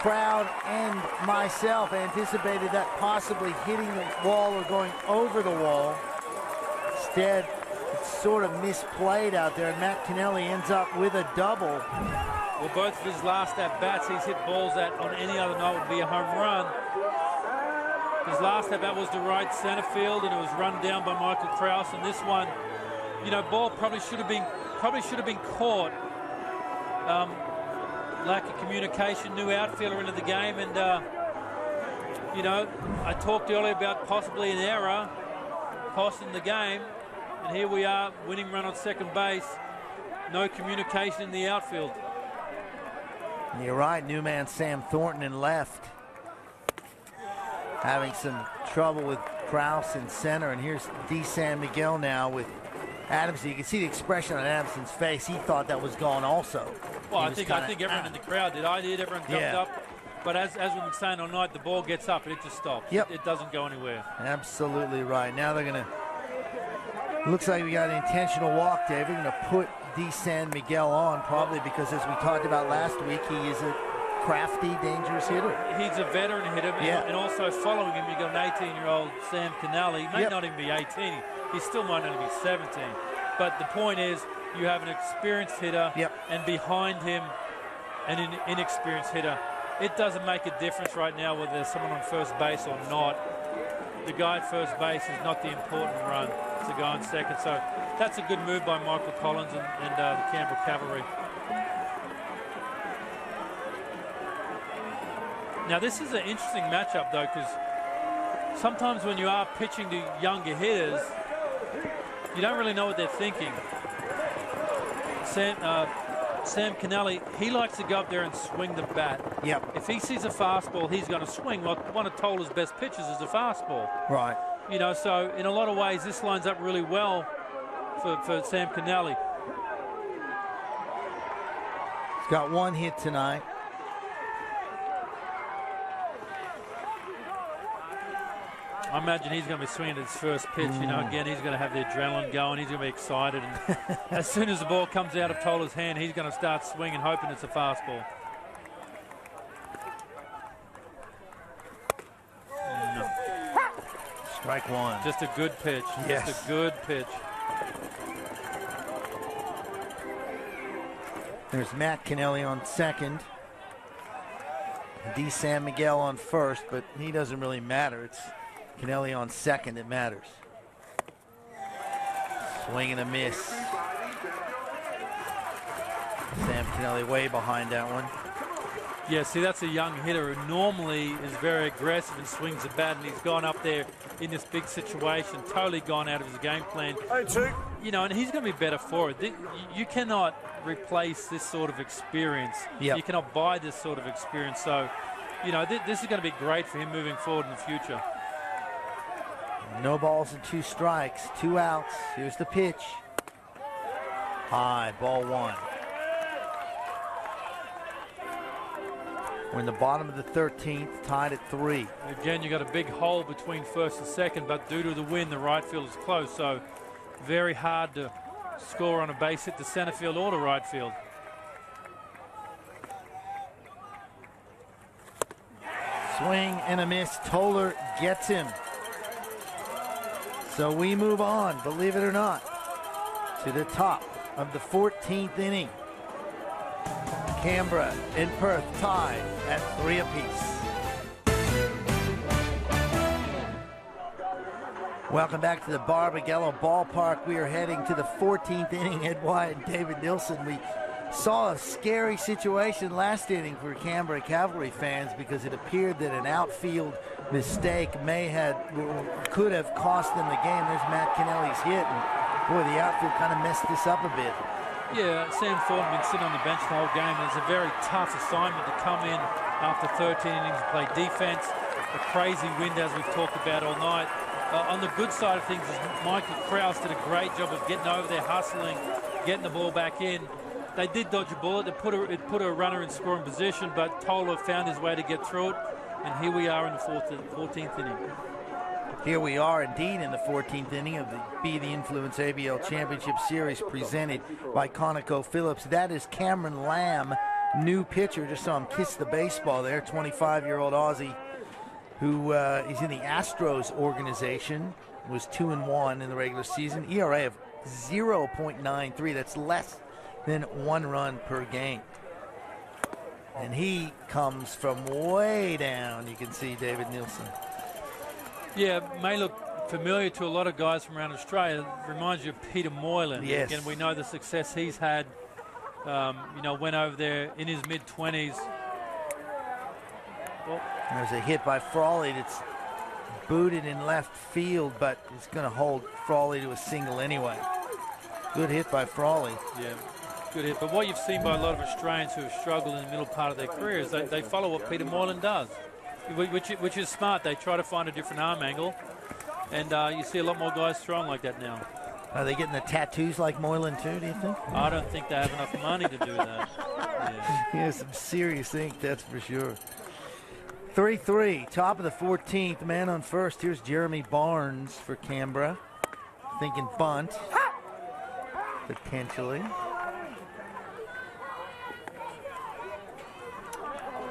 Crowd and myself anticipated that possibly hitting the wall or going over the wall. Instead, it's sort of misplayed out there, and Matt Kennelly ends up with a double. Well, both of his last at-bats, he's hit balls that on any other night would be a home run. His last at-bat was to right center field, and it was run down by Michael Krause. And this one, you know, ball probably should have been caught. Lack of communication, new outfielder into the game, and you know, I talked earlier about possibly an error costing the game, and here we are, winning run on second base. No communication in the outfield. You're right, new man Sam Thornton in left. Having some trouble with Krause in center, and here's D. San Miguel now with Adamson. You can see the expression on Adamson's face. He thought that was gone also. Well, I think everyone in the crowd did. I did. Everyone jumped up. But as we've been saying all night, the ball gets up and it just stops. Yep. It doesn't go anywhere. Absolutely right. Now they're going to, looks like we got an intentional walk, Dave. We're going to put D. San Miguel on, probably because, as we talked about last week, he is a crafty, dangerous hitter. He's a veteran hitter, and also following him, you got an 18-year-old Sam Kennelly. He may not even be 18. He still might only be 17. But the point is, you have an experienced hitter, and behind him, an inexperienced hitter. It doesn't make a difference right now whether there's someone on first base or not. The guy at first base is not the important run. It's the guy on second. So that's a good move by Michael Collins and the Canberra Cavalry. Now, this is an interesting matchup, though, because sometimes when you are pitching to younger hitters, you don't really know what they're thinking. Sam Kennelly, he likes to go up there and swing the bat. Yep. If he sees a fastball, he's going to swing. Well, one of Toller's best pitches is a fastball. Right. You know, so in a lot of ways, this lines up really well for Sam Kennelly. He's got one hit tonight. I imagine he's going to be swinging at his first pitch. You know, again, he's going to have the adrenaline going. He's going to be excited. And as soon as the ball comes out of Toller's hand, he's going to start swinging, hoping it's a fastball. No. Strike one. Just a good pitch. Yes. Just a good pitch. There's Matt Kennelly on second. D. San Miguel on first, but he doesn't really matter. It's Kennelly on second, it matters. Swing and a miss. Sam Kennelly way behind that one. Yeah, see, that's a young hitter who normally is very aggressive and swings the bat, and he's gone up there in this big situation, totally gone out of his game plan. 0-2. You know, and he's going to be better for it. You cannot replace this sort of experience. Yep. You cannot buy this sort of experience. So, you know, this is going to be great for him moving forward in the future. No balls and 2 strikes, 2 outs. Here's the pitch. High, ball one. We're in the bottom of the 13th, tied at 3. Again, you got a big hole between first and second, but due to the wind, the right field is close, so very hard to score on a base hit to center field or to right field. Swing and a miss. Toller gets him. So we move on, believe it or not, to the top of the 14th inning. Canberra and Perth tied at 3 apiece. Welcome back to the Barbagallo Ballpark. We are heading to the 14th inning. Ed White and David Nilsson. We saw a scary situation last inning for Canberra Cavalry fans because it appeared that an outfield mistake could have cost them the game. There's Matt Kennelly's hit, and boy, the outfield kind of messed this up a bit. Yeah, Sam Thornton been sitting on the bench the whole game, and it's a very tough assignment to come in after 13 innings and play defense. A crazy wind, as we've talked about all night. On the good side of things, Michael Krause did a great job of getting over there, hustling, getting the ball back in. They did dodge a bullet. It put a runner in scoring position, but Toller found his way to get through it, and here we are in the 14th inning. Here we are indeed in the 14th inning of the Be the Influence ABL Championship Series presented by ConocoPhillips. That is Cameron Lamb, new pitcher. Just saw him kiss the baseball there, 25-year-old Aussie who is in the Astros organization. was 2-1 in the regular season. ERA of 0.93. That's less than 1 run per game. And he comes from way down. You can see David Nielsen. Yeah, may look familiar to a lot of guys from around Australia. It reminds you of Peter Moylan. Yes. Again, we know the success he's had. Went over there in his mid-20s. Well, there's a hit by Frawley that's booted in left field, but it's going to hold Frawley to a single anyway. Good hit by Frawley. Yeah, good hit. But what you've seen by a lot of Australians who have struggled in the middle part of their careers, they follow what Peter Moylan does, which is smart. They try to find a different arm angle, and you see a lot more guys throwing like that now. Are they getting the tattoos like Moylan too, do you think? I don't think they have enough money to do that. Yeah. He has some serious ink, that's for sure. 3-3, top of the 14th, man on first. Here's Jeremy Barnes for Canberra. Thinking bunt, potentially.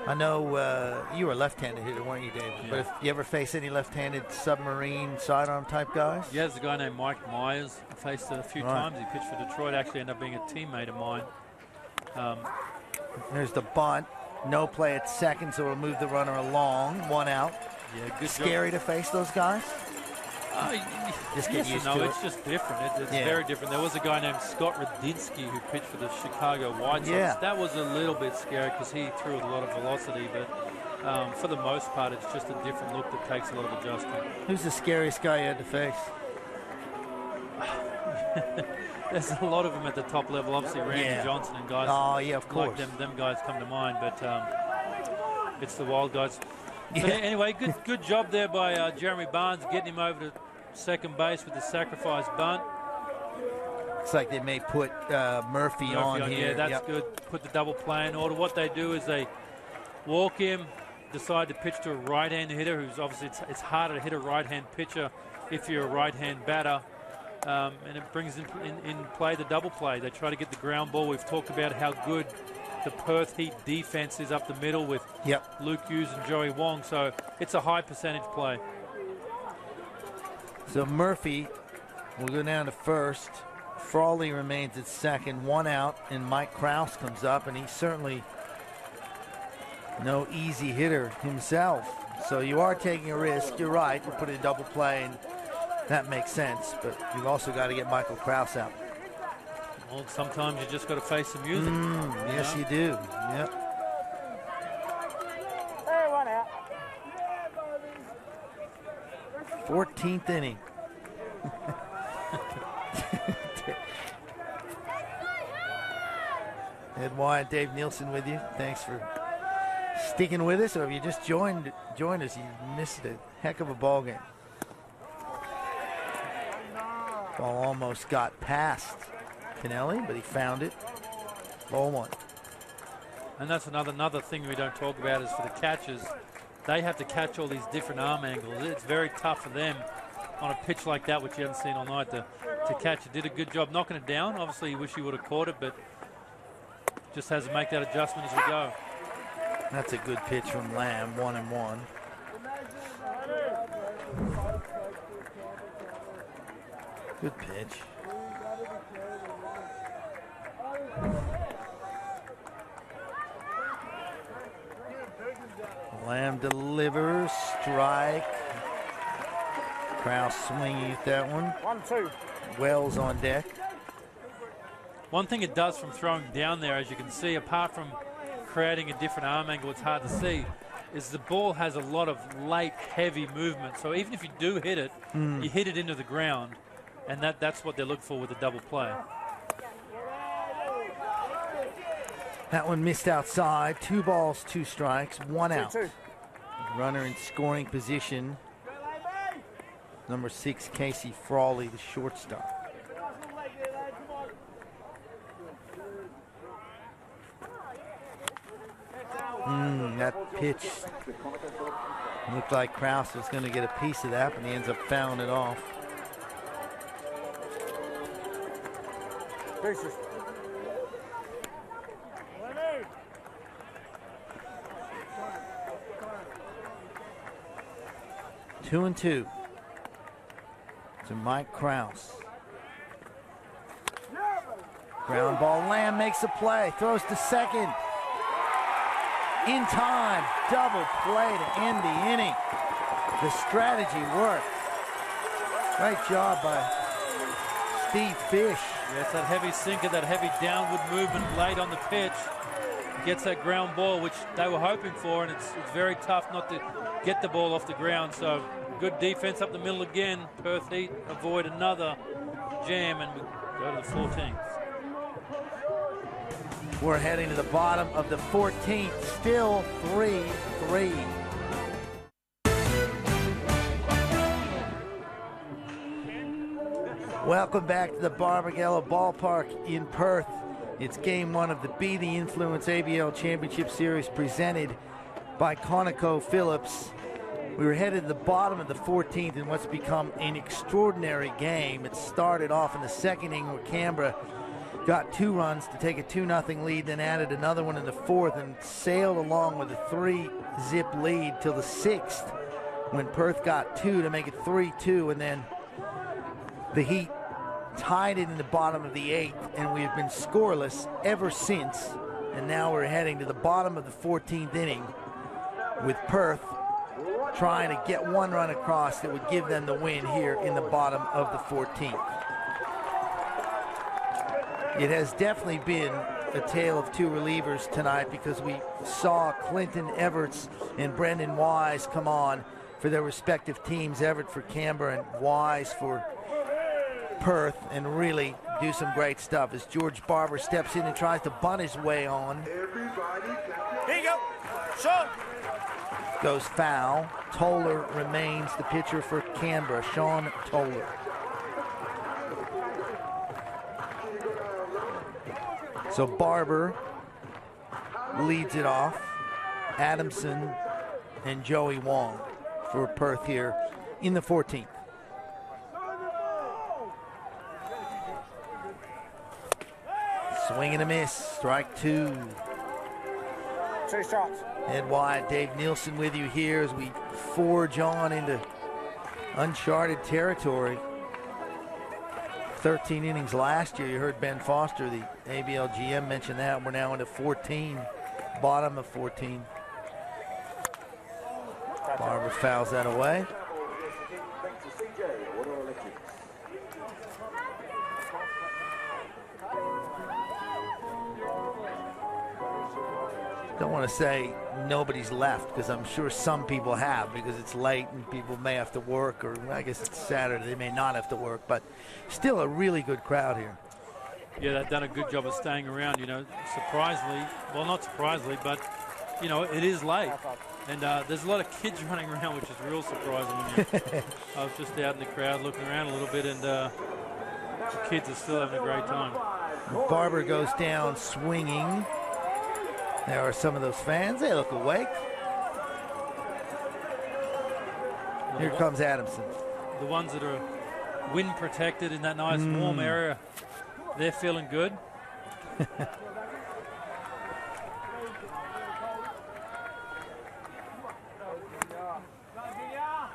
I know you were a left-handed hitter, weren't you, David? Yeah. But if you ever face any left-handed submarine sidearm type guys? Yeah, there's a guy named Mike Myers. I faced a few times. He pitched for Detroit. Actually ended up being a teammate of mine. There's the bunt. No play at second, so we'll move the runner along. 1 out. Yeah, good. Scary job. to face those guys? Just get used to it. It's just different. It's very different. There was a guy named Scott Radinsky who pitched for the Chicago White Sox. Yeah. That was a little bit scary because he threw with a lot of velocity, but for the most part, it's just a different look that takes a lot of adjustment. Who's the scariest guy you had to face? There's a lot of them at the top level. Obviously, Randy Johnson and guys. Oh, yeah, of course. Like them guys come to mind, but it's the wild guys. Yeah. But anyway, good job there by Jeremy Barnes, getting him over to second base with the sacrifice bunt. Looks like they may put Murphy on here. Yeah, that's good. Put the double play in order. What they do is they walk him, decide to pitch to a right-hand hitter, who's obviously it's harder to hit a right-hand pitcher if you're a right-hand batter. And it brings in play the double play. They try to get the ground ball. We've talked about how good the Perth Heat defense is up the middle with Luke Hughes and Joey Wong. So it's a high percentage play. So Murphy will go down to first. Frawley remains at second. 1 out, and Mike Krause comes up, and he's certainly no easy hitter himself. So you are taking a risk. You're right. You're putting a double play, and that makes sense, but you've also got to get Michael Krause out. Well, sometimes you just got to face the music. Yes, you do. Yep. Hey, 1 out. 14th inning. Ed Wyatt, Dave Nielsen with you. Thanks for sticking with us, or if you just joined us, you missed a heck of a ball game. Ball almost got past Pinelli, but he found it. Ball 1. And that's another thing we don't talk about is for the catchers. They have to catch all these different arm angles. It's very tough for them on a pitch like that, which you haven't seen all night, to catch it. Did a good job knocking it down. Obviously, you wish he would have caught it, but just has to make that adjustment as we go. That's a good pitch from Lamb, 1-1. Good pitch. Lamb delivers, strike. Krause swinging at that one. 1-2. Wells on deck. One thing it does from throwing down there, as you can see, apart from creating a different arm angle, it's hard to see, is the ball has a lot of late, heavy movement. So even if you do hit it, you hit it into the ground, and that's what they're looking for with the double play. That one missed outside. 2 balls, 2 strikes, 1 out. 2-2. Runner in scoring position. Number 6, Casey Frawley, the shortstop. That pitch looked like Krause was going to get a piece of that, but he ends up fouling it off. Bases. 2-2. to Mike Krause. Ground ball, Lamb makes a play, throws to second. In time, double play to end the inning. The strategy worked. Great job by Steve Fish. Yeah, it's that heavy sinker, that heavy downward movement late on the pitch. Gets that ground ball, which they were hoping for, and it's very tough not to get the ball off the ground. So good defense up the middle again. Perth Heat avoid another jam, and we go to the 14th. We're heading to the bottom of the 14th, still 3-3. Welcome back to the Barbagallo Ballpark in Perth. It's game one of the Be the Influence ABL Championship Series presented by ConocoPhillips. We were headed to the bottom of the 14th in what's become an extraordinary game. It started off in the second inning where Canberra got 2 runs to take a 2-0 lead, then added another one in the 4th and sailed along with a 3-zip lead till the 6th when Perth got 2 to make it 3-2, and then the Heat tied it in the bottom of the 8th, and we have been scoreless ever since. And now we're heading to the bottom of the 14th inning with Perth trying to get 1 run across that would give them the win here in the bottom of the 14th. It has definitely been a tale of 2 relievers tonight, because we saw Clinton Everts and Brendan Wise come on for their respective teams, Everett for Canberra and Wise for Perth, and really do some great stuff as George Barber steps in and tries to bunt his way on. Here you go. Shot. Goes foul. Toller remains the pitcher for Canberra, Sean Toller. So Barber leads it off. Adamson and Joey Wong for Perth here in the 14th. Swing and a miss, strike 2. 2 shots. Ed Wyatt, Dave Nielsen with you here as we forge on into uncharted territory. 13 innings last year. You heard Ben Foster, the ABL GM, mention that. We're now into 14, bottom of 14. Barber fouls that away. Don't want to say nobody's left, because I'm sure some people have, because it's late and people may have to work, or I guess it's Saturday, they may not have to work, but still a really good crowd here. Yeah, they've done a good job of staying around, you know, surprisingly, well, not surprisingly, but, you know, it is late. And there's a lot of kids running around, which is real surprising. I was just out in the crowd looking around a little bit, and the kids are still having a great time. Barber goes down swinging. There are some of those fans. They look awake. Here comes Adamson. The ones that are wind protected in that nice warm area, they're feeling good.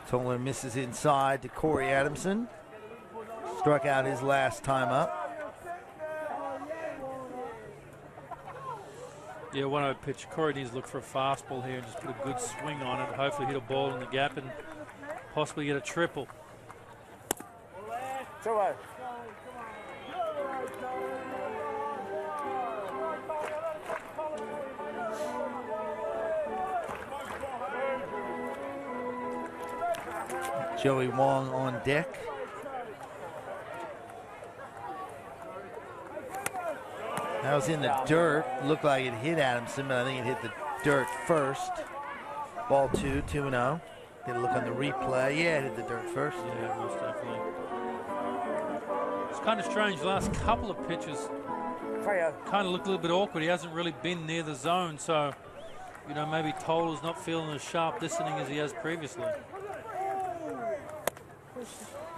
Toller misses inside to Corey Adamson. Struck out his last time up. Yeah, 1-0 pitch. Corey needs to look for a fastball here and just put a good swing on it. Hopefully hit a ball in the gap and possibly get a triple. 2-0. Joey Wong on deck. That was in the dirt. Looked like it hit Adamson, but I think it hit the dirt first. Ball 2, 2-0. Get a look on the replay. Yeah, it hit the dirt first. Yeah, most definitely. It's kind of strange. The last couple of pitches kind of looked a little bit awkward. He hasn't really been near the zone, so, you know, maybe Toller's not feeling as sharp this inning as he has previously.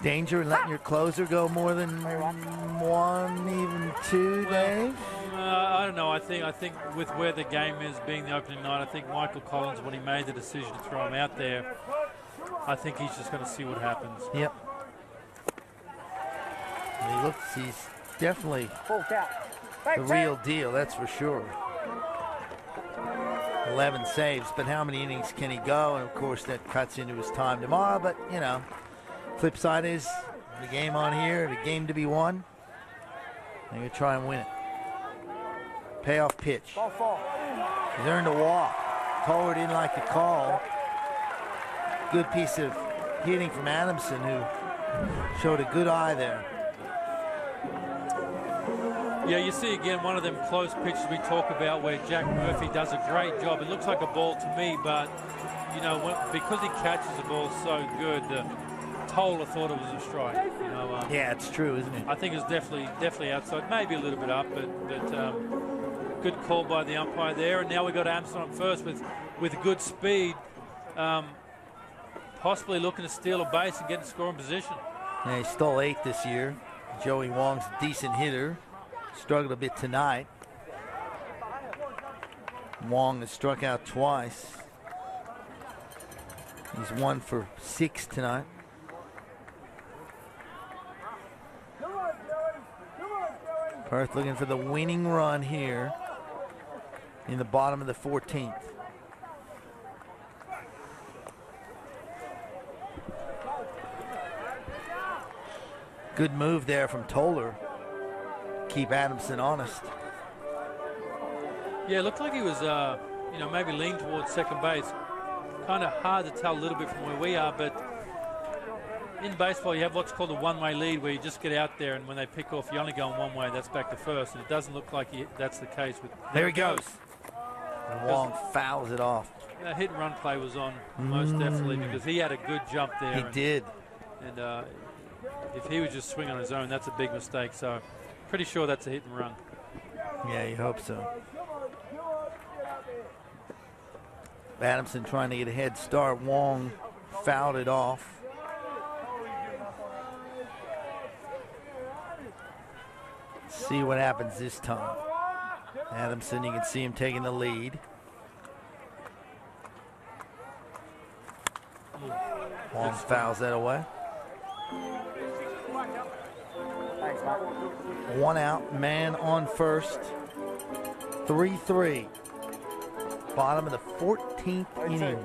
Danger in letting your closer go more than 1, even 2, Dave? I don't know. I think with where the game is, being the opening night, I think Michael Collins, when he made the decision to throw him out there, I think he's just going to see what happens. Yep. He's definitely Full count. the real deal, that's for sure. 11 saves, but how many innings can he go? And of course that cuts into his time tomorrow, but you know, flip side is the game on here, the game to be won. They're going to try and win it. Payoff pitch. He's earned a walk. Toller didn't like the call. Good piece of hitting from Adamson, who showed a good eye there. Yeah, you see again one of them close pitches we talk about where Jack Murphy does a great job. It looks like a ball to me, but you know, because he catches the ball so good, Toller thought it was a strike. You know, yeah, it's true, isn't it? I think it's definitely outside, maybe a little bit up, but good call by the umpire there. And now we got Adamson on first with good speed, possibly looking to steal a base and get in scoring position. Yeah, he stole 8 this year. Joey Wong's a decent hitter. Struggled a bit tonight. Wong has struck out twice. He's 1 for 6 tonight. Perth looking for the winning run here in the bottom of the 14th. Good move there from Toller. Keep Adamson honest. Yeah, it looked like he was, you know, maybe leaned towards second base. Kind of hard to tell a little bit from where we are, but in baseball you have what's called a one-way lead, where you just get out there and when they pick off, you only go in one way. That's back to first, and it doesn't look like that's the case. There he goes. And Wong fouls it off. That hit and run play was on most definitely, because he had a good jump there. He did. And if he was just swinging on his own, that's a big mistake. So pretty sure that's a hit and run. Yeah, you hope so. Adamson trying to get a head start. Wong fouled it off. See what happens this time. Adamson, you can see him taking the lead. Wong fouls that away. One out, man on first. 3-3. Bottom of the 14th inning.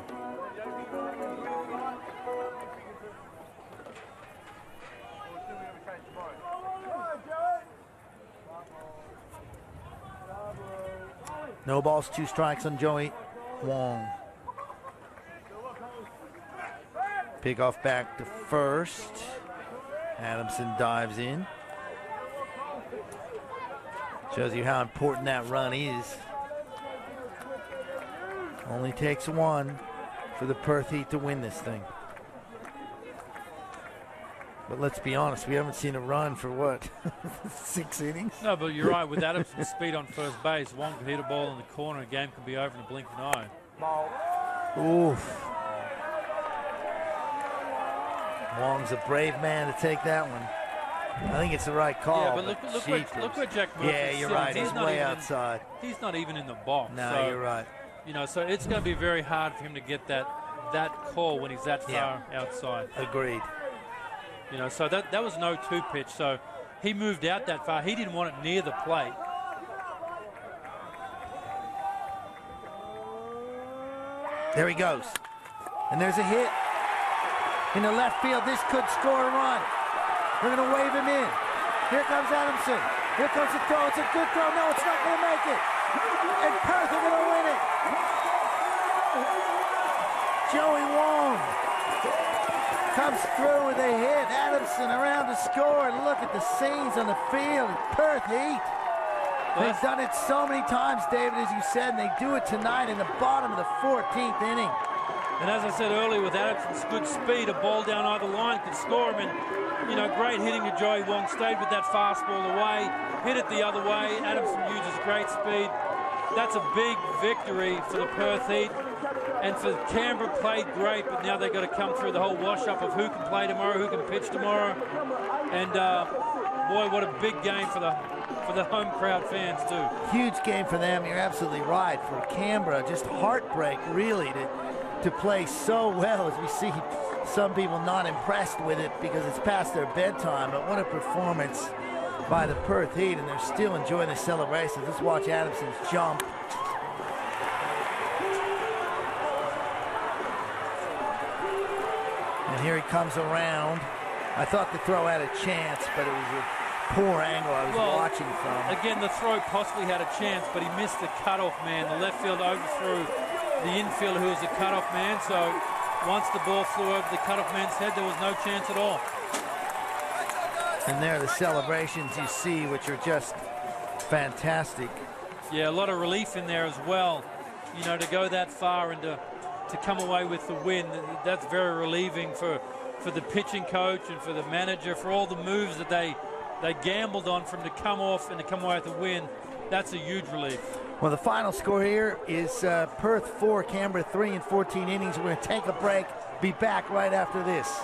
No balls, 2 strikes on Joey Wong. Pick off back to first. Adamson dives in. Shows you how important that run is. Only takes 1 for the Perth Heat to win this thing. But let's be honest, we haven't seen a run for what, 6 innings? No, but you're right. With Adamson's speed on first base, Wong could hit a ball in the corner. A game could be over in a blink of an eye. Oof. Wong's a brave man to take that one. I think it's the right call. Yeah, but look where Jack Murphy. Yeah, you're right. He's way outside. He's not even in the box. No, so, you're right. You know, so it's going to be very hard for him to get that call when he's that far outside. Agreed. You know, so that was no 2 pitch. So he moved out that far. He didn't want it near the plate. There he goes. And there's a hit. In the left field, this could score a run. We're going to wave him in. Here comes Adamson. Here comes the throw. It's a good throw. No, it's not going to make it. And Perth are going to win it. Joey Wong comes through with a hit. Adamson around to score. And look at the scenes on the field. Perth Heat. They've done it so many times, David, as you said, and they do it tonight in the bottom of the 14th inning. And as I said earlier, with Adamson's good speed, a ball down either line could score him. And, you know, great hitting to Joey Wong. Stayed with that fastball away, hit it the other way. Adamson uses great speed. That's a big victory for the Perth Heat. And for Canberra, played great, but now they've got to come through the whole wash-up of who can play tomorrow, who can pitch tomorrow. And, boy, what a big game for the home crowd fans, too. Huge game for them. You're absolutely right. For Canberra, just heartbreak, really, to play so well as we see some people not impressed with it because it's past their bedtime, but what a performance by the Perth Heat, and they're still enjoying the celebration. Let's watch Adamson's jump. And here he comes around. I thought the throw had a chance, but it was a poor angle I was watching from. Again, the throw possibly had a chance, but he missed the cutoff man. The left field overthrew the infielder, who was a cutoff man. So once the ball flew over the cutoff man's head, there was no chance at all. And there are the celebrations you see, which are just fantastic. Yeah, a lot of relief in there as well. You know, to go that far and to come away with the win, that's very relieving for the pitching coach and for the manager, for all the moves that they gambled on from to come off and to come away with the win. That's a huge relief. Well, the final score here is Perth 4, Canberra 3 in 14 innings. We're going to take a break. Be back right after this.